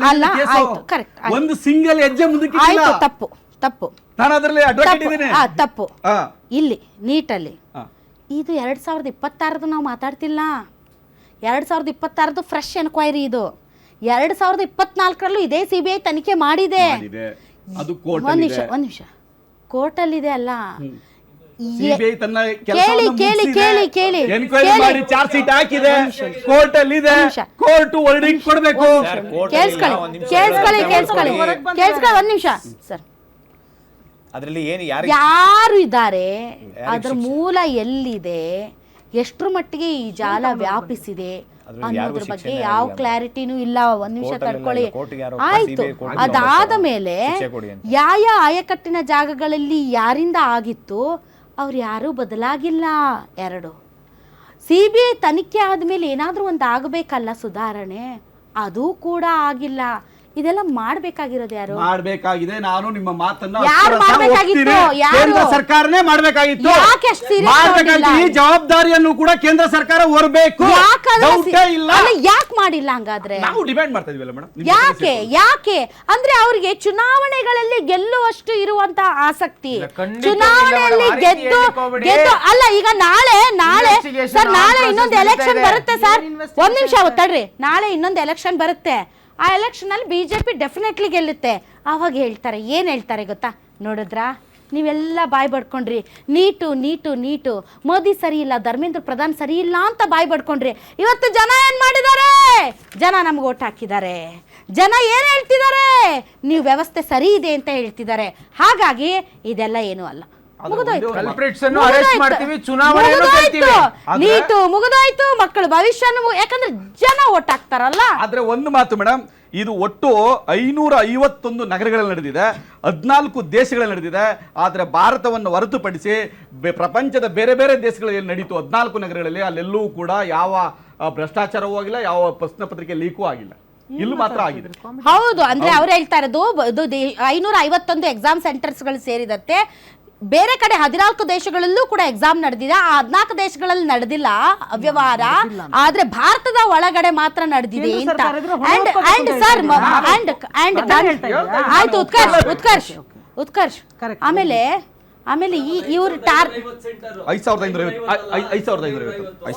Speaker 1: ಅಲ್ಲ, ಆಯ್ತು, ಕರೆಕ್ಟ್,
Speaker 5: ಒಂದು ಸಿಂಗಲ್ ಹೆಜ್ಜೆ ಮುಂದಕ್ಕೆ
Speaker 1: ಆಯ್ತು. ತಪ್ಪು
Speaker 5: ನಾನು ಅದರಲ್ಲಿ ಅಡ್ವೊಕೇಟ್ ಇದ್ದೀನಿ.
Speaker 1: ತಪ್ಪು ಇಲ್ಲಿ ನೀಟಲ್ಲಿ ಇದು 2026 ನಾವು ಮಾತಾಡ್ತಿಲ್ಲ. 2026 ಫ್ರೆಶ್ ಎನ್ಕ್ವೈರಿ ಇದು. 2024ರಲ್ಲೂ ಇದೇ CBI ತನಿಖೆ ಮಾಡಿದೆ. ಒಂದ್ ನಿಮಿಷ ಕೋರ್ಟಲ್ಲಿದೆ ಅಲ್ಲ,
Speaker 5: CBI ತನ್ನ
Speaker 1: ಕೇಳಿ
Speaker 5: ಎನ್ಕ್ವೈರಿ ಮಾಡಿ ಚಾರ್ಜ್ ಶೀಟ್ ಹಾಕಿದೆ, ಕೋರ್ಟ್ ಅಲ್ಲಿ ಇದೆ, ಕೋರ್ಟ್ ವರ್ಡಿಂಗ್ ಕೊಡಬೇಕು.
Speaker 1: ಕೇಳಿಸ್ಕೊಳ್ಳಿ ಒಂದ್ ನಿಮಿಷ ಸರ್.
Speaker 3: ಅದರಲ್ಲಿ ಏನು
Speaker 1: ಯಾರು ಇದ್ದಾರೆ, ಅದರ ಮೂಲ ಎಲ್ಲಿದೆ, ಎಷ್ಟರ ಮಟ್ಟಿಗೆ ಈ ಜಾಲ ವ್ಯಾಪಿಸಿದೆ ಅನ್ನೋದ್ರ ಬಗ್ಗೆ ಯಾವ ಕ್ಲಾರಿಟಿನೂ ಇಲ್ಲ. ಒಂದ್ ನಿಮಿಷ ತಡ್ಕೊಳ್ಳಿ. ಆಯ್ತು, ಅದಾದ ಮೇಲೆ ಯಾವ ಆಯಕಟ್ಟಿನ ಜಾಗಗಳಲ್ಲಿ ಯಾರಿಂದ ಆಗಿತ್ತು ಅವ್ರು ಯಾರೂ ಬದಲಾಗಿಲ್ಲ. 2 CBI ತನಿಖೆ ಆದ್ಮೇಲೆ ಏನಾದ್ರೂ ಒಂದು ಆಗಬೇಕಲ್ಲ ಸುಧಾರಣೆ, ಅದು ಕೂಡ ಆಗಿಲ್ಲ. ಇದೆಲ್ಲ ಮಾಡ್ಬೇಕಾಗಿರೋದು ಯಾರು?
Speaker 5: ಮಾಡ್ಬೇಕಾಗಿದೆ. ನಾನು ನಿಮ್ಮ ಮಾತನ್ನ
Speaker 1: ಯಾರು ಮಾಡ್ಬೇಕಾಗಿತ್ತು?
Speaker 5: ಕೇಂದ್ರ ಸರ್ಕಾರನೇ ಮಾಡ್ಬೇಕಾಗಿತ್ತು.
Speaker 1: ಯಾಕೆ ಅಷ್ಟು ಸೀರಿಯಸ್
Speaker 5: ಈ ಜವಾಬ್ದಾರಿಯನ್ನು ಕೂಡ ಕೇಂದ್ರ ಸರ್ಕಾರ ಹೊರಬೇಕು.
Speaker 1: ಯಾಕೆ ಮಾಡಿಲ್ಲ ಹಂಗಾದ್ರೆ?
Speaker 5: ನಾವು ಡಿಮ್ಯಾಂಡ್ ಮಾಡ್ತಾ ಇದೀವಲ್ಲ ಮೇಡಮ್.
Speaker 1: ಯಾಕೆ ಅಂದ್ರೆ ಅವ್ರಿಗೆ ಚುನಾವಣೆಗಳಲ್ಲಿ ಗೆಲ್ಲುವಷ್ಟು ಇರುವಂತ ಆಸಕ್ತಿ, ಚುನಾವಣೆಯಲ್ಲಿ ಗೆದ್ದು ಅಲ್ಲ. ಈಗ ನಾಳೆ ಸರ್, ನಾಳೆ ಇನ್ನೊಂದು ಎಲೆಕ್ಷನ್ ಬರುತ್ತೆ ಸರ್. ಒಂದ್ ನಿಮಿಷ ತಡ್ರಿ, ನಾಳೆ ಇನ್ನೊಂದು ಎಲೆಕ್ಷನ್ ಬರುತ್ತೆ. ಆ ಎಲೆಕ್ಷನ್ ಅಲ್ಲಿ BJP ಡೆಫಿನೆಟ್ಲಿ ಗೆಲ್ಲುತ್ತೆ. ಆವಾಗ ಹೇಳ್ತಾರೆ, ಏನ್ ಹೇಳ್ತಾರೆ ಗೊತ್ತಾ? ನೋಡಿದ್ರಾ, ನೀವೆಲ್ಲ ಬಾಯ್ ಬಡ್ಕೊಂಡ್ರಿ, ನೀಟು ಮೋದಿ ಸರಿ ಇಲ್ಲ, ಧರ್ಮೇಂದ್ರ ಪ್ರಧಾನ್ ಸರಿ ಇಲ್ಲ ಅಂತ ಬಾಯ್ ಬಡ್ಕೊಂಡ್ರಿ. ಇವತ್ತು ಜನ ಏನ್ ಮಾಡಿದ್ದಾರೆ? ಜನ ನಮ್ಗೆ ಓಟ್ ಹಾಕಿದ್ದಾರೆ. ಜನ ಏನ್ ಹೇಳ್ತಿದ್ದಾರೆ? ನೀವು ವ್ಯವಸ್ಥೆ ಸರಿ ಇದೆ ಅಂತ ಹೇಳ್ತಿದ್ದಾರೆ. ಹಾಗಾಗಿ ಇದೆಲ್ಲ ಏನೂ ಅಲ್ಲ. ನೀಟು ಮುಗಿದೋಯ್ತು, ಮಕ್ಕಳ ಭವಿಷ್ಯನೂ, ಯಾಕಂದ್ರೆ ಜನ ಓಟ್ ಹಾಕ್ತಾರಲ್ಲ.
Speaker 5: ಆದ್ರೆ ಒಂದು ಮಾತು ಮೇಡಮ್, ಇದು ಒಟ್ಟು 551 ನಗರಗಳಲ್ಲಿ ನಡೆದಿದೆ, 14 ದೇಶಗಳಲ್ಲಿ ನಡೆದಿದೆ. ಆದರೆ ಭಾರತವನ್ನು ಹೊರತುಪಡಿಸಿ ಪ್ರಪಂಚದ ಬೇರೆ ಬೇರೆ ದೇಶಗಳಲ್ಲಿ ನಡೀತು 14 ನಗರಗಳಲ್ಲಿ, ಅಲ್ಲೆಲ್ಲೂ ಕೂಡ ಯಾವ ಭ್ರಷ್ಟಾಚಾರವೂ ಆಗಿಲ್ಲ, ಯಾವ ಪ್ರಶ್ನೆ ಪತ್ರಿಕೆ ಲೀಕೂ ಆಗಿಲ್ಲ. ಇಲ್ಲೂ ಮಾತ್ರ ಆಗಿದೆ.
Speaker 1: ಹೌದು, ಅಂದ್ರೆ ಅವ್ರು ಹೇಳ್ತಾ ಇರೋದು 551 ಎಕ್ಸಾಮ್ ಸೆಂಟರ್ಸ್ಗಳು ಸೇರಿದಂತೆ ಬೇರೆ ಕಡೆ 14 ದೇಶಗಳಲ್ಲೂ ಕೂಡ ಎಕ್ಸಾಮ್ ನಡೆದಿದೆ. ಆ 14 ದೇಶಗಳಲ್ಲಿ ನಡೆದಿಲ್ಲ ಅವ್ಯವಹಾರ, ಆದ್ರೆ ಭಾರತದ ಒಳಗಡೆ ಮಾತ್ರ ನಡೆದಿದೆ ಅಂತ. ಆಯ್ತು ಉತ್ಕರ್ಷ್ ಆಮೇಲೆ ಇವ್ರು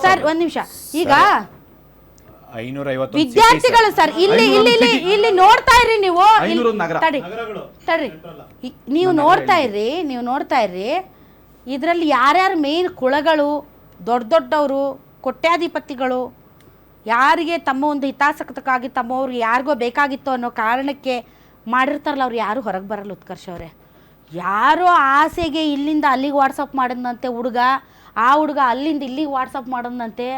Speaker 1: ಸರ್ ಒಂದ್ ನಿಮಿಷ, ಈಗ
Speaker 3: 550
Speaker 1: ವಿದ್ಯಾರ್ಥಿಗಳು ಸರ್ ಇಲ್ಲಿ ನೋಡ್ತಾ ಇರ್ರಿ ನೀವು, ತಡ್ರಿ, ನೀವು ನೋಡ್ತಾ ಇರ್ರಿ ಇದರಲ್ಲಿ ಯಾರ್ಯಾರು ಮೇನ್ ಕುಳಗಳು, ದೊಡ್ಡವರು, ಕೋಟ್ಯಾಧಿಪತಿಗಳು, ಯಾರಿಗೆ ತಮ್ಮ ಒಂದು ಹಿತಾಸಕ್ತಕ್ಕಾಗಿ ತಮ್ಮವ್ರಿಗೆ ಯಾರಿಗೋ ಬೇಕಾಗಿತ್ತು ಅನ್ನೋ ಕಾರಣಕ್ಕೆ ಮಾಡಿರ್ತಾರಲ್ಲ ಅವ್ರು ಯಾರು ಹೊರಗೆ ಬರಲ್ಲ ಉತ್ಕರ್ಷ ಅವರೇ. ಯಾರೋ ಆಸೆಗೆ ಇಲ್ಲಿಂದ ಅಲ್ಲಿಗೆ ವಾಟ್ಸಪ್ ಮಾಡಿದ್ನಂತೆ ಹುಡುಗ, ಆ ಹುಡುಗ ಅಲ್ಲಿಂದ ಇಲ್ಲಿಗೆ ವಾಟ್ಸಪ್ ಮಾಡೋದಂತೆ,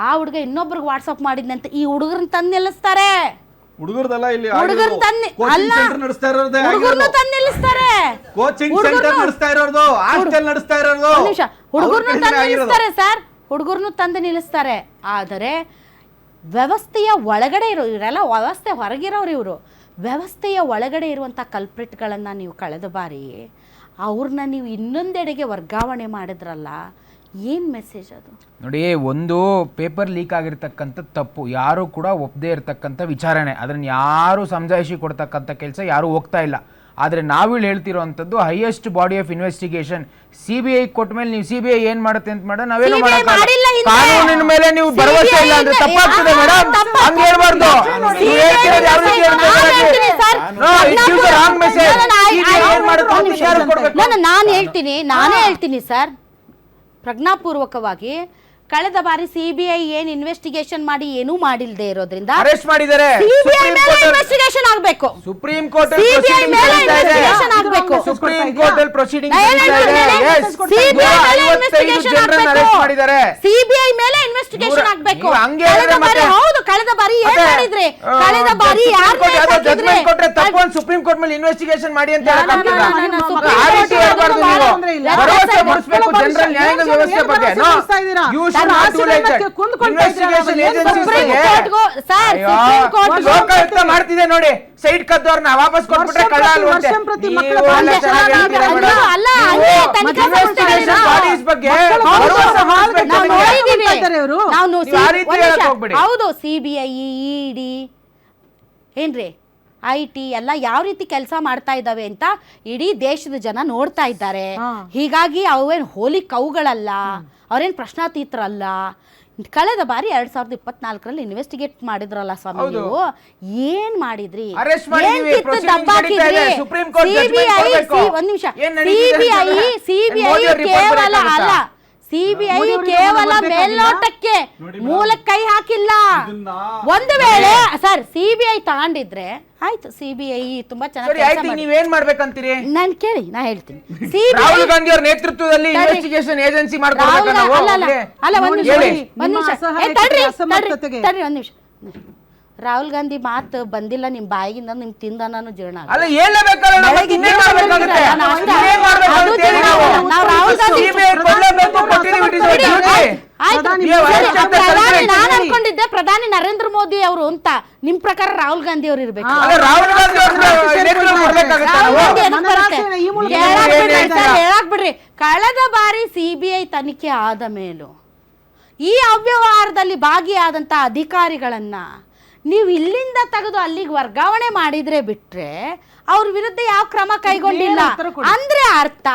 Speaker 1: ಆ ಹುಡುಗ ಇನ್ನೊಬ್ರಿಗೆ ವಾಟ್ಸಪ್ ಮಾಡಿದ್ನಂತೆ. ಈ ಹುಡುಗರನ್ನ ತಂದು ನಿಲ್ಲಿಸ್ತಾರೆ,
Speaker 5: ಹುಡುಗರದಲ್ಲ ಇಲ್ಲಿ
Speaker 1: ಹುಡುಗರನ್ನ ತಂದು ಅಲ್ಲ
Speaker 5: ನಡೆಸ್ತಾ ಇರೋದೇ
Speaker 1: ಹುಡುಗರನ್ನ ತಂದು ನಿಲ್ಲಿಸ್ತಾರೆ,
Speaker 5: ಕೋಚಿಂಗ್ ಸೆಂಟರ್ ನಡೆಸ್ತಾ ಇರೋದು, ಹಾಸ್ಟೆಲ್ ನಡೆಸ್ತಾ ಇರೋದು.
Speaker 1: ಹುಡುಗರನ್ನು ತಂದು ನಿಲ್ಲಿಸ್ತಾರೆ ಸರ್, ಹುಡುಗರನ್ನು ತಂದು ನಿಲ್ಲಿಸ್ತಾರೆ. ಆದರೆ ವ್ಯವಸ್ಥೆಯ ಒಳಗಡೆ ಇವರೆಲ್ಲ ವ್ಯವಸ್ಥೆ ಹೊರಗಿರೋರು ಇವರು. ವ್ಯವಸ್ಥೆಯ ಒಳಗಡೆ ಇರುವಂಥ ಕಲ್ಪ್ರಿಟ್ಗಳನ್ನು ನೀವು ಕಳೆದ ಬಾರಿ ಅವ್ರನ್ನ ನೀವು ಇನ್ನೊಂದೆಡೆಗೆ ವರ್ಗಾವಣೆ ಮಾಡಿದ್ರಲ್ಲ, ಏನು ಮೆಸೇಜ್ ಅದು?
Speaker 2: ನೋಡಿ, ಒಂದು ಪೇಪರ್ ಲೀಕ್ ಆಗಿರ್ತಕ್ಕಂಥ ತಪ್ಪು ಯಾರು ಕೂಡ ಒಪ್ಪದೇ ಇರತಕ್ಕಂಥ ವಿಚಾರಣೆ, ಅದನ್ನು ಯಾರು ಸಮಜಾಯಿಷಿ ಕೊಡ್ತಕ್ಕಂಥ ಕೆಲಸ ಯಾರು ಹೋಗ್ತಾ ಇಲ್ಲ. ಆದರೆ ನಾವಿಲ್ಲಿ ಹೇಳ್ತಿರೋವಂಥದ್ದು highest body of investigation CBI ಕೊಟ್ಟ ಮೇಲೆ ನೀವು CBI ಏನ್ ಮಾಡುತ್ತೆ ಅಂತ ಮಾಡೋ ನಾವೇನು
Speaker 1: ಮಾಡಿಲ್ಲ ಹಿಂದೆ.
Speaker 2: ಕಾನೂನಿನ ಮೇಲೆ ನೀವು ಭರವಸೆ ಇಲ್ಲ ಅಂದ್ರೆ ತಪ್ಪಾಗ್ತದೆ ಮೇಡಮ್, ಹಂಗೆ ಹೇಳ್ಬಾರ್ದು. ನೀವು ಹೇಳ್ತಿರೋದು ಯಾವ ರೀತಿ ಹೇಳ್ತಾ ಇದ್ದೀರಾ? No, it gives a wrong message. CBI ಏನ್ ಮಾಡುತ್ತೆ ಅಂತ ವಿಚಾರ ಕೊಡ್ಬೇಕು.
Speaker 1: ನಾನೇ ಹೇಳ್ತೀನಿ ಸರ್, ಪ್ರಜ್ಞಾಪೂರ್ವಕವಾಗಿ ಕಳೆದ ಬಾರಿ CBI ಏನ್ ಇನ್ವೆಸ್ಟಿಗೇಷನ್ ಮಾಡಿ ಏನೂ ಮಾಡಿಲ್ದೇ ಇರೋದ್ರಿಂದ
Speaker 2: ಅರೆಸ್ಟ್ ಮಾಡಿದ್ದಾರೆ.
Speaker 1: ಇನ್ವೆಸ್ಟಿಗೇಷನ್ ಆಗಬೇಕು. ಸುಪ್ರೀಂ ಕೋರ್ಟ್ ಆಗಬೇಕು.
Speaker 2: ಸುಪ್ರೀಂ ಕೋರ್ಟ್ ಅಲ್ಲಿ ಪ್ರೊಸೀಡಿಂಗ್
Speaker 1: CBI ಮೇಲೆ ಇನ್ವೆಸ್ಟಿಗೇಷನ್ ಆಗಬೇಕು. ಹೌದು, ಕಳೆದ ಬಾರಿ ಏನ್ ಮಾಡಿದ್ರಿ?
Speaker 2: ಜಡ್ಜ್ಮೆಂಟ್ ಕೊಟ್ರೆ ತಪ್ಪು ಅಂತ ಸುಪ್ರೀಂ ಕೋರ್ಟ್ ಮೇಲೆ ಇನ್ವೆಸ್ಟಿಗೇಷನ್ ಮಾಡಿ ಅಂತ ಭರವಸೆ ಮೂಡಿಸಬೇಕು ಜನರಲ್ ನ್ಯಾಯಾಂಗ ವ್ಯವಸ್ಥೆ ಬಗ್ಗೆ. ಲೋಕಾಯುಕ್ತ ಮಾಡ್ತಿದೆ ನೋಡಿ, ಸೈಟ್ ಕದ್ದವ್ರನ್ನ ವಾಪಸ್ ಕೊಟ್ಬಿಟ್ರೆ ಕಳ್ಳ ಅಲ್ವಂತೆ.
Speaker 1: ಹೌದು, CBI ED ಏನ್ರಿ IT ಎಲ್ಲ ಯಾವ ರೀತಿ ಕೆಲಸ ಮಾಡ್ತಾ ಇದ್ದಾವೆ ಅಂತ ಇಡೀ ದೇಶದ ಜನ ನೋಡ್ತಾ ಇದ್ದಾರೆ. ಹೀಗಾಗಿ ಅವೇನು ಹೋಲಿ ಕೌಗಳಲ್ಲ, ಅವ್ರೇನು ಪ್ರಶ್ನಾತೀತರಲ್ಲ. ಕಳೆದ ಬಾರಿ 2024ರಲ್ಲಿ ಇನ್ವೆಸ್ಟಿಗೇಟ್ ಮಾಡಿದ್ರಲ್ಲ ಸ್ವಾಮಿ, ನೀವು ಏನ್ ಮಾಡಿದ್ರಿ? ಒಂದ್ ನಿಮಿಷ, CBI ಕೇವಲ ಅಲ್ಲ, CBI ಕೇವಲ ಮೇಲ್ನೋಟಕ್ಕೆ ಮೂಲಕ್ಕೆ ಕೈ ಹಾಕಿಲ್ಲ. ಒಂದು ವೇಳೆ ಸರ್ CBI ತಗೊಂಡಿದ್ರೆ ಆಯ್ತು, CBI ತುಂಬಾ ಚೆನ್ನಾಗಿ
Speaker 2: ನೀವೇನ್ ಮಾಡ್ಬೇಕಂತೀರಿ?
Speaker 1: ನಾನ್ ಕೇಳಿ, ನಾ ಹೇಳ್ತೀನಿ.
Speaker 2: ರಾಹುಲ್ ಗಾಂಧಿ ಅವರ ನೇತೃತ್ವದಲ್ಲಿ ಇನ್ವೆಸ್ಟಿಗೇಷನ್ ಏಜೆನ್ಸಿ
Speaker 1: ಒಂದ್ ನಿಮಿಷ, ರಾಹುಲ್ ಗಾಂಧಿ ಮಾತು ಬಂದಿಲ್ಲ ನಿಮ್ ಬಾಯಿಗಿಂದ, ನಿಮ್ ತಿಂದ ನಾನು ಜೀರ್ಣ
Speaker 2: ಅಲ್ಲ ಹೇಳಬೇಕಲ್ಲ.
Speaker 1: ನಾನು ಅನ್ಕೊಂಡಿದ್ದೆ ಪ್ರಧಾನಿ ನರೇಂದ್ರ ಮೋದಿ ಅವರು ಅಂತ. ನಿಮ್ ಪ್ರಕಾರ ರಾಹುಲ್ ಗಾಂಧಿ ಅವ್ರು ಇರ್ಬೇಕು. ಹೇಳಕ್ ಬಿಡ್ರಿ. ಕಳೆದ ಬಾರಿ CBI ತನಿಖೆ ಆದ ಮೇಲೂ ಈ ಅವ್ಯವಹಾರದಲ್ಲಿ ಭಾಗಿಯಾದಂತ ಅಧಿಕಾರಿಗಳನ್ನ ನೀವು ಇಲ್ಲಿಂದ ತೆಗೆದು ಅಲ್ಲಿಗೆ ವರ್ಗಾವಣೆ ಮಾಡಿದ್ರೆ ಬಿಟ್ರೆ ಅವ್ರ ವಿರುದ್ಧ ಯಾವ ಕ್ರಮ ಕೈಗೊಂಡಿಲ್ಲ ಅಂದ್ರೆ ಅರ್ಥ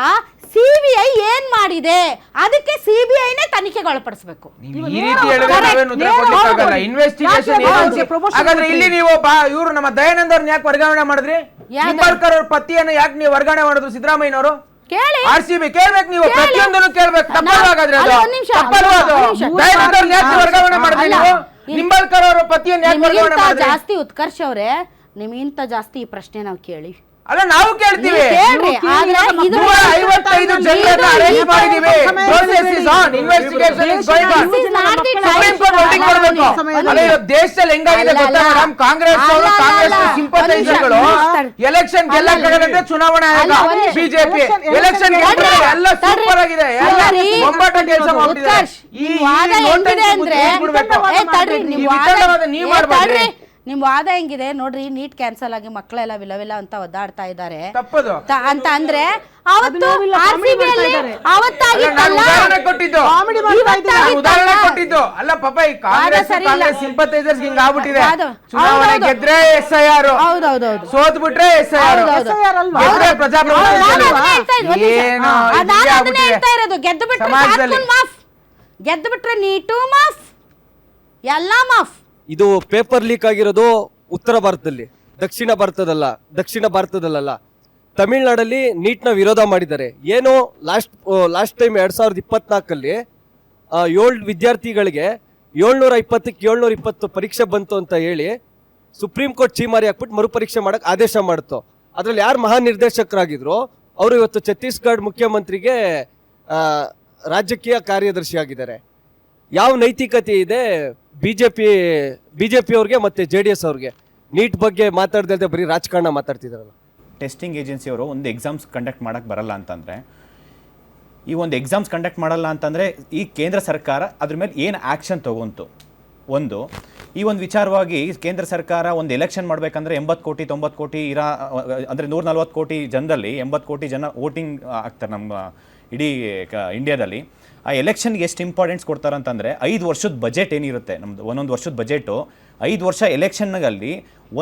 Speaker 1: CBI ಏನ್ ಮಾಡಿದೆ, ಅದಕ್ಕೆ CBIನೇ ತನಿಖೆಗೆ ಒಳಪಡಿಸಬೇಕು.
Speaker 2: ಇಲ್ಲಿ ನೀವು ಇವರು ನಮ್ಮ ದಯಾನಂದ್ ಅವ್ರನ್ನ ಯಾಕೆ ವರ್ಗಾವಣೆ ಮಾಡಿದ್ರಿ? ನಿಂಬಾಳ್ಕರ್ ಅವ್ರ ಪತಿಯನ್ನು ಯಾಕೆ ನೀವು ವರ್ಗಾವಣೆ ಮಾಡಿದ್ರು ಸಿದ್ದರಾಮಯ್ಯನವರು?
Speaker 1: ಕೇಳಿ,
Speaker 2: RCB ಕೇಳ್ಬೇಕು, ನೀವು ಪ್ರತಿಯೊಂದನ್ನು ಕೇಳ್ಬೇಕು. ತಪ್ಪಲ್ವಾಗಾದ್ರೆ ದಯಾನಂದ್ ಅವ್ರನ್ನ ಯಾಕೆ ವರ್ಗಾವಣೆ ಮಾಡಿದ್ರಿ ನೀವು? ನಿಂಬಾಳ್ಕರ್ ಅವರ ಪತಿಯನ್ನು ಯಾಕೆ ವರ್ಗಾವಣೆ ಮಾಡಿದ್ರಿ?
Speaker 1: ಜಾಸ್ತಿ ಉತ್ಕರ್ಷ ಅವರೇ, ನಿಮ್ಗಿಂತ ಜಾಸ್ತಿ ಈ ಪ್ರಶ್ನೆ ನಾವು ಕೇಳಿ
Speaker 2: ಅಲ್ಲ ನಾವು ಕೇಳ್ತೀವಿ.
Speaker 1: 155
Speaker 2: ಜನರನ್ನ ಅರೆಸ್ಟ್ ಮಾಡಿದೀವಿ. Process is on. Investigation is going on. Supreme court wording ಕೊಡಬೇಕು. ಅಲ್ಲ ದೇಶದಲ್ಲಿ ಹೆಂಗಾಗಿದೆ ಗೊತ್ತಾ ಮೇಡಮ್? ಕಾಂಗ್ರೆಸ್ ಅವರು, ಕಾಂಗ್ರೆಸ್ ಸಿಂಪಥೈಸರ್ಗಳು ಎಲೆಕ್ಷನ್ ಗೆಲ್ಲಕ್ಕಾಗದಂತೆ ಚುನಾವಣಾ ಆಯೋಗ, ಬಿಜೆಪಿ ಎಲೆಕ್ಷನ್ ಗೆಲ್ಲರೆ ಎಲ್ಲ ಸೂಪರ್ ಆಗಿದೆ, ಎಲ್ಲ ಬೊಂಬಾಟ ಕೆಲಸ ಮಾಡ್ತಿದ್ದಾರೆ. ಈ ವಾದ ಹೆಂಗಿದೆ ಅಂದ್ರೆ ನೀವು ಮಾಡಬೇಡಿ.
Speaker 1: ನಿಮ್ ವಾದ ಹೆಂಗಿದೆ ನೋಡ್ರಿ, ನೀಟ್ ಕ್ಯಾನ್ಸಲ್ ಆಗಿ ಮಕ್ಕಳೆಲ್ಲ ವಿಲವಿಲ ಅಂತ ಒದ್ದಾಡ್ತಾ ಇದ್ದಾರೆ ಅಂತ ಅಂದ್ರೆ ಅವತ್ತು
Speaker 2: ಉದಾಹರಣೆ ಕೊಟ್ಟಿದ್ದು ಅಲ್ಲ ಪಾಪ. ಈ ಕಾಂಗ್ರೆಸ್ ಸಿಂಪಥೈಸರ್ಸ್ ಹಿಂಗ ಆಗ್ಬಿಟ್ಟಿದೆ. ಚುನಾವಣೆ ಗೆದ್ರೆ SIR, ಸೋತ್ ಬಿಟ್ರೆ SIR,
Speaker 1: ಗೆದ್ದು ಬಿಟ್ರೆ ನೀಟು ಮಾಫ್, ಎಲ್ಲ ಮಾಫ್.
Speaker 6: ಇದು ಪೇಪರ್ ಲೀಕ್ ಆಗಿರೋದು ಉತ್ತರ ಭಾರತದಲ್ಲಿ, ದಕ್ಷಿಣ ಭಾರತದಲ್ಲ. ತಮಿಳ್ನಾಡಲ್ಲಿ ನೀಟ್ನ ವಿರೋಧ ಮಾಡಿದ್ದಾರೆ. ಏನು ಲಾಸ್ಟ್ ಟೈಮ್ 2024ಅಲ್ಲಿ 7 ವಿದ್ಯಾರ್ಥಿಗಳಿಗೆ 720ಕ್ಕೆ 720 ಪರೀಕ್ಷೆ ಬಂತು ಅಂತ ಹೇಳಿ ಸುಪ್ರೀಂ ಕೋರ್ಟ್ ಚೀಮಾರಿ ಹಾಕ್ಬಿಟ್ಟು ಮರುಪರೀಕ್ಷೆ ಮಾಡಕ್ ಆದೇಶ ಮಾಡ್ತು. ಅದ್ರಲ್ಲಿ ಯಾರು ಮಹಾನಿರ್ದೇಶಕರಾಗಿದ್ರು ಅವರು ಇವತ್ತು ಛತ್ತೀಸ್ಗಢ ಮುಖ್ಯಮಂತ್ರಿಗೆ ರಾಜಕೀಯ ಕಾರ್ಯದರ್ಶಿ ಆಗಿದ್ದಾರೆ. ಯಾವ ನೈತಿಕತೆ ಇದೆ ಬಿಜೆಪಿ ಅವ್ರಿಗೆ ಮತ್ತೆ JDS ಅವ್ರಿಗೆ? ನೀಟ್ ಬಗ್ಗೆ ಮಾತಾಡ್ದೆ ಬರೀ ರಾಜಕಾರಣ ಮಾತಾಡ್ತಿದಾರಲ್ಲ.
Speaker 3: ಟೆಸ್ಟಿಂಗ್ ಏಜೆನ್ಸಿಯವರು ಒಂದು ಎಕ್ಸಾಮ್ಸ್ ಕಂಡಕ್ಟ್ ಮಾಡೋಕ್ಕೆ ಬರಲ್ಲ ಅಂತಂದರೆ, ಈ ಒಂದು ಎಕ್ಸಾಮ್ಸ್ ಕಂಡಕ್ಟ್ ಮಾಡಲ್ಲ ಅಂತಂದರೆ ಈ ಕೇಂದ್ರ ಸರ್ಕಾರ ಅದ್ರ ಮೇಲೆ ಏನು ಆ್ಯಕ್ಷನ್ ತೊಗೊಂತು? ಒಂದು ಈ ಒಂದು ವಿಚಾರವಾಗಿ ಕೇಂದ್ರ ಸರ್ಕಾರ ಒಂದು ಎಲೆಕ್ಷನ್ ಮಾಡಬೇಕಂದ್ರೆ 80 ಕೋಟಿ 90 ಕೋಟಿ ಅಂದರೆ 140 ಕೋಟಿ ಜನದಲ್ಲಿ 80 ಕೋಟಿ ಜನ ವೋಟಿಂಗ್ ಆಗ್ತಾರೆ ನಮ್ಮ ಇಡೀ ಇಂಡಿಯಾದಲ್ಲಿ. ಆ ಎಲೆಕ್ಷನ್ಗೆ ಎಷ್ಟು ಇಂಪಾರ್ಟೆನ್ಸ್ ಕೊಡ್ತಾರೆ ಅಂತಂದರೆ 5 ವರ್ಷದ ಬಜೆಟ್ ಏನಿರುತ್ತೆ ನಮ್ಮದು, ಒಂದೊಂದು ವರ್ಷದ ಬಜೆಟು 5 ವರ್ಷ ಎಲೆಕ್ಷನ್ನಲ್ಲಿ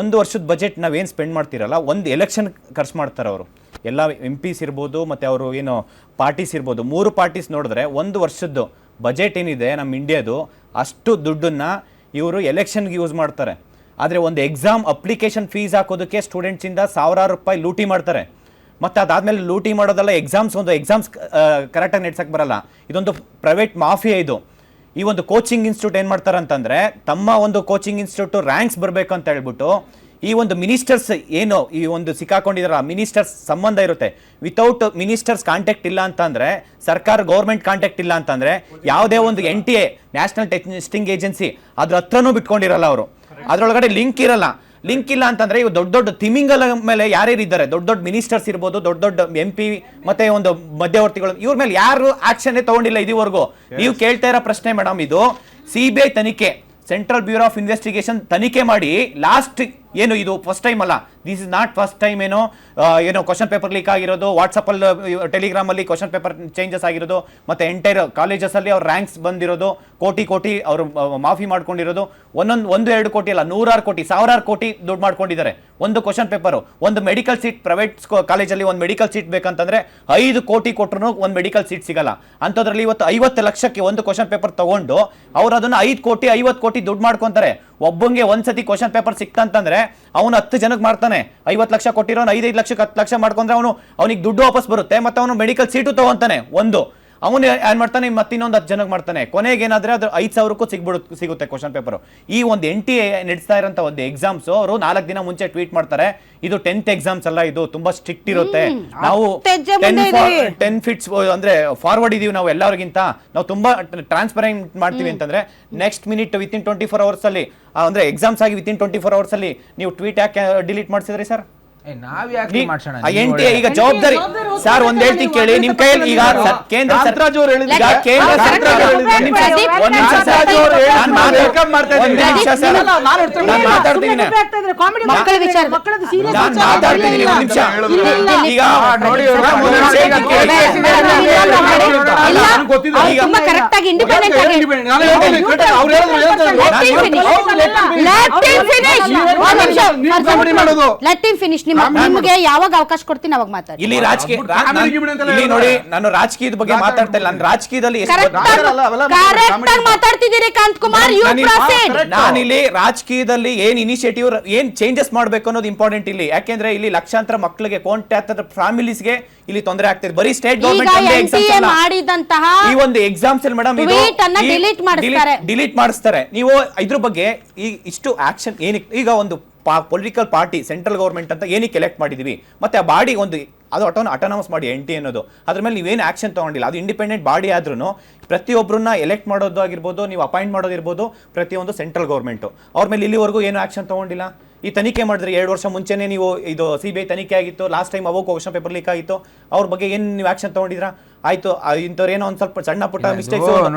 Speaker 3: 1 ವರ್ಷದ ಬಜೆಟ್ ನಾವೇನು ಸ್ಪೆಂಡ್ ಮಾಡ್ತಿರಲ್ಲ, ಒಂದು ಎಲೆಕ್ಷನ್ ಖರ್ಚು ಮಾಡ್ತಾರೆ ಅವರು. ಎಲ್ಲ MPs ಇರ್ಬೋದು ಮತ್ತು ಅವರು ಏನು ಪಾರ್ಟೀಸ್ ಇರ್ಬೋದು, 3 ಪಾರ್ಟೀಸ್ ನೋಡಿದ್ರೆ 1 ವರ್ಷದ್ದು ಬಜೆಟ್ ಏನಿದೆ ನಮ್ಮ ಇಂಡಿಯಾದು ಅಷ್ಟು ದುಡ್ಡನ್ನು ಇವರು ಎಲೆಕ್ಷನ್ಗೆ ಯೂಸ್ ಮಾಡ್ತಾರೆ. ಆದರೆ ಒಂದು ಎಕ್ಸಾಮ್ ಅಪ್ಲಿಕೇಶನ್ ಫೀಸ್ ಹಾಕೋದಕ್ಕೆ ಸ್ಟೂಡೆಂಟ್ಸಿಂದ ಸಾವಿರಾರು ರೂಪಾಯಿ ಲೂಟಿ ಮಾಡ್ತಾರೆ. ಮತ್ತು ಅದಾದಮೇಲೆ ಲೂಟಿ ಮಾಡೋದಲ್ಲ, ಎಕ್ಸಾಮ್ಸ್ ಕರೆಕ್ಟಾಗಿ ನಡೆಸಕ್ಕೆ ಬರಲ್ಲ. ಇದೊಂದು ಪ್ರೈವೇಟ್ ಮಾಫಿಯಾ ಇದು. ಈ ಒಂದು ಕೋಚಿಂಗ್ ಇನ್ಸ್ಟಿಟ್ಯೂಟ್ ಏನು ಮಾಡ್ತಾರೆ ಅಂತಂದರೆ, ತಮ್ಮ ಒಂದು ಕೋಚಿಂಗ್ ಇನ್ಸ್ಟಿಟ್ಯೂಟು ರ್ಯಾಂಕ್ಸ್ ಬರಬೇಕು ಅಂತ ಹೇಳ್ಬಿಟ್ಟು ಈ ಒಂದು ಮಿನಿಸ್ಟರ್ಸ್ ಏನು ಈ ಒಂದು ಸಿಕ್ಕಾಕೊಂಡಿದಾರ ಮಿನಿಸ್ಟರ್ಸ್ ಸಂಬಂಧ ಇರುತ್ತೆ, ವಿತೌಟ್ ಮಿನಿಸ್ಟರ್ಸ್ ಕಾಂಟ್ಯಾಕ್ಟ್ ಇಲ್ಲ ಅಂತಂದರೆ, ಸರ್ಕಾರ ಗೌರ್ಮೆಂಟ್ ಕಾಂಟ್ಯಾಕ್ಟ್ ಇಲ್ಲ ಅಂತಂದರೆ, ಯಾವುದೇ ಒಂದು NTA ನ್ಯಾಷನಲ್ ಟೆಸ್ಟಿಂಗ್ ಏಜೆನ್ಸಿ ಅದ್ರ ಹತ್ರನೂ ಬಿಟ್ಕೊಂಡಿರಲ್ಲ ಅವರು. ಅದರೊಳಗಡೆ ಲಿಂಕ್ ಇಲ್ಲ ಅಂತಂದ್ರೆ ಇವು ದೊಡ್ಡ ತಿಮಿಂಗಲ ಮೇಲೆ ಯಾರ್ಯಾರು ಇದ್ದಾರೆ, ದೊಡ್ಡ ಮಿನಿಸ್ಟರ್ಸ್ ಇರ್ಬೋದು, ದೊಡ್ಡ MP ಮತ್ತೆ ಒಂದು ಮಧ್ಯವರ್ತಿಗಳು, ಇವ್ರ ಮೇಲೆ ಯಾರು ಆಕ್ಷನ್ ತಗೊಂಡಿಲ್ಲ ಇದುವರೆಗೂ. ನೀವು ಕೇಳ್ತಾ ಇರೋ ಪ್ರಶ್ನೆ ಮೇಡಮ್, ಇದು CBI ತನಿಖೆ, ಸೆಂಟ್ರಲ್ ಬ್ಯೂರೋ ಆಫ್ ಇನ್ವೆಸ್ಟಿಗೇಷನ್ ತನಿಖೆ ಮಾಡಿ ಲಾಸ್ಟ್ ಏನು ಇದು ಫಸ್ಟ್ ಟೈಮ್ ಅಲ್ಲ, this is not first time ಏನೋ ಕ್ವಶನ್ ಪೇಪರ್ ಲೀಕ್ ಆಗಿರೋದು, ವಾಟ್ಸಪ್ಪಲ್ಲಿ ಟೆಲಿಗ್ರಾಮಲ್ಲಿ ಕ್ವಶನ್ ಪೇಪರ್ ಚೇಂಜಸ್ ಆಗಿರೋದು, ಮತ್ತು ಎಂಟೈರ್ ಕಾಲೇಜಸಲ್ಲಿ ಅವ್ರ ರ್ಯಾಂಕ್ಸ್ ಬಂದಿರೋದು, ಕೋಟಿ ಅವರು ಮಾಫಿ ಮಾಡ್ಕೊಂಡಿರೋದು, 1-2 ಕೋಟಿ ಅಲ್ಲ, 100 ಕೋಟಿ 1000 ಕೋಟಿ ದುಡ್ಡು ಮಾಡ್ಕೊಂಡಿದ್ದಾರೆ. ಒಂದು ಕ್ವಶನ್ ಪೇಪರು, ಒಂದು ಮೆಡಿಕಲ್ ಸೀಟ್, ಪ್ರೈವೇಟ್ ಕಾಲೇಜಲ್ಲಿ ಒಂದು ಮೆಡಿಕಲ್ ಸೀಟ್ ಬೇಕಂತಂದ್ರೆ 5 ಕೋಟಿ ಕೊಟ್ಟರು ಒಂದು ಮೆಡಿಕಲ್ ಸೀಟ್ ಸಿಗಲ್ಲ. ಅಂಥದ್ರಲ್ಲಿ ಇವತ್ತು 50 ಲಕ್ಷಕ್ಕೆ ಒಂದು ಕ್ವಶನ್ ಪೇಪರ್ ತಗೊಂಡು ಅವ್ರು ಅದನ್ನು 5 ಕೋಟಿ 50 ಕೋಟಿ ದುಡ್ಡು ಮಾಡ್ಕೊಂತಾರೆ. ಒಬ್ಬಂಗೆ ಒಂದ್ಸತಿ ಕ್ವಶನ್ ಪೇಪರ್ ಸಿಕ್ತಂತಂದ್ರೆ ಅವನು 10 ಜನಕ್ಕೆ ಮಾಡ್ತಾನೆ. 50 ಲಕ್ಷ ಕೊಟ್ಟಿರೋನು 5 ಲಕ್ಷಕ್ಕೆ 10 ಲಕ್ಷ ಮಾಡ್ಕೊಂಡ್ರೆ ಅವನಿಗೆ ದುಡ್ಡು ವಾಪಸ್ ಬರುತ್ತೆ, ಮತ್ತೆ ಅವನು ಮೆಡಿಕಲ್ ಸೀಟು ತಗೊಂತಾನೆ. ಅವನು ಏನ್ ಮಾಡ್ತಾನೆ, ಮತ್ತೆ ಇನ್ನೊಂದು 10 ಜನಕ್ಕೆ ಮಾಡ್ತಾನೆ. ಕೊನೆಗೆ ಏನಾದ್ರೆ ಅದು 5,000ಕ್ಕೂ ಸಿಗುತ್ತೆ ಕ್ವಶನ್ ಪೇಪರ್. ಈ ಒಂದು NTA ನಡೆಸ್ತಾ ಇರೋಂಥ ಒಂದು ಎಕ್ಸಾಮ್ಸ್ ಅವರು 4 ದಿನ ಮುಂಚೆ ಟ್ವೀಟ್ ಮಾಡ್ತಾರೆ, ಇದು 10th ಎಕ್ಸಾಮ್ಸ್ ಅಲ್ಲ, ಇದು ತುಂಬಾ ಸ್ಟ್ರಿಕ್ಟ್ ಇರುತ್ತೆ, ನಾವು 10 ಫೀಟ್ಸ್ ಅಂದ್ರೆ ಫಾರ್ವರ್ಡ್ ಇದೀವಿ ನಾವು ಎಲ್ಲರಿಗಿಂತ, ನಾವು ತುಂಬಾ ಟ್ರಾನ್ಸ್ಪರೆಂಟ್ ಮಾಡ್ತೀವಿ ಅಂತಂದ್ರೆ ನೆಕ್ಸ್ಟ್ ಮಿನಿಟ್ ವಿತಿನ್ 24 ಅವರ್ಸ್ ಅಲ್ಲಿ, ಅಂದ್ರೆ ಎಕ್ಸಾಮ್ಸ್ ಆಗಿ ವಿತಿನ್ 24 ಅವರ್ಸ್ ಅಲ್ಲಿ ನೀವು ಟ್ವೀಟ್ ಯಾಕೆ ಡಿಲೀಟ್ ಮಾಡಿಸಿದ್ರಿ ಸರ್?
Speaker 2: ನಾವ್ ಯಾಕೆ ಮಾಡ್ಸೋಣ?
Speaker 3: NTA ಈಗ ಜವಾಬ್ದಾರಿ ಸರ್, ಒಂದ್ ಹೇಳ್ತೀನಿ ಕೇಳಿ, ನಿಮ್ ಕೈಯಲ್ಲಿ ಈಗ ಕೇಂದ್ರ
Speaker 1: ನಿಮಗೆ ಯಾವಾಗ ಅವಕಾಶ ಕೊಡ್ತೀನಿ ಅವಾಗ ಮಾತಾಡಿ.
Speaker 3: ಇಲ್ಲಿ ಇಲ್ಲಿ ನೋಡಿ, ನಾನು ರಾಜಕೀಯದ ಬಗ್ಗೆ ಮಾತಾಡ್ತಾ ಇಲ್ಲ, ನಾನು ರಾಜಕೀಯದಲ್ಲಿ
Speaker 1: ಮಾತಾಡ್ತಿದ್ದೀರಿ ಕಾಂತಕುಮಾರ್.
Speaker 3: ನಾನಿಲ್ಲಿ ರಾಜಕೀಯದಲ್ಲಿ ಏನ್ ಇನಿಷಿಯೇಟಿವ್, ಏನ್ ಚೇಂಜಸ್ ಮಾಡ್ಬೇಕು ಅನ್ನೋದು ಇಂಪಾರ್ಟೆಂಟ್ ಇಲ್ಲಿ. ಯಾಕೆಂದ್ರೆ ಇಲ್ಲಿ ಲಕ್ಷಾಂತರ ಮಕ್ಕಳಿಗೆ, ಕೋಟ್ಯಾಂತರ ಫ್ಯಾಮಿಲೀಸ್ಗೆ ಇಲ್ಲಿ ತೊಂದರೆ ಆಗ್ತಿದೆ. ಬರೀ ಸ್ಟೇಟ್ ಗವರ್ಮೆಂಟ್
Speaker 1: ಮಾಡಿದಂತಹ
Speaker 3: ಈ ಒಂದು ಎಕ್ಸಾಮ್ಸ್ ಅಲ್ಲಿ ಮೇಡಮ್ ಡಿಲೀಟ್ ಮಾಡಿಸ್ತಾರೆ. ನೀವು ಇದ್ರ ಬಗ್ಗೆ ಇಷ್ಟು ಆಕ್ಷನ್ ಏನಕ್ಕೆ? ಈಗ ಒಂದು ಪೊಲಿಟಿಕಲ್ ಪಾರ್ಟಿ ಸೆಂಟ್ರಲ್ ಗೌರ್ಮೆಂಟ್ ಅಂತ ಏನಕ್ಕೆ ಎಲೆಕ್ಟ್ ಮಾಡಿದೀವಿ, ಮತ್ತೆ ಆ ಬಾಡಿ ಒಂದು ಅದು ಅಟಾನಮಸ್ ಮಾಡಿ NTA ಅನ್ನೋದು, ಅದ್ರ ಮೇಲೆ ನೀವೇನು ಆಕ್ಷನ್ ತಗೊಂಡಿಲ್ಲ. ಅದು ಇಂಡಿಪೆಂಡೆಂಟ್ ಬಾಡಿ ಆದ್ರೂ ಪ್ರತಿಯೊಬ್ಬರನ್ನ ಎಲೆಕ್ಟ್ ಮಾಡೋದು ಆಗಿರ್ಬೋದು, ನೀವು ಅಪಾಯಿಂಟ್ ಮಾಡೋದಿರ್ಬೋದು, ಪ್ರತಿಯೊಂದು ಸೆಂಟ್ರಲ್ ಗೌರ್ಮೆಂಟು ಅವ್ರ ಮೇಲೆ ಇಲ್ಲಿವರೆಗೂ ಏನು ಆಕ್ಷನ್ ತಗೊಂಡಿಲ್ಲ. ಈ ತನಿಖೆ ಮಾಡಿದ್ರೆ 2 ವರ್ಷ ಮುಂಚೆನೇ ನೀವು ಇದು CBI ತನಿಖೆ ಆಗಿತ್ತು, ಲಾಸ್ಟ್ ಟೈಮ್ ಅವಾಗ ಕ್ವಶನ್ ಪೇಪರ್ ಲೀಕ್ ಆಗಿತ್ತು, ಅವ್ರ ಬಗ್ಗೆ ಏನು ನೀವು ಆಕ್ಷನ್ ತಗೊಂಡಿದ್ರಾ? ಆಯ್ತು, ಇಂಥವ್ರು ಏನೋ ಒಂದು ಸ್ವಲ್ಪ ಸಣ್ಣ ಪುಟ್ಟ ಮಿಸ್ಟೇಕ್ಸ್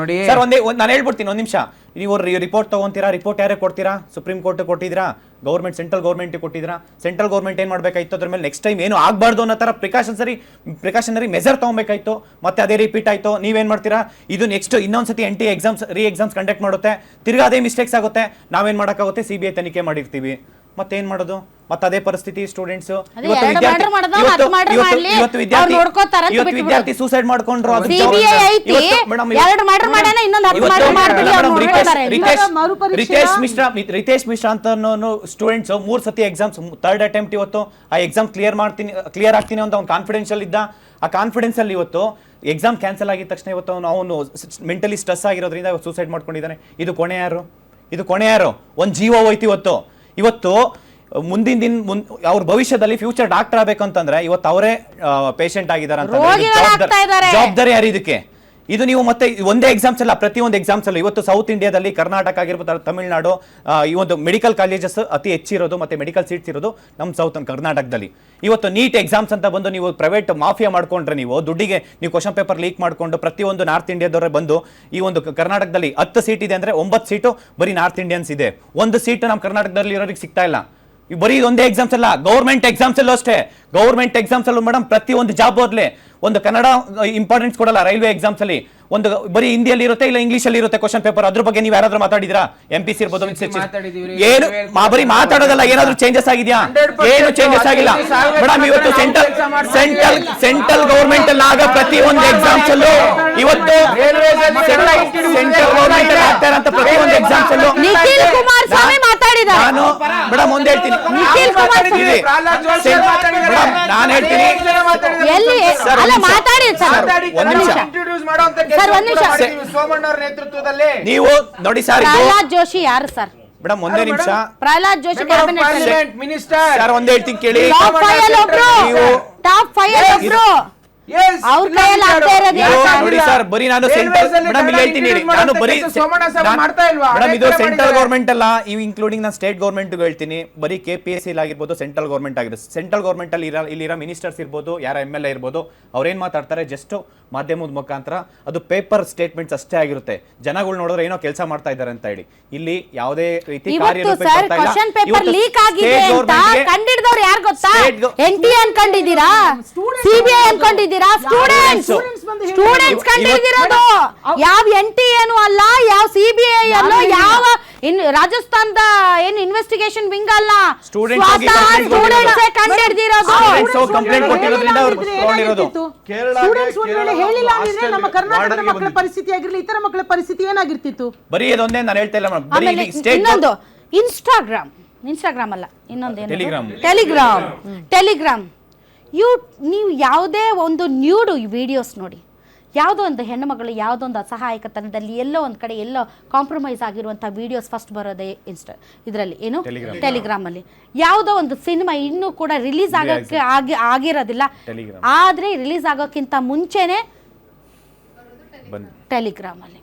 Speaker 3: ಸರ್. ನಾನು ಹೇಳ್ಬಿಡ್ತೀನಿ, 1 ನಿಮಿಷ. ನೀವು ರಿಪೋರ್ಟ್ ತಗೊಂತೀರಾ, ರಿಪೋರ್ಟ್ ಯಾರೇ ಕೊಡ್ತೀರಾ? ಸುಪ್ರೀಂ ಕೋರ್ಟ್ ಕೊಟ್ಟಿದ್ರಾ? ಗೌರ್ಮೆಂಟ್ ಸೆಂಟ್ರಲ್ ಗೌರ್ಮೆಂಟ್ ಕೊಟ್ಟಿದ್ರಾ? ಸೆಂಟ್ರಲ್ ಗೌರ್ಮೆಂಟ್ ಏನು ಮಾಡಬೇಕಾಯ್ತು, ಅದ್ರ ಮೇಲೆ ನೆಕ್ಸ್ಟ್ ಟೈಮ್ ಏನು ಆಗಬಾರ್ದು ಅನ್ನೋ ಥರ ಪ್ರಿಕಾಷನರಿ ಮೆಜರ್ ತಗೊಬೇಕಾಯ್ತು. ಮತ್ತೆ ಅದೇ ರಿಪೀಟ್ ಆಯ್ತು. ನೀವೇನು ಮಾಡ್ತೀರಾ, ಇದು ನೆಕ್ಸ್ಟ್ ಇನ್ನೊಂದ್ಸತಿ NTA ಎಕ್ಸಾಮ್ಸ್ ಕಂಡಕ್ಟ್ ಮಾಡುತ್ತೆ, ತಿರ್ಗಾ ಅದೇ ಮಿಸ್ಟೇಕ್ಸ್ ಆಗುತ್ತೆ, ನಾವೇನು ಮಾಡೋಕ್ಕಾಗುತ್ತೆ? CBI ತನಿಖೆ ಮಾಡಿರ್ತೀವಿ, ಮತ್ತೇನ್ ಮಾಡೋದು? ಮತ್ತೆ ಅದೇ ಪರಿಸ್ಥಿತಿ ಸ್ಟೂಡೆಂಟ್ಸ್. ಇವತ್ತು ವಿದ್ಯಾರ್ಥಿ ಸೂಸೈಡ್ ಮಾಡ್ಕೊಂಡ್ರು. ರಿತೇಶ್ ಮಿಶ್ರಾ ಅಂತ ಸ್ಟೂಡೆಂಟ್ಸ್ 3 ಸತಿ ಎಕ್ಸಾಮ್ಸ್, 3rd ಅಟೆಂಪ್ಟ್ ಇವತ್ತು ಆ ಎಕ್ಸಾಮ್ ಕ್ಲಿಯರ್ ಆಗ್ತೀನಿ ಅಂತ ಅವ್ನು ಕಾನ್ಫಿಡೆನ್ಷಿಯಲ್ ಇದ್ದ. ಆ ಕಾನ್ಫಿಡೆನ್ಸ್ ಅಲ್ಲಿ ಇವತ್ತು ಎಕ್ಸಾಮ್ ಕ್ಯಾನ್ಸಲ್ ಆಗಿದ ತಕ್ಷಣ ಇವತ್ತು ಅವನು ಮೆಂಟಲಿ ಸ್ಟ್ರೆಸ್ ಆಗಿರೋದ್ರಿಂದ ಸೂಸೈಡ್ ಮಾಡ್ಕೊಂಡಿದ್ದಾನೆ. ಇದು ಕೊನೆ ಯಾರು? ಒಂದು ಜೀವ ಹೋಯ್ತು ಇವತ್ತು. ಇವತ್ತು ಮುಂದಿನ ದಿನ ಅವ್ರ ಭವಿಷ್ಯದಲ್ಲಿ ಫ್ಯೂಚರ್ ಡಾಕ್ಟರ್ ಆಗ್ಬೇಕು ಅಂತಂದ್ರೆ ಇವತ್ತು ಅವರೇ ಪೇಷಂಟ್ ಆಗಿದ್ದಾರೆ ಅಂತ
Speaker 1: ರೋಗಿಗಳಾಗ್ತಾ ಇದ್ದಾರೆ.
Speaker 3: ಜವಾಬ್ದಾರಿ ಯಾರು ಇದಕ್ಕೆ? ಇದು ನೀವು ಮತ್ತೆ ಒಂದೇ ಎಕ್ಸಾಮ್ಸ್ ಅಲ್ಲ, ಪ್ರತಿಯೊಂದು ಎಕ್ಸಾಮ್ಸ್ ಅಲ್ಲ. ಇವತ್ತು ಸೌತ್ ಇಂಡಿಯಾದಲ್ಲಿ ಕರ್ನಾಟಕ ಆಗಿರ್ಬೋದು, ತಮಿಳುನಾಡು, ಈ ಒಂದು ಮೆಡಿಕಲ್ ಕಾಲೇಜಸ್ ಅತಿ ಹೆಚ್ಚಿರೋದು ಮತ್ತೆ ಮೆಡಿಕಲ್ ಸೀಟ್ಸ್ ಇರೋದು ನಮ್ಮ ಸೌತ್ ಕರ್ನಾಟಕದಲ್ಲಿ. ಇವತ್ತು ನೀಟ್ ಎಕ್ಸಾಮ್ಸ್ ಅಂತ ಬಂದು ನೀವು ಪ್ರೈವೇಟ್ ಮಾಫಿಯಾ ಮಾಡ್ಕೊಂಡ್ರೆ, ನೀವು ದುಡ್ಡಿಗೆ ನೀವು ಕ್ವಶನ್ ಪೇಪರ್ ಲೀಕ್ ಮಾಡ್ಕೊಂಡು ಪ್ರತಿಯೊಂದು ನಾರ್ತ್ ಇಂಡಿಯಾದವರೇ ಬಂದು ಈ ಒಂದು ಕರ್ನಾಟಕದಲ್ಲಿ 10 ಸೀಟ್ ಇದೆ ಅಂದ್ರೆ 9 ಸೀಟು ಬರೀ ನಾರ್ತ್ ಇಂಡಿಯನ್ಸ್ ಇದೆ, 1 ಸೀಟು ನಮ್ಮ ಕರ್ನಾಟಕದಲ್ಲಿ ಇರೋರಿಗೆ ಸಿಗ್ತಾ ಇಲ್ಲ. ಬರೀ ಒಂದೇ ಎಕ್ಸಾಮ್ಸ್ ಅಲ್ಲ, ಗೌರ್ಮೆಂಟ್ ಎಕ್ಸಾಮ್ಸ್ ಅಲ್ಲೂ ಅಷ್ಟೇ. ಗೌರ್ಮೆಂಟ್ ಎಕ್ಸಾಮ್ಸ್ ಅಲ್ಲೂ ಮೇಡಮ್ ಪ್ರತಿಯೊಂದು ಜಾಬ್ ಓದ್ಲೆ ಒಂದು ಕನ್ನಡ ಇಂಪಾರ್ಟೆನ್ಸ್ ಕೊಡಲ್ಲ. ರೈಲ್ವೆ ಎಕ್ಸಾಮ್ಸ್ ಅಲ್ಲಿ ಒಂದು ಬರೀ ಹಿಂದಿಯಲ್ಲಿ ಇರುತ್ತೆ, ಇಲ್ಲ ಇಂಗ್ಲಿಷ್ ಅಲ್ಲಿ ಇರುತ್ತೆ ಕ್ವಶನ್ ಪೇಪರ್. ಅದ್ರ ಬಗ್ಗೆ ನೀವು ಯಾರಾದ್ರೂ ಮಾತಾಡಿದ್ರಾ? MPC ಇರ್ಬೋದು, ಏನು ಬರೀ ಮಾತಾಡೋದಲ್ಲ, ಏನಾದ್ರೂ ಚೇಂಜಸ್ ಆಗಿದೆಯಾ? ಏನು ಚೇಂಜಸ್ ಆಗಿಲ್ಲ ಮೇಡಮ್. ಇವತ್ತು ಸೆಂಟ್ರಲ್ ಗೌರ್ಮೆಂಟ್ ಅಲ್ಲಿ ಆಗ ಪ್ರತಿಯೊಂದು ಎಕ್ಸಾಮ್ಸ್ ಅಲ್ಲೂ ಇವತ್ತು ಸೆಂಟ್ರಲ್ ಗೌರ್ಮೆಂಟ್ ಅಲ್ಲಿ ಆಗ್ತಾ ಇರೋಂಥ ಪ್ರತಿಯೊಂದು ಎಕ್ಸಾಮ್ಸ್ ಅಲ್ಲೂ
Speaker 1: ನಿಖಿಲ್ ಕುಮಾರಸ್ವಾಮಿ ಮಾತಾಡಿದ್ದಾರೆ.
Speaker 3: ನಾನು ಮೇಡಮ್ ಒಂದ್ ಹೇಳ್ತೀನಿ,
Speaker 1: ನಿಖಿಲ್ ಕುಮಾರಸ್ವಾಮಿ
Speaker 3: ಮೇಡಮ್ ನಾನು ಹೇಳ್ತೀನಿ,
Speaker 1: ಎಲ್ಲಿ ಅಲ್ಲ ಮಾತಾಡಿ ಸರ್,
Speaker 3: ಒಂದ್ ನಿಮಿಷ
Speaker 1: ಸರ್ ಒಂದ್ ನಿಮಿಷ.
Speaker 2: ಸೋಮಣ್ಣವ್ರ ನೇತೃತ್ವದಲ್ಲಿ
Speaker 3: ನೀವು ನೋಡಿ ಸರ್,
Speaker 1: ಪ್ರಹ್ಲಾದ್ ಜೋಶಿ ಯಾರು ಸರ್?
Speaker 3: ಮೇಡಮ್ ಒಂದೇ ನಿಮಿಷ
Speaker 1: Prahlad Joshi cabinet
Speaker 2: minister
Speaker 3: sir ಒಂದ್ ಹೇಳ್ತೀನಿ ಕೇಳಿ.
Speaker 1: ಟಾಪ್ 5 ಅಲ್ಲಿ ಒಬ್ರು, ಟಾಪ್ 5 ಅಲ್ಲಿ ಒಬ್ರು. ಅವ್ರ ಕೈಯಲ್ಲಿ ಆಗ್ತಾ ಇರೋದು
Speaker 3: ನೀವು ನೋಡಿ ಸರ್, ಬರೀ ನಾನು ಮೇಡಮ್ ಇಲ್ಲಿ ಹೇಳ್ತೀನಿ, ನಾನು ಬರೀ ಮೇಡಮ್ ಇದು ಸೆಂಟ್ರಲ್ ಗೌರ್ಮೆಂಟ್ ಅಲ್ಲ, ಇವು ಇನ್ಕ್ಲೂಡಿಂಗ್ ನಾನು ಸ್ಟೇಟ್ ಗೌರ್ಮೆಂಟ್ ಹೇಳ್ತೀನಿ. ಬರೀ KPSC ಆಗಿರ್ಬೋದು, ಸೆಂಟ್ರಲ್ ಗೌರ್ಮೆಂಟ್ ಆಗಿರುತ್ತೆ. ಸೆಂಟ್ರಲ್ ಗೌರ್ಮೆಂಟ್ ಅಲ್ಲಿ ಇಲ್ಲಿರೋ ಮಿನಿಸ್ಟರ್ಸ್ ಇರ್ಬೋದು, ಯಾರ MLA ಇರ್ಬೋದು, ಅವ್ರೇನ್ ಮಾತಾಡ್ತಾರೆ ಜಸ್ಟ್ ಮಾಧ್ಯಮದ ಮುಖಾಂತರ ಅದು ಪೇಪರ್ ಸ್ಟೇಟ್ಮೆಂಟ್ಸ್ ಅಷ್ಟೇ ಆಗಿರುತ್ತೆ. ಜನಗಳು ನೋಡಿದ್ರೆ ಏನೋ ಕೆಲಸ ಮಾಡ್ತಾ ಇದ್ದಾರೆ ಅಂತ ಹೇಳಿ. ಇಲ್ಲಿ ಯಾವುದೇ ರೀತಿ
Speaker 1: ಇವತ್ತು ಸರ್ ಕ್ವಶನ್ ಪೇಪರ್ ಲೀಕ್ ಆಗಿದೆ ಅಂತ ಕಂಡಿಡಿದವರು ಯಾರು ಗೊತ್ತಾ? NTA ಅನ್ಕೊಂಡಿದ್ದೀರಾ? CBI ಅನ್ಕೊಂಡಿದ್ದೀರಾ? ಸ್ಟೂಡೆಂಟ್ಸ್ ಕಂಡಿಡಿದಿರೋದು. ಯಾವ NTA ಅಲ್ಲ, ಯಾವ CBI ಅಲ್ಲ, ಯಾವ ರಾಜಸ್ಥಾನದ ಏನು ಇನ್ವೆಸ್ಟಿಗೇಷನ್ ವಿಂಗ್ ಅಲ್ಲ, ಸ್ಟೂಡೆಂಟ್ಸ್ ಕಂಡಿಡಿದಿರೋದು.
Speaker 3: ಕಂಪ್ಲೇಂಟ್ ಕೊಟ್ಟಿರೋದ್ರಿಂದ ಅವರು ತಗೊಂಡಿರೋದು.
Speaker 4: ಸ್ಟೂಡೆಂಟ್ಸ್ ಒಂದ್ ವೇಳೆ ಹೇಳಿಲ್ಲ ಅಂದ್ರೆ ನಮ್ಮ ಕರ್ನಾಟಕದ ಮಕ್ಕಳ ಪರಿಸ್ಥಿತಿ ಆಗಿರಲಿ, ಇತರ ಮಕ್ಕಳ ಪರಿಸ್ಥಿತಿ ಏನಾಗಿರ್ತಿತ್ತು?
Speaker 3: ಬರೀ ಇದೊಂದೇ ನಾನು ಹೇಳ್ತಾ ಇಲ್ಲ ಮೇಡಮ್. ಬರೀ
Speaker 1: ಆಮೇಲೆ
Speaker 3: ಸ್ಟೇಟ್
Speaker 1: ಇನ್ನೊಂದು ಇನ್ಸ್ಟಾಗ್ರಾಮ್ ಅಲ್ಲ, ಇನ್ನೊಂದು ಟೆಲಿಗ್ರಾಮ್. ನೀವು ಯಾವುದೇ ಒಂದು ನ್ಯೂಡ್ ವಿಡಿಯೋಸ್ ನೋಡಿ, ಯಾವುದೋ ಒಂದು ಹೆಣ್ಣುಮಗಳು ಯಾವುದೋ ಒಂದು ಅಸಹಾಯಕತನದಲ್ಲಿ ಎಲ್ಲೋ ಒಂದು ಕಡೆ ಎಲ್ಲೋ ಕಾಂಪ್ರಮೈಸ್ ಆಗಿರುವಂಥ ವಿಡಿಯೋಸ್ ಫಸ್ಟ್ ಬರೋದೇ ಇದರಲ್ಲಿ ಏನು ಟೆಲಿಗ್ರಾಮಲ್ಲಿ. ಯಾವುದೋ ಒಂದು ಸಿನಿಮಾ ಇನ್ನೂ ಕೂಡ ರಿಲೀಸ್ ಆಗೋಕ್ಕೆ ಆಗಿರೋದಿಲ್ಲ, ಆದರೆ ರಿಲೀಸ್ ಆಗೋಕ್ಕಿಂತ ಮುಂಚೆನೇ ಟೆಲಿಗ್ರಾಮಲ್ಲಿ.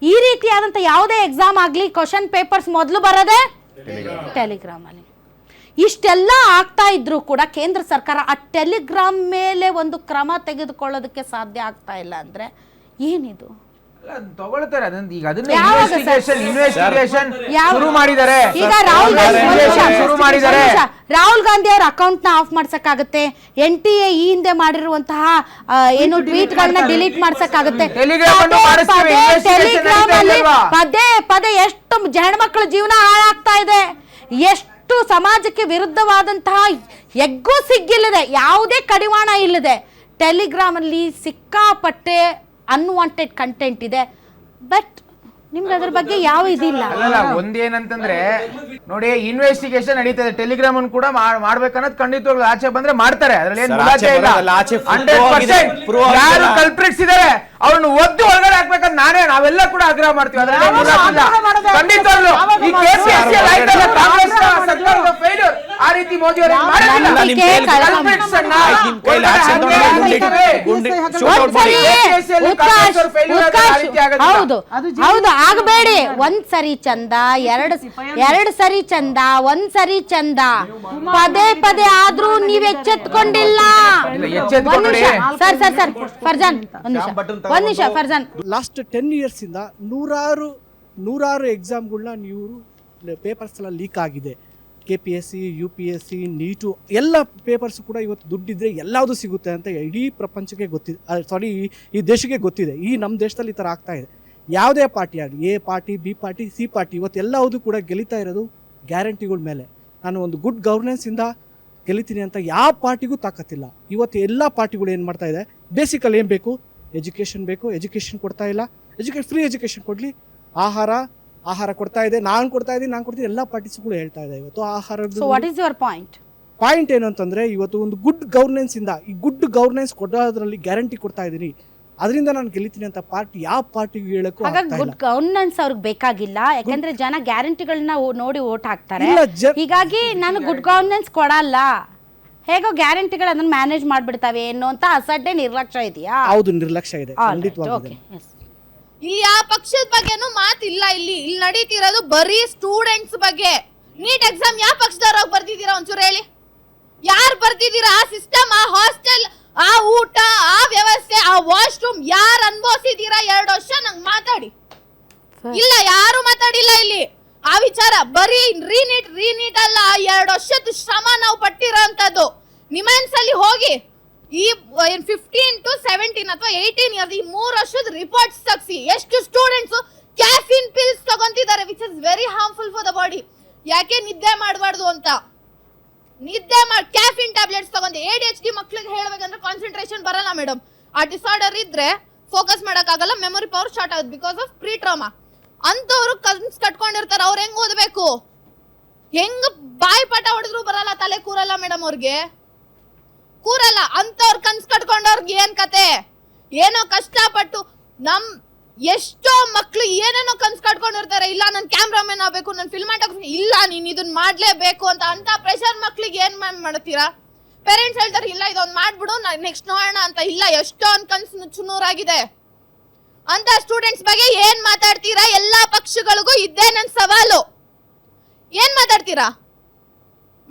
Speaker 1: ಈ ರೀತಿಯಾದಂಥ ಯಾವುದೇ ಎಕ್ಸಾಮ್ ಆಗಲಿ ಕ್ವಶನ್ ಪೇಪರ್ಸ್ ಮೊದಲು ಬರೋದೇ ಟೆಲಿಗ್ರಾಮಲ್ಲಿ. ಇಷ್ಟೆಲ್ಲ ಆಗ್ತಾ ಇದ್ರೂ ಕೂಡ ಕೇಂದ್ರ ಸರ್ಕಾರ ಆ ಟೆಲಿಗ್ರಾಮ್ ಮೇಲೆ ಒಂದು ಕ್ರಮ ತೆಗೆದುಕೊಳ್ಳೋದಕ್ಕೆ ಸಾಧ್ಯ ಆಗ್ತಾ ಇಲ್ಲ ಅಂದ್ರೆ ಏನಿದು?
Speaker 2: ತಗೊಳ್ತಾರೆ ಅದನ್ನ. ಈಗ ಅದನ್ನ ಇನ್ವೆಸ್ಟಿಗೇಷನ್ ಶುರು ಮಾಡಿದ್ದಾರೆ.
Speaker 1: ಈಗ ರಾಹುಲ್ ಗಾಂಧಿ ಅವರ ಅಕೌಂಟ್ ನ ಆಫ್ ಮಾಡ್ಸಕ್ಕಾಗತ್ತೆ, NTA ಈ ಹಿಂದೆ ಮಾಡಿರುವಂತಹ ಏನು ಟ್ವೀಟ್ ಗಳನ್ನ ಡಿಲೀಟ್ ಮಾಡ್ಸಕ್ಕಾಗತ್ತೆ. ಟೆಲಿಗ್ರಾಮ್ ಅಲ್ಲಿ ಪದೇ ಎಷ್ಟು ಹೆಣ್ಮಕ್ಳ ಜೀವನ ಹಾಳಾಗ್ತಾ ಇದೆ, ಎಷ್ಟು ಸಮಾಜಕ್ಕೆ ವಿರುದ್ಧವಾದಂತಹ ಎಗ್ಗೂ ಸಿಗ್ಗಿಲ್ಲದೆ, ಯಾವುದೇ ಕಡಿವಾಣ ಇಲ್ಲದೆ ಟೆಲಿಗ್ರಾಮ್ ಅಲ್ಲಿ ಸಿಕ್ಕಾಪಟ್ಟೆ ಅನ್ವಾಂಟೆಡ್ ಕಂಟೆಂಟ್ ಇದೆ. ಬಟ್ ನಿಮ್ಗೆ ಅದ್ರ ಬಗ್ಗೆ ಯಾವ ಇದಿಲ್ಲ.
Speaker 2: ಅಲ್ಲ, ಒಂದೇನಂತಂದ್ರೆ ನೋಡಿ, ಇನ್ವೆಸ್ಟಿಗೇಷನ್ ನಡೀತದೆ. ಟೆಲಿಗ್ರಾಮ್ ಅನ್ನು ಕೂಡ ಮಾಡ್ಬೇಕನ್ನೋದು ಖಂಡಿತವಾಗ್ಲೂ ಆಚೆ ಬಂದ್ರೆ ಮಾಡ್ತಾರೆ. ಅದ್ರಲ್ಲಿ ಏನು ಮುಲಾಜೆ ಇಲ್ಲ. 100% ಯಾರು ಕಲ್ಪ್ರಿಟ್ಸ್ ಇದಾರೆ ಅವ್ರನ್ನ ಒದ್ದು ಒಳಗಡೆ ಹಾಕ್ಬೇಕಂತ ನಾವೆಲ್ಲ ಕೂಡ ಆಗ್ರಹ ಮಾಡ್ತೀವಿ. ಅದ್ರಲ್ಲಿ ಖಂಡಿತವಾಗ್ಲೂ ಈ KPSC ಆಯ್ತಲ್ಲ, ಕಾಂಗ್ರೆಸ್ ಸರ್ಕಾರದ ಫೇಲ್ಯೂರ್. ಆ ರೀತಿ ಮೋದಿ ಅವರು
Speaker 1: ಹೌದು ಆಗಬೇಡಿ. ಒಂದ್ ಸರಿ ಚಂದ, ಎರಡು ಸರಿ ಚಂದ, ಒಂದ್ ಸರಿ ಚಂದ, ಪದೇ ಆದ್ರೂ ನೀವ್ ಎಚ್ಚೆತ್ಕೊಂಡಿಲ್ಲ. ಸರ್ ಫರ್ಜಾನ್ ಒಂದ್ ನಿಮಿಷ ಫರ್ಜಾನ್.
Speaker 7: ಲಾಸ್ಟ್ 10 years ಇಂದ ನೂರಾರು ಎಕ್ಸಾಮ್ಗಳನ್ನ ನೀವು ಪೇಪರ್ಸ್ ಎಲ್ಲ ಲೀಕ್ ಆಗಿದೆ. KPSC, UPSC, ನೀಟು ಎಲ್ಲ ಪೇಪರ್ಸ್ ಕೂಡ ಇವತ್ತು ದುಡ್ಡಿದ್ರೆ ಎಲ್ಲಾವುದು ಸಿಗುತ್ತೆ ಅಂತ ಇಡೀ ಪ್ರಪಂಚಕ್ಕೆ ಗೊತ್ತಿದೆ. ಈ ದೇಶಕ್ಕೆ ಗೊತ್ತಿದೆ. ಈ ನಮ್ಮ ದೇಶದಲ್ಲಿ ಈ ಥರ ಆಗ್ತಾ ಇದೆ. ಯಾವುದೇ ಪಾರ್ಟಿ ಆಗಲಿ, A party, B party, C party, ಇವತ್ತು ಎಲ್ಲವುದು ಕೂಡ ಗೆಲ್ಲಿತಾ ಇರೋದು ಗ್ಯಾರಂಟಿಗಳ ಮೇಲೆ. ನಾನು ಒಂದು ಗುಡ್ ಗವರ್ನೆನ್ಸಿಂದ ಗೆಲ್ಲಿತೀನಿ ಅಂತ ಯಾವ ಪಾರ್ಟಿಗೂ ತಾಕತ್ತಿಲ್ಲ. ಇವತ್ತು ಎಲ್ಲ ಪಾರ್ಟಿಗಳು ಏನು ಮಾಡ್ತಾ ಇದೆ, ಬೇಸಿಕಲ್ಲಿ ಏನು ಬೇಕು, ಎಜುಕೇಷನ್ ಬೇಕು. ಎಜುಕೇಷನ್ ಕೊಡ್ತಾ ಇಲ್ಲ. ಫ್ರೀ ಎಜುಕೇಷನ್ ಕೊಡಲಿ. ಆಹಾರ ಕೊಡ್ತಾ ಇದೆ, ನಾನು ಕೊಡ್ತೀನಿ, ಎಲ್ಲ ಪಾರ್ಟೀಸ್ಗಳು ಹೇಳ್ತಾ ಇದೆ ಇವತ್ತು ಆಹಾರ. ಪಾಯಿಂಟ್ ಏನು ಅಂತಂದರೆ, ಇವತ್ತು ಒಂದು ಗುಡ್ ಗವರ್ನೆನ್ಸಿಂದ ಈ ಗುಡ್ ಗವರ್ನೆನ್ಸ್ ಕೊಡೋದ್ರಲ್ಲಿ ಗ್ಯಾರಂಟಿ ಕೊಡ್ತಾ ಇದ್ದೀನಿ. ಅದರಿಂದ ನಾನು ಗೆಲ್ತೀನಿ ಅಂತ ಪಾರ್ಟಿ ಯಾವ ಪಾರ್ಟಿಗೂ ಹೇಳಕ್ಕೂ
Speaker 1: ಹಾಗಾಗಿ
Speaker 7: ಆಗ್ತಾ
Speaker 1: ಗುಡ್
Speaker 7: ಇಲ್ಲ.
Speaker 1: ಗವರ್ನೆನ್ಸ್ ಅವ್ರಿಗೆ ಬೇಕಾಗಿಲ್ಲ, ಯಾಕಂದ್ರೆ ಜನ ಗ್ಯಾರಂಟಿಗಳನ್ನ ನೋಡಿ ಓಟ್ ಹಾಕ್ತಾರೆ.
Speaker 7: ಇಲ್ಲ,
Speaker 1: ಹೀಗಾಗಿ ನಾನು ಗುಡ್ ಗವರ್ನೆನ್ಸ್ ಕೊಡಲ್ಲ, ಹೇಗೋ ಗ್ಯಾರಂಟಿಗಳು ಅದನ್ನ ಮ್ಯಾನೇಜ್ ಮಾಡ್ಬಿಡ್ತಾವೆ ಅನ್ನೋಂತ ಅಸಡ್ಡೆ ನಿರ್ಲಕ್ಷ್ಯ ಇದೆಯಾ?
Speaker 7: ಹೌದು, ನಿರ್ಲಕ್ಷ್ಯ ಇದೆ, ಖಂಡಿತವಾಗಿದೆ.
Speaker 1: Okay, S.
Speaker 8: ಇಲ್ಲಿ ಯಾವ ಪಕ್ಷದ ಬಗ್ಗೆನೂ ಮಾತಿಲ್ಲ. ಇಲ್ಲಿ ನಡೀತಿರೋದು ಬರೀ ಸ್ಟೂಡೆಂಟ್ಸ್ ಬಗ್ಗೆ. ನೀಟ್ ಎಕ್ಸಾಮ್ ಯಾವ ಪಕ್ಷದವ್ರಾಗ ಬರ್ದಿದ್ದೀರಾ ಒಂಚೂರು ಹೇಳಿ? ಯಾರು ಬರ್ದಿದ್ದೀರಾ? ಆ ಸಿಸ್ಟಮ್, ಆ ಹಾಸ್ಟೆಲ್, ಆ ಊಟ, ಆ ವ್ಯವಸ್ಥೆ, ಆ ವಾಶ್ರೂಮ್ ಯಾರು ಅನುಭವಿಸಿದೀರಾ 2 ವರ್ಷ? ನಂಗೆ ಮಾತಾಡಿ. ಇಲ್ಲ, ಯಾರು ಮಾತಾಡಿಲ್ಲ ಇಲ್ಲಿ ಆ ವಿಚಾರ. ಬರೀ ರೀನೀಟ್ ಅಲ್ಲ, 2 ವರ್ಷದ ಶ್ರಮ ನಾವು ಪಟ್ಟಿರೋಂಥದ್ದು. ನಿಮ್ಯಾನ್ಸ್ ಅಲ್ಲಿ ಹೋಗಿ ಈ 15 to 17 ಅಥವಾ 18 ಇಯರ್ಸ್ ಈ 3 ವರ್ಷದ ರಿಪೋರ್ಟ್ಸ್ ತಗ್ಸಿ ಎಷ್ಟು ಸ್ಟೂಡೆಂಟ್ಸ್ ಕ್ಯಾಫಿನ್ ಪಿಲ್ಸ್ ತಗೊಂತಿದ್ದಾರೆ, which is very harmful for the body. ಯಾಕೆ ನಿದ್ದೆ ಮಾಡಬಾರ್ದು ಅಂತ ಕ್ಯಾಫಿನ್ ಟ್ಯಾಬ್ಲೆಟ್ಸ್ ತಗೊಂಡು ADHD ಮಕ್ಳಿಗೆ ಹೇಳ್ಬೇಕಂದ್ರೆ ಕಾನ್ಸಂಟ್ರೇಷನ್ ಬರಲ್ಲ ಮೇಡಮ್. ಆ ಡಿಸಾರ್ಡರ್ ಇದ್ರೆ ಫೋಕಸ್ ಮಾಡಕ್ಕಾಗಲ್ಲ, ಮೆಮೊರಿ ಪವರ್ ಶಾರ್ಟ್ ಆಗುತ್ತೆ ಬಿಕಾಸ್ ಆಫ್ ಪ್ರೀ ಟ್ರಾಮಾ. ಅಂತವ್ರು ಕನ್ಸ್ ಕಟ್ಕೊಂಡಿರ್ತಾರೆ, ಅವ್ರು ಹೆಂಗ್ ಓದಬೇಕು? ಹೆಂಗ್ ಬಾಯಿ ಪಾಠ ಹೊಡೆದ್ರು ಬರಲ್ಲ, ತಲೆ ಕೂರಲ್ಲ ಮೇಡಮ್, ಅವ್ರಿಗೆ ಕೂರಲ್ಲ. ಅಂತವ್ರು ಕನ್ಸ್ ಕಟ್ಕೊಂಡವ್ರಿಗೆ ಏನ್ ಕತೆ? ಏನೋ ಕಷ್ಟಪಟ್ಟು ಎಷ್ಟೋ ಮಕ್ಳು ಏನೇನೋ ಕನ್ಸ್ ಕಟ್ಕೊಂಡಿರ್ತಾರೆ. ಇಲ್ಲ ನನ್ ಕ್ಯಾಮ್ರಾಮನ್ ಆಗ್ಬೇಕು, ನನ್ ಫಿಲ್ಮಾಟೋಗ್ರಫಿ, ಇಲ್ಲ ನೀನ್ ಇದನ್ನ ಮಾಡ್ಲೇಬೇಕು ಅಂತ ಪ್ರೆಷರ್ ಮಕ್ಳಿಗೆ ಏನ್ ಮಾಡ್ತೀರಾ? ಪೇರೆಂಟ್ಸ್ ಹೇಳ್ತಾರೆ ಇಲ್ಲ ಇದೊಂದು ಮಾಡ್ಬಿಡು, ನೆಕ್ಸ್ಟ್ ನೋಡೋಣ ಅಂತ. ಇಲ್ಲ, ಎಷ್ಟೊಂದು ಕನ್ಸು ಚುನೂರಾಗಿದೆ. ಅಂತ ಸ್ಟೂಡೆಂಟ್ಸ್ ಬಗ್ಗೆ ಏನ್ ಮಾತಾಡ್ತೀರಾ? ಎಲ್ಲಾ ಪಕ್ಷಗಳಿಗೂ ಇದ್ದೇ ನನ್ ಸವಾಲು. ಏನ್ ಮಾತಾಡ್ತೀರಾ?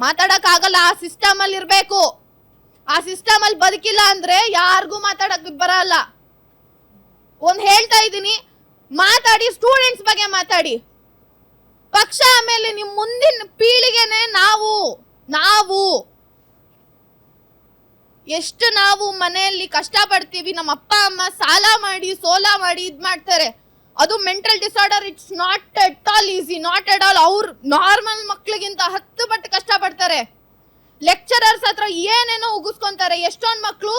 Speaker 8: ಮಾತಾಡಕ್ ಆಗಲ್ಲ. ಆ ಸಿಸ್ಟಮ್ ಅಲ್ಲಿ ಇರ್ಬೇಕು. ಆ ಸಿಸ್ಟಮ್ ಅಲ್ಲಿ ಬದುಕಿಲ್ಲ ಅಂದ್ರೆ ಯಾರಿಗೂ ಮಾತಾಡಕ್ ಬರಲ್ಲ. ಒಂದ್ ಹೇಳ್ತಾ ಇದೀನಿ, ಮಾತಾಡಿ, ಸ್ಟೂಡೆಂಟ್ಸ್ ಬಗ್ಗೆ ಮಾತಾಡಿ. ಪಕ್ಷ ಆಮೇಲೆ ನಿಮ್ ಮುಂದಿನ ಪೀಳಿಗೆನೆ ನಾವು ಎಷ್ಟು ನಾವು ಮನೆಯಲ್ಲಿ ಕಷ್ಟ ಪಡ್ತೀವಿ. ನಮ್ಮ ಅಪ್ಪ ಅಮ್ಮ ಸಾಲ ಮಾಡಿ ಸೋಲ ಮಾಡಿ ಇದ್ ಮಾಡ್ತಾರೆ. ಅದು mental disorder. It's not at all easy, not at all. ಅವ್ರು ನಾರ್ಮಲ್ ಮಕ್ಳಿಗಿಂತ 10 ಪಟ್ಟು ಕಷ್ಟ ಪಡ್ತಾರೆ. ಲೆಕ್ಚರರ್ಸ್ ಹತ್ರ ಏನೇನೋ ಉಗಿಸ್ಕೊಂತಾರೆ. ಎಷ್ಟೊಂದ್ ಮಕ್ಳು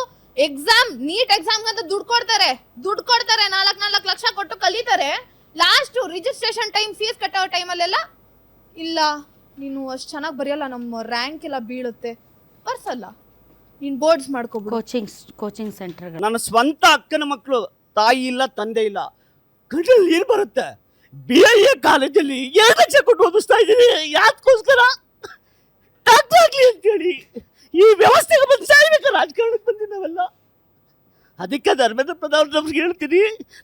Speaker 8: ನೀಟ್ ಎಕ್ಸಾಮ್ ಅಂತ ದುಡ್ಡು ಕೊಡ್ತಾರೆ, 4 ಲಕ್ಷ ಕೊಟ್ಟು ಕಲಿತಾರೆ. ಲಾಸ್ಟ್ ರಿಜಿಸ್ಟ್ರೇಷನ್ ಟೈಮ್, ಫೀಸ್ ಕಟ್ಟೋ ಟೈಮಲ್ಲೆಲ್ಲ ಇಲ್ಲ ನೀನು ಅಷ್ಟು ಚೆನ್ನಾಗಿ ಬರೆಯಲ್ಲ, ನಮ್ಮ ರ್ಯಾಂಕ್ ಎಲ್ಲ ಬೀಳುತ್ತೆ, ಬರ್ಸಲ್ಲ, ನೀನು ಬೋರ್ಡ್ಸ್ ಮಾಡ್ಕೋಬಿಡು.
Speaker 1: ಕೋಚಿಂಗ್ ಸೆಂಟರ್ಗಳು.
Speaker 9: ನನ್ನ ಸ್ವಂತ ಅಕ್ಕನ ಮಕ್ಕಳು, ತಾಯಿ ಇಲ್ಲ ತಂದೆ ಇಲ್ಲ, ಕಣ್ಣಲ್ಲಿ ನೀರು ಬರುತ್ತೆ. BIA ಕಾಲೇಜಲ್ಲಿ 2 ಲಕ್ಷ ಕೊಟ್ಟು ಓದಿಸ್ತಾ ಇದ್ದೀನಿ. ಯಾಕೋಸ್ಕರ? ಡಾಕ್ಟರ್ ಆಗ್ಲಿ ಅಂತೇಳಿ. ಈ ವ್ಯವಸ್ಥೆಗೆ ಬಂದು ಸಾಯ್ಬೇಕು, ರಾಜಕಾರಣಕ್ಕೆ ಬಂದಿದ್ದಾವೆಲ್ಲ. ಅದಕ್ಕೆ ಧರ್ಮೇಂದ್ರ ಪ್ರಧಾನ್ ನಮ್ಗೆ ಹೇಳ್ತೀನಿ,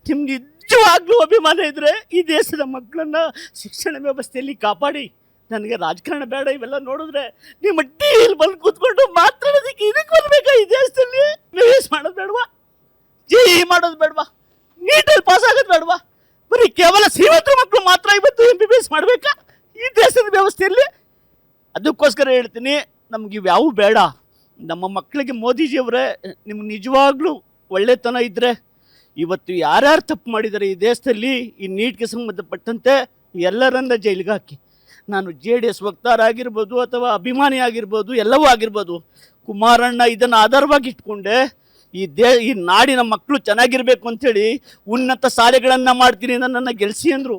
Speaker 9: ನಿಮ್ಗೆ ನಿಜವಾಗ್ಲೂ ಅಭಿಮಾನ ಇದ್ರೆ ಈ ದೇಶದ ಮಕ್ಕಳನ್ನ ಶಿಕ್ಷಣ ವ್ಯವಸ್ಥೆಯಲ್ಲಿ ಕಾಪಾಡಿ. ನನಗೆ ರಾಜಕಾರಣ ಬೇಡ. ಇವೆಲ್ಲ ನೋಡಿದ್ರೆ ನಿಮ್ಮ ಟೀಲ್ ಬಂದು ಕೂತ್ಕೊಂಡು ಮಾತಾಡೋದಕ್ಕೆ ಇದಕ್ಕೆ ಬರ್ಬೇಕಾ? ಈ ದೇಶದಲ್ಲಿ MBBS ಮಾಡೋದು ಬೇಡವಾ? JEE ಮಾಡೋದು ಬೇಡವಾ? ನೀಟಲ್ಲಿ ಪಾಸ್ ಆಗೋದು ಬೇಡವಾ? ಬರೀ ಕೇವಲ ಶ್ರೀಮಂತರ ಮಕ್ಕಳು ಮಾತ್ರ ಇವತ್ತು MBBS ಮಾಡಬೇಕಾ ಈ ದೇಶದ ವ್ಯವಸ್ಥೆಯಲ್ಲಿ? ಅದಕ್ಕೋಸ್ಕರ ಹೇಳ್ತೀನಿ, ನಮ್ಗೆ ಇವ್ಯಾವು ಬೇಡ. ನಮ್ಮ ಮಕ್ಕಳಿಗೆ ಮೋದಿಜಿಯವರೇ, ನಿಮ್ಗೆ ನಿಜವಾಗ್ಲೂ ಒಳ್ಳೆತನ ಇದ್ದರೆ ಇವತ್ತು ಯಾರ್ಯಾರು ತಪ್ಪು ಮಾಡಿದ್ದಾರೆ ಈ ದೇಶದಲ್ಲಿ, ಈ ನೀಟ್ಗೆ ಸಂಬಂಧಪಟ್ಟಂತೆ ಎಲ್ಲರನ್ನ ಜೈಲಿಗೆ ಹಾಕಿ. ನಾನು JDS ವಕ್ತಾರ ಆಗಿರ್ಬೋದು ಅಥವಾ ಅಭಿಮಾನಿ ಆಗಿರ್ಬೋದು, ಎಲ್ಲವೂ ಆಗಿರ್ಬೋದು. ಕುಮಾರಣ್ಣ ಇದನ್ನು ಆಧಾರವಾಗಿ ಇಟ್ಕೊಂಡೆ ಈ ನಾಡಿನ ಮಕ್ಕಳು ಚೆನ್ನಾಗಿರ್ಬೇಕು ಅಂಥೇಳಿ ಉನ್ನತ ಶಾಲೆಗಳನ್ನು ಮಾಡ್ತೀನಿ, ನನ್ನನ್ನು ಗೆಲ್ಲಿಸಿ ಅಂದರು.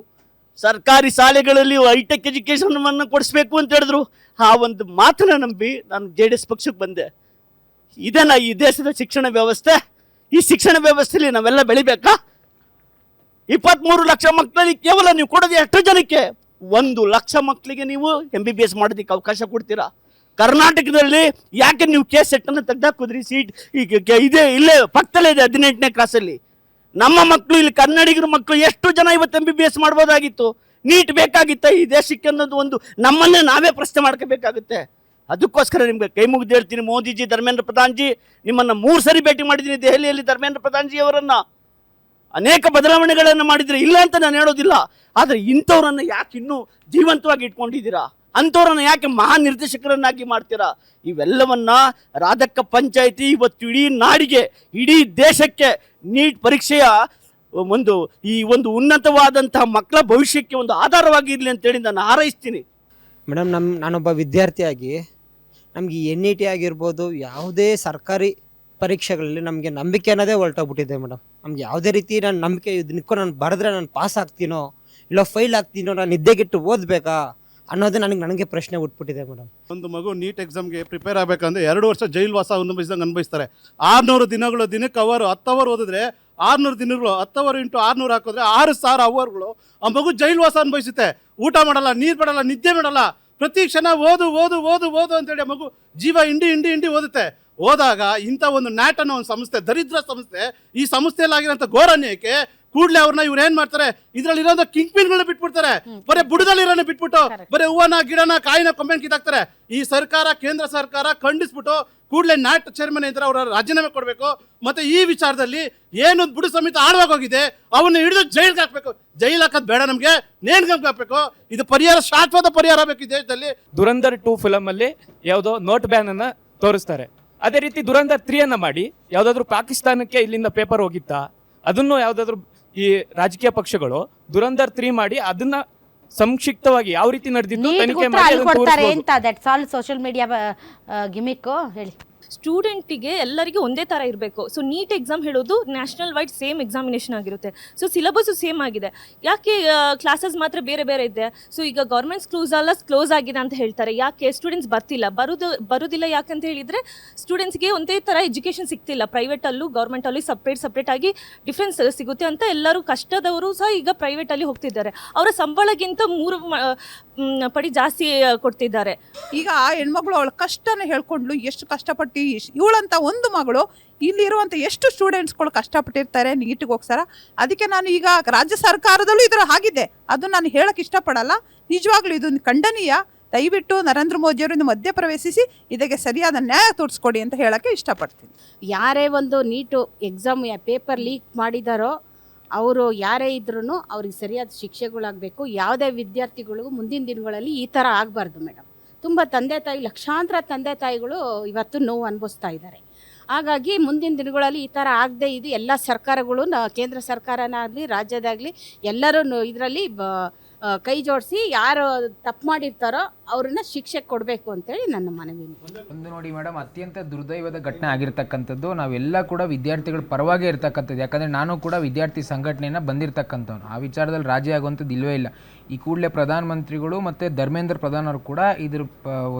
Speaker 9: ಸರ್ಕಾರಿ ಶಾಲೆಗಳಲ್ಲಿ ಹೈಟೆಕ್ ಎಜುಕೇಷನನ್ನು ಕೊಡಿಸ್ಬೇಕು ಅಂತ ಹೇಳಿದ್ರು. ಆ ಒಂದು ಮಾತನ್ನು ನಂಬಿ ನಾನು JDS ಪಕ್ಷಕ್ಕೆ ಬಂದೆ. ಇದನ್ನ ಈ ದೇಶದ ಶಿಕ್ಷಣ ವ್ಯವಸ್ಥೆ. ಈ ಶಿಕ್ಷಣ ವ್ಯವಸ್ಥೆಯಲ್ಲಿ ನಾವೆಲ್ಲ ಬೆಳಿಬೇಕಾ? 23 ಲಕ್ಷ ಮಕ್ಕಳಲ್ಲಿ ಕೇವಲ ನೀವು ಕೊಡೋದು ಎಷ್ಟು ಜನಕ್ಕೆ? 1 ಲಕ್ಷ ಮಕ್ಕಳಿಗೆ ನೀವು MBBS ಮಾಡೋದಕ್ಕೆ ಅವಕಾಶ ಕೊಡ್ತೀರಾ? ಕರ್ನಾಟಕದಲ್ಲಿ ಯಾಕೆ ನೀವು ಸೆಟ್ಟನ್ನು ತೆಗೆದಾಕೋದ್ರಿ? ಸೀಟ್ ಈಗ ಇಲ್ಲೇ ಪಕ್ಕದಲ್ಲೇ ಇದೆ, 18ನೇ ಕ್ಲಾಸಲ್ಲಿ. ನಮ್ಮ ಮಕ್ಕಳು ಇಲ್ಲಿ ಕನ್ನಡಿಗರ ಮಕ್ಕಳು ಎಷ್ಟು ಜನ ಇವತ್ತು MBBS ಮಾಡ್ಬೋದಾಗಿತ್ತು? ನೀಟ್ ಬೇಕಾಗಿತ್ತ ಈ ದೇಶಕ್ಕೆ ಅನ್ನೋದು ಒಂದು ನಮ್ಮನ್ನೇ ನಾವೇ ಪ್ರಶ್ನೆ ಮಾಡ್ಕೋಬೇಕಾಗುತ್ತೆ. ಅದಕ್ಕೋಸ್ಕರ ನಿಮ್ಗೆ ಕೈ ಮುಗಿದು ಹೇಳ್ತೀನಿ, ಮೋದಿಜಿ, ಧರ್ಮೇಂದ್ರ ಪ್ರಧಾನ್ಜಿ, ನಿಮ್ಮನ್ನು 3 ಸರಿ ಭೇಟಿ ಮಾಡಿದ್ದೀನಿ ದೆಹಲಿಯಲ್ಲಿ. ಧರ್ಮೇಂದ್ರ ಪ್ರಧಾನ್ಜಿ ಅವರನ್ನು ಅನೇಕ ಬದಲಾವಣೆಗಳನ್ನು ಮಾಡಿದರೆ ಇಲ್ಲ ಅಂತ ನಾನು ಹೇಳೋದಿಲ್ಲ. ಆದರೆ ಇಂಥವ್ರನ್ನ ಯಾಕೆ ಇನ್ನೂ ಜೀವಂತವಾಗಿ ಇಟ್ಕೊಂಡಿದ್ದೀರಾ? ಅಂಥವ್ರನ್ನ ಯಾಕೆ ಮಹಾನಿರ್ದೇಶಕರನ್ನಾಗಿ ಮಾಡ್ತೀರಾ? ಇವೆಲ್ಲವನ್ನ ರಾಧಕ್ಕ ಪಂಚಾಯಿತಿ ಇವತ್ತು ಇಡೀ ನಾಡಿಗೆ, ಇಡೀ ದೇಶಕ್ಕೆ ನೀಟ್ ಪರೀಕ್ಷೆಯ ಒಂದು ಉನ್ನತವಾದಂತಹ ಮಕ್ಕಳ ಭವಿಷ್ಯಕ್ಕೆ ಒಂದು ಆಧಾರವಾಗಿರಲಿ ಅಂತೇಳಿ ನಾನು ಹಾರೈಸ್ತೀನಿ.
Speaker 10: ಮೇಡಮ್, ನಾನೊಬ್ಬ ವಿದ್ಯಾರ್ಥಿಯಾಗಿ ನಮಗೆ NET ಆಗಿರ್ಬೋದು, ಯಾವುದೇ ಸರ್ಕಾರಿ ಪರೀಕ್ಷೆಗಳಲ್ಲಿ ನಮಗೆ ನಂಬಿಕೆ ಅನ್ನೋದೇ ಹೊರಟೋಗ್ಬಿಟ್ಟಿದೆ ಮೇಡಮ್. ನಮ್ಗೆ ಯಾವುದೇ ರೀತಿ ನಾನು ನಂಬಿಕೆ ನಿಂತ್ಕೊಂಡು ನಾನು ಬರೆದ್ರೆ ನಾನು ಪಾಸ್ ಆಗ್ತೀನೋ ಇಲ್ಲ ಫೈಲ್ ಆಗ್ತೀನೋ, ನಾನು ನಿದ್ದೆಗಿಟ್ಟು ಓದಬೇಕಾ ಅನ್ನೋದು ನನಗೆ ಪ್ರಶ್ನೆ ಹುಟ್ಬಿಟ್ಟಿದೆ ಮೇಡಮ್.
Speaker 11: ಒಂದು ಮಗು ನೀಟ್ ಎಕ್ಸಾಮ್ಗೆ ಪ್ರಿಪೇರ್ ಆಗಬೇಕಂದ್ರೆ 2 ವರ್ಷ ಜೈಲು ವಾಸ ಅನುಭವಿಸಿದಂಗೆ ಅನುಭವಿಸ್ತಾರೆ. 600 ದಿನಗಳು, ದಿನಕ್ಕೆ 10 ಅವರ್ ಓದಿದ್ರೆ 600 ದಿನಗಳು 10 ಇಂಟು 600 ಹಾಕಿದ್ರೆ 6,000 ಅವರ್ಗಳು ಆ ಮಗು ಜೈಲುವಾಸ ಅನುಭವಿಸುತ್ತೆ. ಊಟ ಮಾಡಲ್ಲ, ನೀರು ಮಾಡಲ್ಲ, ನಿದ್ದೆ ಮಾಡಲ್ಲ, ಪ್ರತಿ ಕ್ಷಣ ಓದು ಓದು ಓದು ಓದು ಅಂತೇಳಿ ಆ ಮಗು ಜೀವ ಹಿಂಡಿ ಓದುತ್ತೆ. ಹೋದಾಗ ಇಂಥ ಒಂದು ನ್ಯಾಟ್ ಅನ್ನೋ ಒಂದು ಸಂಸ್ಥೆ, ದರಿದ್ರ ಸಂಸ್ಥೆ, ಈ ಸಂಸ್ಥೆಯಲ್ಲಾಗಿರೋಂಥ ಘೋರ ಅನ್ಯಾಯಕ್ಕೆ ಕೂಡಲೇ ಅವ್ರನ್ನ ಇವ್ರು ಏನ್ ಮಾಡ್ತಾರೆ, ಇದ್ರಲ್ಲಿ ಇರೋ ಕಿಂಗ್ ಪಿನ್ಗಳನ್ನ ಬಿಟ್ಬಿಡ್ತಾರೆ. ಬರೀ ಬುಡದಲ್ಲಿರೋನ ಬಿಟ್ಬಿಟ್ಟು ಬರೀ ಹೂವನ ಗಿಡನ ಕಾಯಿನ ಕೊಂಬೆನ್ ಕಿತ್ತಾಕ್ತಾರೆ. ಈ ಸರ್ಕಾರ, ಕೇಂದ್ರ ಸರ್ಕಾರ ಖಂಡಿಸ್ಬಿಟ್ಟು ಕೂಡಲೇ ನ್ಯಾಟ್ ಚೇರ್ಮನ್ ಇದ್ರೆ ಅವರ ರಾಜೀನಾಮೆ ಕೊಡಬೇಕು. ಮತ್ತೆ ಈ ವಿಚಾರದಲ್ಲಿ ಏನು ಬುಡ ಸಮಿತಿ ಆಳವಾಗಿ ಹೋಗಿದೆ ಅವನ್ನ ಹಿಡಿದು ಜೈಲ್ಗೆ ಹಾಕ್ಬೇಕು. ಜೈಲ್ ಹಾಕೋದು ಬೇಡ, ನಮ್ಗೆ ನೇಣ್ಗಂಗೆ ಹಾಕ್ಬೇಕು. ಇದು ಪರಿಹಾರ, ಶಾಶ್ವತ ಪರಿಹಾರ ಬೇಕು ಈ ದೇಶದಲ್ಲಿ.
Speaker 12: ದುರಂಧರ್ 2 ಫಿಲಮ್ ಅಲ್ಲಿ ಯಾವುದೋ ನೋಟ್ ಬ್ಯಾನ್ ಅನ್ನ ತೋರಿಸ್ತಾರೆ. ಅದೇ ರೀತಿ ದುರಂಧರ್ 3 ಅನ್ನ ಮಾಡಿ ಯಾವ್ದಾದ್ರು ಪಾಕಿಸ್ತಾನಕ್ಕೆ ಇಲ್ಲಿಂದ ಪೇಪರ್ ಹೋಗಿತ್ತಾ, ಅದನ್ನು ಯಾವ್ದಾದ್ರು ಈ ರಾಜಕೀಯ ಪಕ್ಷಗಳು ದುರಂಧರ್ 3 ಮಾಡಿ ಅದನ್ನ ಸಂಕ್ಷಿಪ್ತವಾಗಿ ಯಾವ ರೀತಿ ನಡೆದಿದ್ದು ತನಿಖೆ ಮಾಡಿ ಅದನ್ನ
Speaker 1: ಕೊಡ್ತಾರೆ
Speaker 12: ತೋರಿಸ್ಬೋದು.
Speaker 1: ಅಂತ that's all social media gimmick. ಹೇಳಿ.
Speaker 13: ಸ್ಟೂಡೆಂಟಿಗೆ ಎಲ್ಲರಿಗೂ ಒಂದೇ ಥರ ಇರಬೇಕು. ಸೊ ನೀಟ್ ಎಕ್ಸಾಮ್ ಹೇಳೋದು ನ್ಯಾಷನಲ್ ವೈಡ್ ಸೇಮ್ ಎಕ್ಸಾಮಿನೇಷನ್ ಆಗಿರುತ್ತೆ. ಸೊ ಸಿಲೆಬಸ್ಸು ಸೇಮ್ ಆಗಿದೆ. ಯಾಕೆ ಕ್ಲಾಸಸ್ ಮಾತ್ರ ಬೇರೆ ಬೇರೆ ಇದೆ? ಸೊ ಈಗ ಗೌರ್ಮೆಂಟ್ ಸ್ಕೂಲ್ಸ್ ಎಲ್ಲ ಕ್ಲೋಸ್ ಆಗಿದೆ ಅಂತ ಹೇಳ್ತಾರೆ. ಯಾಕೆ ಸ್ಟೂಡೆಂಟ್ಸ್ ಬರೋದಿಲ್ಲ ಯಾಕಂತ ಹೇಳಿದರೆ ಸ್ಟೂಡೆಂಟ್ಸ್ಗೆ ಒಂದೇ ಥರ ಎಜುಕೇಷನ್ ಸಿಗ್ತಿಲ್ಲ. ಪ್ರೈವೇಟಲ್ಲೂ ಗೌರ್ಮೆಂಟಲ್ಲಿ ಸಪ್ರೇಟ್ ಆಗಿ ಡಿಫ್ರೆನ್ಸ್ ಸಿಗುತ್ತೆ ಅಂತ ಎಲ್ಲರೂ ಕಷ್ಟದವರು ಸಹ ಈಗ ಪ್ರೈವೇಟಲ್ಲಿ ಹೋಗ್ತಿದ್ದಾರೆ. ಅವರ ಸಂಬಳಗಿಂತ 3 ಪಡಿ ಜಾಸ್ತಿ ಕೊಡ್ತಿದ್ದಾರೆ.
Speaker 14: ಈಗ ಆ ಹೆಣ್ಮಗಳು ಅವಳ ಕಷ್ಟನ ಹೇಳ್ಕೊಂಡ್ಲು, ಎಷ್ಟು ಕಷ್ಟಪಟ್ಟು ಇವಳಂತ ಒಂದು ಮಗಳು ಇಲ್ಲಿರುವಂಥ ಎಷ್ಟು ಸ್ಟೂಡೆಂಟ್ಸ್ಗಳು ಕಷ್ಟಪಟ್ಟಿರ್ತಾರೆ ನೀಟಿಗೆ ಹೋಗ್ಸಾರ. ಅದಕ್ಕೆ ನಾನು ಈಗ ರಾಜ್ಯ ಸರ್ಕಾರದಲ್ಲೂ ಇದರ ಆಗಿದೆ, ಅದು ನಾನು ಹೇಳಕ್ಕೆ ಇಷ್ಟಪಡಲ್ಲ. ನಿಜವಾಗ್ಲೂ ಇದು ಖಂಡನೀಯ. ದಯವಿಟ್ಟು ನರೇಂದ್ರ ಮೋದಿಯವರು ಮಧ್ಯ ಪ್ರವೇಶಿಸಿ ಇದಕ್ಕೆ ಸರಿಯಾದ ನ್ಯಾಯ ತೋರಿಸ್ಕೊಡಿ ಅಂತ ಹೇಳಕ್ಕೆ ಇಷ್ಟಪಡ್ತೀನಿ.
Speaker 15: ಯಾರೇ ಒಂದು ನೀಟು ಎಕ್ಸಾಮ್ ಪೇಪರ್ ಲೀಕ್ ಮಾಡಿದಾರೋ ಅವರು ಯಾರೇ ಇದ್ರೂ ಅವ್ರಿಗೆ ಸರಿಯಾದ ಶಿಕ್ಷೆಗಳಾಗಬೇಕು. ಯಾವುದೇ ವಿದ್ಯಾರ್ಥಿಗಳಿಗೂ ಮುಂದಿನ ದಿನಗಳಲ್ಲಿ ಈ ಥರ ಆಗಬಾರ್ದು ಮೇಡಮ್. ತುಂಬ ಲಕ್ಷಾಂತರ ತಂದೆ ತಾಯಿಗಳು ಇವತ್ತು ನೋವು ಅನುಭವಿಸ್ತಾ ಇದ್ದಾರೆ. ಹಾಗಾಗಿ ಮುಂದಿನ ದಿನಗಳಲ್ಲಿ ಈ ಥರ ಆಗದೆ ಇದು ಎಲ್ಲ ಸರ್ಕಾರಗಳು, ಕೇಂದ್ರ ಸರ್ಕಾರನಾಗಲಿ ರಾಜ್ಯದಾಗಲಿ ಎಲ್ಲರೂ ಇದರಲ್ಲಿ ಕೈ ಜೋಡಿಸಿ ಯಾರು ತಪ್ಪು ಮಾಡಿರ್ತಾರೋ ಅವ್ರನ್ನ ಶಿಕ್ಷೆ ಕೊಡಬೇಕು ಅಂತೇಳಿ ನನ್ನ ಮನವಿ.
Speaker 2: ಒಂದು ನೋಡಿ ಮೇಡಮ್, ಅತ್ಯಂತ ದುರ್ದೈವದ ಘಟನೆ ಆಗಿರ್ತಕ್ಕಂಥದ್ದು. ನಾವೆಲ್ಲ ಕೂಡ ವಿದ್ಯಾರ್ಥಿಗಳ ಪರವಾಗೇ ಇರ್ತಕ್ಕಂಥದ್ದು. ಯಾಕಂದರೆ ನಾನು ಕೂಡ ವಿದ್ಯಾರ್ಥಿ ಸಂಘಟನೆಯನ್ನು ಬಂದಿರತಕ್ಕಂಥವ್ನು. ಆ ವಿಚಾರದಲ್ಲಿ ರಾಜಿ ಆಗುವಂಥದ್ದು ಇಲ್ಲವೇ ಇಲ್ಲ. ಈ ಕೂಡಲೇ ಪ್ರಧಾನಮಂತ್ರಿಗಳು ಮತ್ತು ಧರ್ಮೇಂದ್ರ ಪ್ರಧಾನ್ ಅವರು ಕೂಡ ಇದ್ರ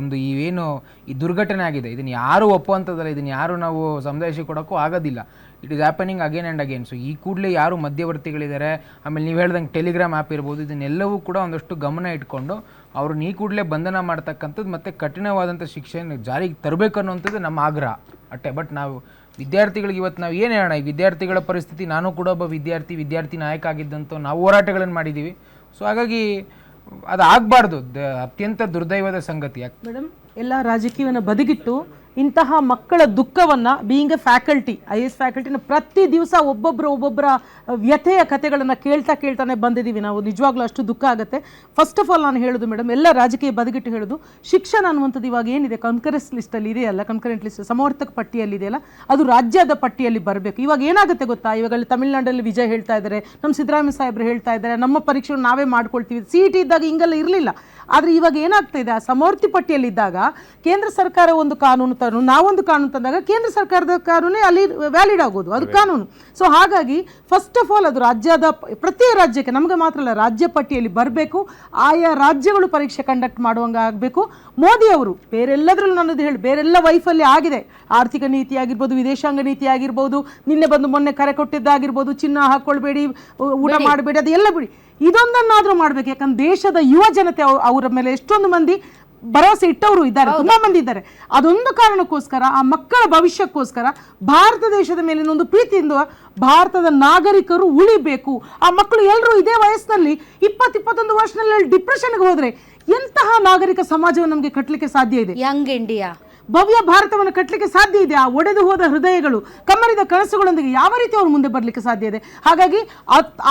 Speaker 2: ಒಂದು ಇವೇನು ಈ ದುರ್ಘಟನೆ ಆಗಿದೆ ಇದನ್ನು ಯಾರು ಒಪ್ಪುವಂಥದ್ದಲ್ಲ, ಇದನ್ನು ಯಾರು ನಾವು ಸಮುದಾಯಕ್ಕೆ ಕೊಡೋಕ್ಕೂ ಆಗೋದಿಲ್ಲ. It is happening again and again. So ಈ ಕೂಡಲೇ ಯಾರು ಮಧ್ಯವರ್ತಿಗಳಿದ್ದಾರೆ, ಆಮೇಲೆ ನೀವು ಹೇಳ್ದಂಗೆ ಟೆಲಿಗ್ರಾಮ್ ಆ್ಯಪ್ ಇರ್ಬೋದು, ಇದನ್ನೆಲ್ಲವೂ ಕೂಡ ಒಂದಷ್ಟು ಗಮನ ಇಟ್ಕೊಂಡು ಅವ್ರನ್ನ ಈ ಕೂಡಲೇ ಬಂಧನ ಮಾಡ್ತಕ್ಕಂಥದ್ದು ಮತ್ತು ಕಠಿಣವಾದಂಥ ಶಿಕ್ಷೆಯನ್ನು ಜಾರಿಗೆ ತರಬೇಕು ಅನ್ನುವಂಥದ್ದು ನಮ್ಮ ಆಗ್ರಹ ಅಷ್ಟೇ. ಬಟ್ ನಾವು ವಿದ್ಯಾರ್ಥಿಗಳಿಗೆ ಇವತ್ತು ನಾವು ಏನು ಹೇಳೋಣ, ಈ ವಿದ್ಯಾರ್ಥಿಗಳ ಪರಿಸ್ಥಿತಿ, ನಾನು ಕೂಡ ಒಬ್ಬ ವಿದ್ಯಾರ್ಥಿ ನಾಯಕ ಆಗಿದ್ದಂಥ ನಾವು ಹೋರಾಟಗಳನ್ನು ಮಾಡಿದ್ದೀವಿ. ಸೊ ಹಾಗಾಗಿ ಅದು ಆಗಬಾರ್ದು, ಅತ್ಯಂತ ದುರ್ದೈವದ ಸಂಗತಿ.
Speaker 4: ಮೇಡಮ್, ಎಲ್ಲ ರಾಜಕೀಯವನ್ನು ಬದಿಗಿಟ್ಟು ಇಂತಹ ಮಕ್ಕಳ ದುಃಖವನ್ನು ಬೀಯಿಂಗ್ ಎ ಫ್ಯಾಕಲ್ಟಿ, IAS ಫ್ಯಾಕಲ್ಟಿನ ಪ್ರತಿ ದಿವಸ ಒಬ್ಬೊಬ್ಬರ ವ್ಯಥೆಯ ಕಥೆಗಳನ್ನು ಕೇಳ್ತಾನೆ ಬಂದಿದ್ದೀವಿ ನಾವು. ನಿಜವಾಗ್ಲೂ ಅಷ್ಟು ದುಃಖ ಆಗುತ್ತೆ. ಫಸ್ಟ್ ಆಫ್ ಆಲ್ ನಾನು ಹೇಳೋದು ಮೇಡಮ್, ಎಲ್ಲ ರಾಜಕೀಯ ಬದಿಗಿಟ್ಟು ಹೇಳೋದು, ಶಿಕ್ಷಣ ಅನ್ನುವಂಥದ್ದು ಇವಾಗ ಏನಿದೆ ಕನ್ಕರೆನ್ಸ್ ಲಿಸ್ಟಲ್ಲಿ ಇದೆಯಲ್ಲ, ಕನ್ಕರೆಂಟ್ ಲಿಸ್ಟ್ ಸಮವರ್ತಕ ಪಟ್ಟಿಯಲ್ಲಿ ಇದೆಯಲ್ಲ, ಅದು ರಾಜ್ಯದ ಪಟ್ಟಿಯಲ್ಲಿ ಬರಬೇಕು. ಇವಾಗ ಏನಾಗುತ್ತೆ ಗೊತ್ತಾ, ಇವಾಗ ತಮಿಳ್ನಾಡಲ್ಲಿ ವಿಜಯ್ ಹೇಳ್ತಾ ಇದ್ದಾರೆ, ನಮ್ಮ ಸಿದ್ದರಾಮಯ್ಯ ಸಾಹೇಬ್ರು ಹೇಳ್ತಾ ಇದ್ದಾರೆ, ನಮ್ಮ ಪರೀಕ್ಷೆ ನಾವೇ ಮಾಡ್ಕೊಳ್ತೀವಿ. CET ಇದ್ದಾಗ ಹಿಂಗೆಲ್ಲ ಇರಲಿಲ್ಲ. ಆದರೆ ಇವಾಗ ಏನಾಗ್ತಾ ಇದೆ, ಆ ಸಮವರ್ತಿ ಪಟ್ಟಿಯಲ್ಲಿದ್ದಾಗ ಕೇಂದ್ರ ಸರ್ಕಾರ ಒಂದು ಕಾನೂನು ತಂದು ನಾವೊಂದು ಕಾನೂನು ತಂದಾಗ ಕೇಂದ್ರ ಸರ್ಕಾರದ ಕಾನೂನೇ ಅಲ್ಲಿ ವ್ಯಾಲಿಡ್ ಆಗೋದು, ಅದು ಕಾನೂನು. ಸೊ ಹಾಗಾಗಿ ಫಸ್ಟ್ ಆಫ್ ಆಲ್ ಅದು ರಾಜ್ಯದ ಪ್ರತಿ ರಾಜ್ಯಕ್ಕೆ, ನಮಗೆ ಮಾತ್ರ ಅಲ್ಲ, ರಾಜ್ಯ ಪಟ್ಟಿಯಲ್ಲಿ ಬರಬೇಕು. ಆಯಾ ರಾಜ್ಯಗಳು ಪರೀಕ್ಷೆ ಕಂಡಕ್ಟ್ ಮಾಡುವಂಗೆ ಆಗಬೇಕು. ಮೋದಿ ಅವರು ಬೇರೆಲ್ಲದ್ರಲ್ಲೂ ನನ್ನದು ಹೇಳಿ, ಬೇರೆಲ್ಲ ವೈಫಲ್ಯ ಆಗಿದೆ. ಆರ್ಥಿಕ ನೀತಿ ಆಗಿರ್ಬೋದು, ವಿದೇಶಾಂಗ ನೀತಿ ಆಗಿರ್ಬೋದು, ನಿನ್ನೆ ಬಂದು ಮೊನ್ನೆ ಕರೆ ಕೊಟ್ಟಿದ್ದಾಗಿರ್ಬೋದು, ಚಿನ್ನ ಹಾಕ್ಕೊಳ್ಬೇಡಿ, ಊಟ ಮಾಡಬೇಡಿ, ಅದೆಲ್ಲ ಬಿಡಿ. ಇದೊಂದನ್ನಾದರೂ ಮಾಡಬೇಕು. ಯಾಕಂದ್ರೆ ದೇಶದ ಯುವ ಜನತೆ ಅವರ ಮೇಲೆ ಎಷ್ಟೊಂದು ಮಂದಿ ಭರವಸೆ ಇಟ್ಟವರು ಇದ್ದಾರೆ, ತುಂಬಾ ಮಂದಿ ಇದ್ದಾರೆ. ಅದೊಂದು ಕಾರಣಕ್ಕೋಸ್ಕರ, ಆ ಮಕ್ಕಳ ಭವಿಷ್ಯಕ್ಕೋಸ್ಕರ ಭಾರತ ದೇಶದ ಮೇಲಿನ ಒಂದು ಪ್ರೀತಿಯಿಂದ ಭಾರತದ ನಾಗರಿಕರು ಉಳಿಬೇಕು. ಆ ಮಕ್ಕಳು ಎಲ್ಲರೂ ಇದೇ ವಯಸ್ಸಿನಲ್ಲಿ 20-21 ವರ್ಷದಲ್ಲಿ ಡಿಪ್ರೆಷನ್ಗೆ ಹೋದ್ರೆ ಎಂತಹ ನಾಗರಿಕ ಸಮಾಜವನ್ನು ನಮಗೆ ಕಟ್ಟಲಿಕ್ಕೆ ಸಾಧ್ಯ ಇದೆ?
Speaker 1: ಯಂಗ್ ಇಂಡಿಯಾ,
Speaker 4: ಭವ್ಯ ಭಾರತವನ್ನು ಕಟ್ಟಲಿಕ್ಕೆ ಸಾಧ್ಯ ಇದೆ. ಆ ಒಡೆದು ಹೋದ ಹೃದಯಗಳು, ಕಮ್ಮರಿದ ಕನಸುಗಳೊಂದಿಗೆ ಯಾವ ರೀತಿ ಅವರು ಮುಂದೆ ಬರಲಿಕ್ಕೆ ಸಾಧ್ಯ ಇದೆ? ಹಾಗಾಗಿ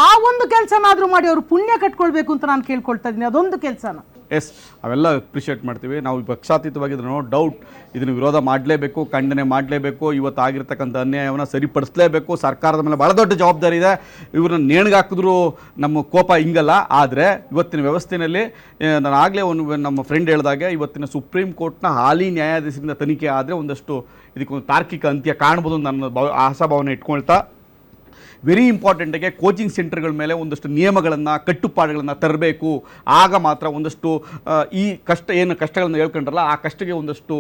Speaker 4: ಆ ಒಂದು ಕೆಲಸನಾದರೂ ಮಾಡಿ ಅವರು ಪುಣ್ಯ ಕಟ್ಕೊಳ್ಬೇಕು ಅಂತ ನಾನು ಕೇಳ್ಕೊಳ್ತಾ ಇದ್ದೀನಿ. ಅದೊಂದು ಕೆಲಸನ
Speaker 5: ಎಸ್, ಅವೆಲ್ಲ ಅಪ್ರಿಷಿಯೇಟ್ ಮಾಡ್ತೀವಿ ನಾವು. ಪಕ್ಷಾತೀತವಾಗಿದ್ರೆ ನೋ ಡೌಟ್ ಇದನ್ನು ವಿರೋಧ ಮಾಡಲೇಬೇಕು, ಖಂಡನೆ ಮಾಡಲೇಬೇಕು. ಇವತ್ತು ಆಗಿರ್ತಕ್ಕಂಥ ಅನ್ಯಾಯವನ್ನು ಸರಿಪಡಿಸಲೇಬೇಕು. ಸರ್ಕಾರದ ಮೇಲೆ ಭಾಳ ದೊಡ್ಡ ಜವಾಬ್ದಾರಿ ಇದೆ. ಇವ್ರನ್ನ ನೇಣಿಗೆ ಹಾಕಿದ್ರು ನಮ್ಮ ಕೋಪ ಹಿಂಗಲ್ಲ. ಆದರೆ ಇವತ್ತಿನ ವ್ಯವಸ್ಥೆಯಲ್ಲಿ ನಾನು ಆಗಲೇ ನಮ್ಮ ಫ್ರೆಂಡ್ ಹೇಳಿದಾಗೆ, ಇವತ್ತಿನ ಸುಪ್ರೀಂ ಕೋರ್ಟ್ನ ಹಾಲಿ ನ್ಯಾಯಾಧೀಶರಿಂದ ತನಿಖೆ ಆದರೆ ಒಂದಷ್ಟು ಇದಕ್ಕೊಂದು ತಾರ್ಕಿಕ ಅಂತ್ಯ ಕಾಣ್ಬೋದು ನನ್ನ ಆಶಾಭಾವನೆ ಇಟ್ಕೊಳ್ತಾ, ವೆರಿ ಇಂಪಾರ್ಟೆಂಟಾಗಿ ಕೋಚಿಂಗ್ ಸೆಂಟರ್ಗಳ ಮೇಲೆ ಒಂದಷ್ಟು ನಿಯಮಗಳನ್ನು ಕಟ್ಟುಪಾಡುಗಳನ್ನು ತರಬೇಕು. ಆಗ ಮಾತ್ರ ಒಂದಷ್ಟು ಈ ಕಷ್ಟಗಳನ್ನು ಹೇಳ್ಕೊಂಡ್ರಲ್ಲ ಆ ಕಷ್ಟಕ್ಕೆ ಒಂದಷ್ಟು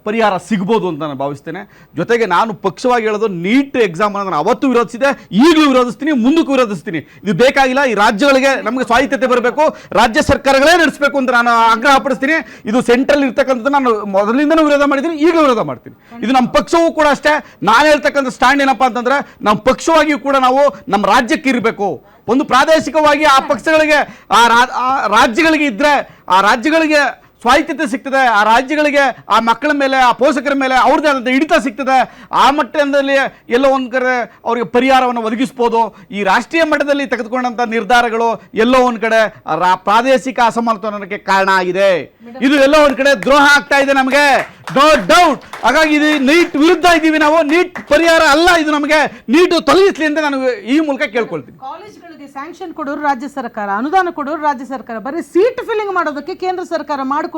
Speaker 5: ಪರಿಹಾರ ಸಿಗ್ಬೋದು ಅಂತ ನಾನು ಭಾವಿಸ್ತೇನೆ. ಜೊತೆಗೆ ನಾನು ಪಕ್ಷವಾಗಿ ಹೇಳೋದು ನೀಟ್ ಎಕ್ಸಾಮನ್ನು ನಾನು ಅವತ್ತು ವಿರೋಧಿಸಿದೆ, ಈಗಲೂ ವಿರೋಧಿಸ್ತೀನಿ, ಮುಂದಕ್ಕೂ ವಿರೋಧಿಸ್ತೀನಿ. ಇದು ಬೇಕಾಗಿಲ್ಲ. ಈ ರಾಜ್ಯಗಳಿಗೆ ನಮಗೆ ಸ್ವಾಯತ್ತತೆ ಬರಬೇಕು, ರಾಜ್ಯ ಸರ್ಕಾರಗಳೇ ನಡೆಸಬೇಕು ಅಂತ ನಾನು ಆಗ್ರಹ ಪಡಿಸ್ತೀನಿ. ಇದು ಸೆಂಟ್ರಲ್ ಇರ್ತಕ್ಕಂಥದ್ದು ನಾನು ಮೊದಲಿಂದನೂ ವಿರೋಧ ಮಾಡಿದ್ದೀನಿ, ಈಗಲೂ ವಿರೋಧ ಮಾಡ್ತೀನಿ. ಇದು ನಮ್ಮ ಪಕ್ಷವೂ ಕೂಡ ಅಷ್ಟೇ. ನಾನು ಹೇಳ್ತಕ್ಕಂಥ ಸ್ಟ್ಯಾಂಡ್ ಏನಪ್ಪ ಅಂತಂದ್ರೆ ನಮ್ಮ ಪಕ್ಷವಾಗಿಯೂ ಕೂಡ ನಾವು ನಮ್ಮ ರಾಜ್ಯಕ್ಕೆ ಇರಬೇಕು. ಒಂದು ಪ್ರಾದೇಶಿಕವಾಗಿ ಆ ಪಕ್ಷಗಳಿಗೆ ಆ ರಾಜ್ಯಗಳಿಗೆ ಇದ್ದರೆ ಆ ರಾಜ್ಯಗಳಿಗೆ ಸ್ವಾಯತ್ತತೆ ಸಿಗ್ತದೆ, ಆ ರಾಜ್ಯಗಳಿಗೆ ಆ ಮಕ್ಕಳ ಮೇಲೆ ಆ ಪೋಷಕರ ಮೇಲೆ ಅವ್ರದ್ದೇ ಆದಂಥ ಹಿಡಿತ ಸಿಗ್ತದೆ. ಆ ಮಟ್ಟದಲ್ಲಿ ಎಲ್ಲೋ ಒಂದು ಕಡೆ ಅವರಿಗೆ ಪರಿಹಾರವನ್ನು ಒದಗಿಸ್ಬೋದು. ಈ ರಾಷ್ಟ್ರೀಯ ಮಟ್ಟದಲ್ಲಿ ತೆಗೆದುಕೊಂಡಂಥ ನಿರ್ಧಾರಗಳು ಎಲ್ಲೋ ಒಂದು ಕಡೆ ಪ್ರಾದೇಶಿಕ ಅಸಮಾನತೆಗೆ ಕಾರಣ ಆಗಿದೆ. ಇದು ಎಲ್ಲೋ ಒಂದು ಕಡೆ ದ್ರೋಹ ಆಗ್ತಾ ಇದೆ ನಮಗೆ, ನೋ ಡೌಟ್. ಹಾಗಾಗಿ ಇದು ನೀಟ್ ವಿರುದ್ಧ ಇದ್ದೀವಿ ನಾವು. ನೀಟ್ ಪರಿಹಾರ ಅಲ್ಲ, ಇದು ನಮಗೆ ನೀಟ್ ತೊಲಗಿಸ್ಲಿ ಅಂತ ನಾನು ಈ ಮೂಲಕ ಕೇಳ್ಕೊಳ್ತೀನಿ.
Speaker 4: ಕಾಲೇಜ್ಗಳಿಗೆ ಸ್ಯಾಂಕ್ಷನ್ ಕೊಡೋರು ರಾಜ್ಯ ಸರ್ಕಾರ, ಅನುದಾನ ಕೊಡೋರು ರಾಜ್ಯ ಸರ್ಕಾರ, ಬರೀ ಸೀಟ್ ಫಿಲ್ಲಿಂಗ್ ಮಾಡೋದಕ್ಕೆ ಕೇಂದ್ರ ಸರ್ಕಾರ ಮಾಡಿಕೊಂಡು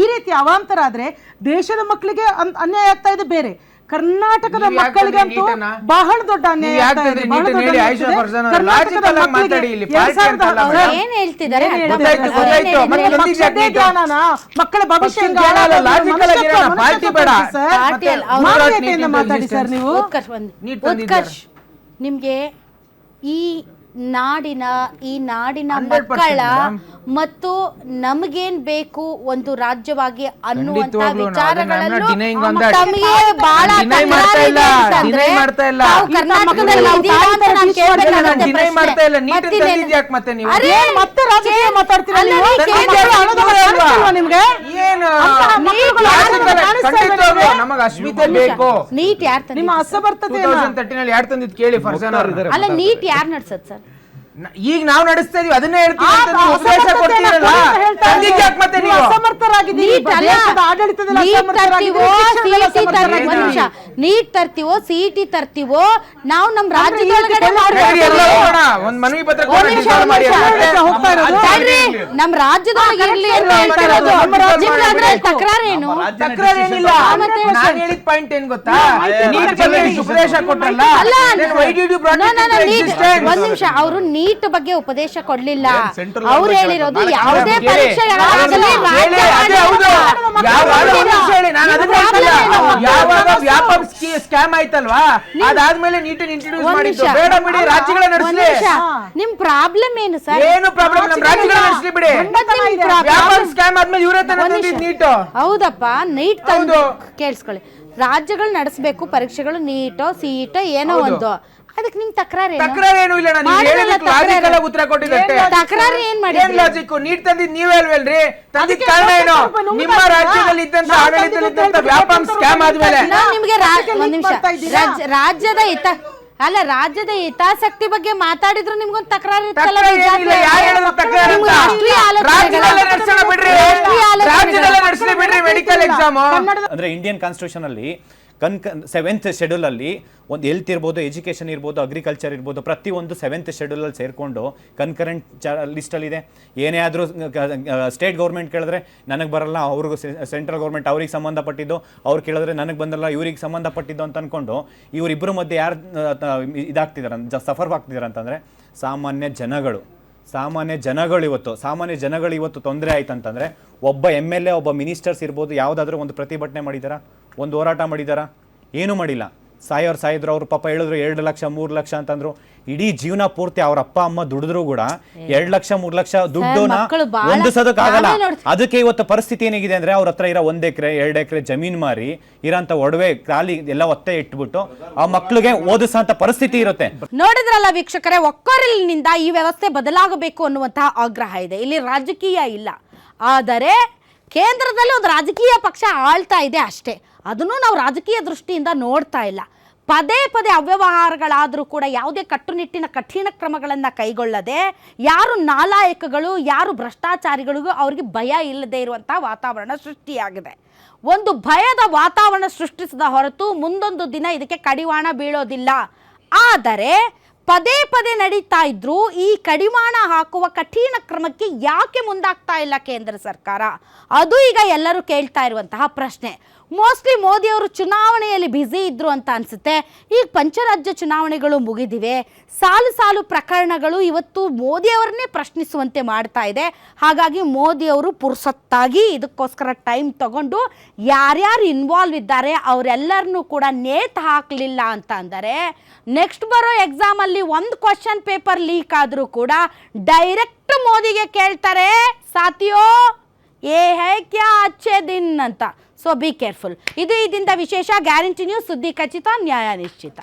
Speaker 4: ಈ ರೀತಿ ಅವಾಂತರ ಆದ್ರೆ ದೇಶದ ಮಕ್ಕಳಿಗೆ ಅನ್ಯಾಯ ಆಗ್ತಾ ಇದೆ. ಬೇರೆ ಕರ್ನಾಟಕದ ಮಕ್ಕಳಿಗೆ ಅಂತೂ ಬಹಳ ದೊಡ್ಡ ಅನ್ಯಾಯ ಆಗ್ತಾ ಇದೆ. ಮಕ್ಕಳ ಭವಿಷ್ಯ ಮಾತಾಡಿ ಸರ್ ನೀವು.
Speaker 1: ಉತ್ಕರ್ಷ್, ನಿಮ್ಗೆ ಈ ನಾಡಿನ ಮಕ್ಕಳ ಮತ್ತು ನಮಗೇನ್ ಬೇಕು ಒಂದು ರಾಜ್ಯವಾಗಿ ಅನ್ನುವಂತ ವಿಚಾರಗಳಲ್ಲೂ ತಮಗೆ ಬಹಳ ನೀಟ್ ಯಾರು
Speaker 4: ನಿಮ್ಮ ಅಸಮರ್ಥತೆ
Speaker 2: ಕೇಳಿ.
Speaker 1: ಅಲ್ಲ, ನೀಟ್ ಯಾರು ನಡ್ಸತ್ ಸರ್?
Speaker 2: ಈಗ ನಾವು ನಡೆಸ್ತಾ ಇದೀವಿ, ಅದನ್ನೇ
Speaker 1: ನೀಟ್ ತರ್ತೀವೋ ಸಿಇಟಿ ತರ್ತೀವೋ ನಾವು ನಮ್ ರಾಜ್ಯದೊಳಗಡೆ
Speaker 2: ಒಂದ್ ಮನವಿ ಪತ್ರ
Speaker 1: ನಮ್ ರಾಜ್ಯದೊಳಗೆ ಇರ್ಲಿ ಅಂತ ಹೇಳ್ತಾ ಇರೋದು. ತಕರಾರೇನು?
Speaker 2: ತಕರಾರೇನಿಲ್ಲ. ನಾನು ಹೇಳಿದ ಪಾಯಿಂಟ್ ಏನ್ ಗೊತ್ತಾ, ಉಪದೇಶ ಕೊಟ್ಟಲ್ಲ.
Speaker 1: ಒಂದ್ ನಿಮಿಷ, ಅವರು ನೀಟ್ ಬಗ್ಗೆ ಉಪದೇಶ ಕೊಡ್ಲಿಲ್ಲ. ಅವ್ರು ಹೇಳಿರೋದು ಯಾವುದೇ ಪರೀಕ್ಷೆಗಳಾಗಲಿ
Speaker 2: ವ್ಯಾಪಕ ಸ್ಕ್ಯಾಮ್ ಆಯ್ತಲ್ವಾ, ಅದಾದ್ಮೇಲೆ ನೀಟನ್ನು ಇಂಟ್ರೊಡ್ಯೂಸ್ ಮಾಡಿದ್ದು. ಬೇಡ ಬಿಡಿ, ರಾಜ್ಯಗಳ ನಡೆಸಲಿ.
Speaker 1: ನಿಮ್ ಪ್ರಾಬ್ಲಮ್ ಏನು ಸರ್?
Speaker 2: ಏನು ಪ್ರಾಬ್ಲಮ್? ನಮ್ಮ ರಾಜ್ಯಗಳ ನಡೆಸಲಿ ಬಿಡಿ. ವ್ಯಾಪಕ ಸ್ಕ್ಯಾಮ್ ಆದ್ಮೇಲೆ ಇವರೇ ತಂದಿದ್ದು ನೀಟ್.
Speaker 1: ಹೌದಪ್ಪ, ನೀಟ್ ತಂದು ಕೇಳಿಸ್ಕೊಳ್ಳಿ. ರಾಜ್ಯಗಳು ನಡೆಸಬೇಕು ಪರೀಕ್ಷೆಗಳು, ನೀಟೋ ಸಿಇಟೋ ಏನೋ ಒಂದು. ಅದಕ್ಕೆ ನಿಮ್
Speaker 2: ತಕರಾರೇನು ಇಲ್ಲ. ನಾನು ಉತ್ತರ ಕೊಟ್ಟಿದ್ದೆ.
Speaker 1: ತಕರಾರು ಏನ್ ಮಾಡಿ
Speaker 2: ಲಾಜಿಕ್ ನೀಟ್ ತಂದಿದ್ ನೀವೇ ಅಲ್ವೇಲ್ರಿ? ತಂದಿದ್ ಕಾರಣ ಏನು? ನಿಮ್ಮ ರಾಜ್ಯದಲ್ಲಿ ಇದ್ದಂತ ಆಡಳಿತದಲ್ಲಿ ಇದ್ದಂತ ವ್ಯಾಪಕ ಸ್ಕ್ಯಾಮ್ ಆದ್ಮೇಲೆ
Speaker 1: ನಿಮ್ಗೆ ಒಂದ್ ನಿಮಿಷ, ರಾಜ್ಯದ ರಾಜ್ಯದ ಹಿತಾಸಕ್ತಿ ಬಗ್ಗೆ ಮಾತಾಡಿದ್ರು ನಿಮ್ಗೊಂದು ತಕರಾರು ಇತ್ತಲ್ಲ.
Speaker 2: ಮೆಡಿಕಲ್ ಎಕ್ಸಾಮ್
Speaker 3: ಅಂದ್ರೆ ಇಂಡಿಯನ್ ಕಾನ್ಸ್ಟಿಟ್ಯೂಷನ್ ಅಲ್ಲಿ 7th ಶೆಡ್ಯೂಲ್ ಅಲ್ಲಿ ಒಂದು ಹೆಲ್ತ್ ಇರ್ಬೋದು, ಎಜುಕೇಷನ್ ಇರ್ಬೋದು, ಅಗ್ರಿಕಲ್ಚರ್ ಇರ್ಬೋದು, ಪ್ರತಿಯೊಂದು 7th ಶೆಡ್ಯೂಲ್ ಅಲ್ಲಿ ಸೇರಿಕೊಂಡು ಕನ್ಕರೆಂಟ್ ಲಿಸ್ಟಲ್ಲಿ ಇದೆ. ಏನೇ ಆದರೂ ಸ್ಟೇಟ್ ಗೌರ್ಮೆಂಟ್ ಕೇಳಿದ್ರೆ ನನಗೆ ಬರಲ್ಲ, ಅವ್ರಿಗೂ ಸೆಂಟ್ರಲ್ ಗೌರ್ಮೆಂಟ್ ಅವ್ರಿಗೆ ಸಂಬಂಧಪಟ್ಟಿದ್ದು, ಅವ್ರು ಕೇಳಿದ್ರೆ ನನಗೆ ಬಂದಲ್ಲ, ಇವ್ರಿಗೆ ಸಂಬಂಧಪಟ್ಟಿದ್ದು ಅಂತ ಅಂದ್ಕೊಂಡು ಇವರಿಬ್ಬರ ಮಧ್ಯೆ ಯಾರು ಇದಾಗ್ತಿದ್ದಾರೆ, ಸಫರ್ ಆಗ್ತಿದ್ದಾರೆ ಅಂತಂದರೆ ಸಾಮಾನ್ಯ ಜನಗಳು ಇವತ್ತು ತೊಂದರೆ ಆಯ್ತು ಅಂತಂದರೆ ಒಬ್ಬ MLA ಒಬ್ಬ ಮಿನಿಸ್ಟರ್ಸ್ ಇರ್ಬೋದು, ಯಾವುದಾದ್ರೂ ಒಂದು ಪ್ರತಿಭಟನೆ ಮಾಡಿದಾರಾ, ಒಂದು ಹೋರಾಟ ಮಾಡಿದಾರಾ? ಏನೂ ಮಾಡಿಲ್ಲ. ಸಾಯಿದ್ರು. ಅವ್ರ ಪಾಪ ಹೇಳಿದ್ರು 2 ಲಕ್ಷ 3 ಲಕ್ಷ ಅಂತಂದ್ರು. ಇಡೀ ಜೀವನ ಪೂರ್ತಿ ಅವ್ರ ಅಪ್ಪ ಅಮ್ಮ ದುಡಿದ್ರು ಕೂಡ 2 ಲಕ್ಷ 3 ಲಕ್ಷ ದುಡ್ಡನ್ನ ಹೊಂದಿಸೋದಕ್ಕಾಗಲ್ಲ. ಅದಕ್ಕೆ ಇವತ್ತು ಪರಿಸ್ಥಿತಿ ಏನಾಗಿದೆ ಅಂದ್ರೆ ಅವ್ರ ಹತ್ರ ಇರೋ 1 ಎಕರೆ 2 ಎಕರೆ ಜಮೀನ್ ಮಾರಿ ಇರೋಂಥ ಒಡವೆ ಖಾಲಿ ಎಲ್ಲ ಒತ್ತೆ ಇಟ್ಬಿಟ್ಟು ಆ ಮಕ್ಳಿಗೆ ಓದಿಸೋಂಥ ಪರಿಸ್ಥಿತಿ ಇರುತ್ತೆ.
Speaker 1: ನೋಡಿದ್ರಲ್ಲ ವೀಕ್ಷಕರೇ, ಒಕ್ಕೊರಲಿನಿಂದ ಈ ವ್ಯವಸ್ಥೆ ಬದಲಾಗಬೇಕು ಅನ್ನುವಂತಹ ಆಗ್ರಹ ಇದೆ. ಇಲ್ಲಿ ರಾಜಕೀಯ ಇಲ್ಲ, ಆದರೆ ಕೇಂದ್ರದಲ್ಲಿ ಒಂದು ರಾಜಕೀಯ ಪಕ್ಷ ಆಳ್ತಾ ಇದೆ ಅಷ್ಟೇ. ಅದನ್ನು ನಾವು ರಾಜಕೀಯ ದೃಷ್ಟಿಯಿಂದ ನೋಡ್ತಾ ಇಲ್ಲ. ಪದೇ ಅವ್ಯವಹಾರಗಳಾದರೂ ಕೂಡ ಯಾವುದೇ ಕಟ್ಟುನಿಟ್ಟಿನ ಕಠಿಣ ಕ್ರಮಗಳನ್ನು ಕೈಗೊಳ್ಳದೆ, ಯಾರು ನಾಲಾಯಕಗಳು, ಯಾರು ಭ್ರಷ್ಟಾಚಾರಿಗಳಿಗೂ ಅವರಿಗೆ ಭಯ ಇಲ್ಲದೆ ಇರುವಂಥ ವಾತಾವರಣ ಸೃಷ್ಟಿಯಾಗಿದೆ. ಒಂದು ಭಯದ ವಾತಾವರಣ ಸೃಷ್ಟಿಸಿದ ಹೊರತು ಮುಂದೊಂದು ದಿನ ಇದಕ್ಕೆ ಕಡಿವಾಣ ಬೀಳೋದಿಲ್ಲ. ಆದರೆ ಪದೇ ನಡೀತಾ ಇದ್ರು ಈ ಕಡಿವಾಣ ಹಾಕುವ ಕಠಿಣ ಕ್ರಮಕ್ಕೆ ಯಾಕೆ ಮುಂದಾಗ್ತಾ ಇಲ್ಲ ಕೇಂದ್ರ ಸರ್ಕಾರ? ಅದು ಈಗ ಎಲ್ಲರೂ ಕೇಳ್ತಾ ಇರುವಂತಹ ಪ್ರಶ್ನೆ. ಮೋಸ್ಟ್ಲಿ ಮೋದಿಯವರು ಚುನಾವಣೆಯಲ್ಲಿ ಬ್ಯುಸಿ ಇದ್ರು ಅಂತ ಅನಿಸುತ್ತೆ. ಈಗ ಪಂಚರಾಜ್ಯ ಚುನಾವಣೆಗಳು ಮುಗಿದಿವೆ, ಸಾಲು ಸಾಲು ಪ್ರಕರಣಗಳು ಇವತ್ತು ಮೋದಿಯವರನ್ನೇ ಪ್ರಶ್ನಿಸುವಂತೆ ಮಾಡ್ತಾ ಇದೆ. ಹಾಗಾಗಿ ಮೋದಿಯವರು ಪುರ್ಸೊತ್ತಾಗಿ ಇದಕ್ಕೋಸ್ಕರ ಟೈಮ್ ತಗೊಂಡು ಯಾರ್ಯಾರು ಇನ್ವಾಲ್ವ್ ಇದ್ದಾರೆ ಅವರೆಲ್ಲರನ್ನೂ ಕೂಡ ನೇತು ಹಾಕಲಿಲ್ಲ ಅಂತ ಅಂದರೆ ನೆಕ್ಸ್ಟ್ ಬರೋ ಎಕ್ಸಾಮಲ್ಲಿ ಒಂದು ಕ್ವಶನ್ ಪೇಪರ್ ಲೀಕ್ ಆದರೂ ಕೂಡ ಡೈರೆಕ್ಟ್ ಮೋದಿಗೆ ಕೇಳ್ತಾರೆ, ಸಾಥಿಯೋ ಏ ಹೈ ಕ್ಯಾ ಅಚ್ಚೆ ದಿನ್ ಅಂತ. So be careful. ಇದು ಇದರಿಂದ ವಿಶೇಷ. ಗ್ಯಾರಂಟಿ ನ್ಯೂಸ್, ಸುದ್ದಿ ಖಚಿತ, ನ್ಯಾಯ ನಿಶ್ಚಿತ.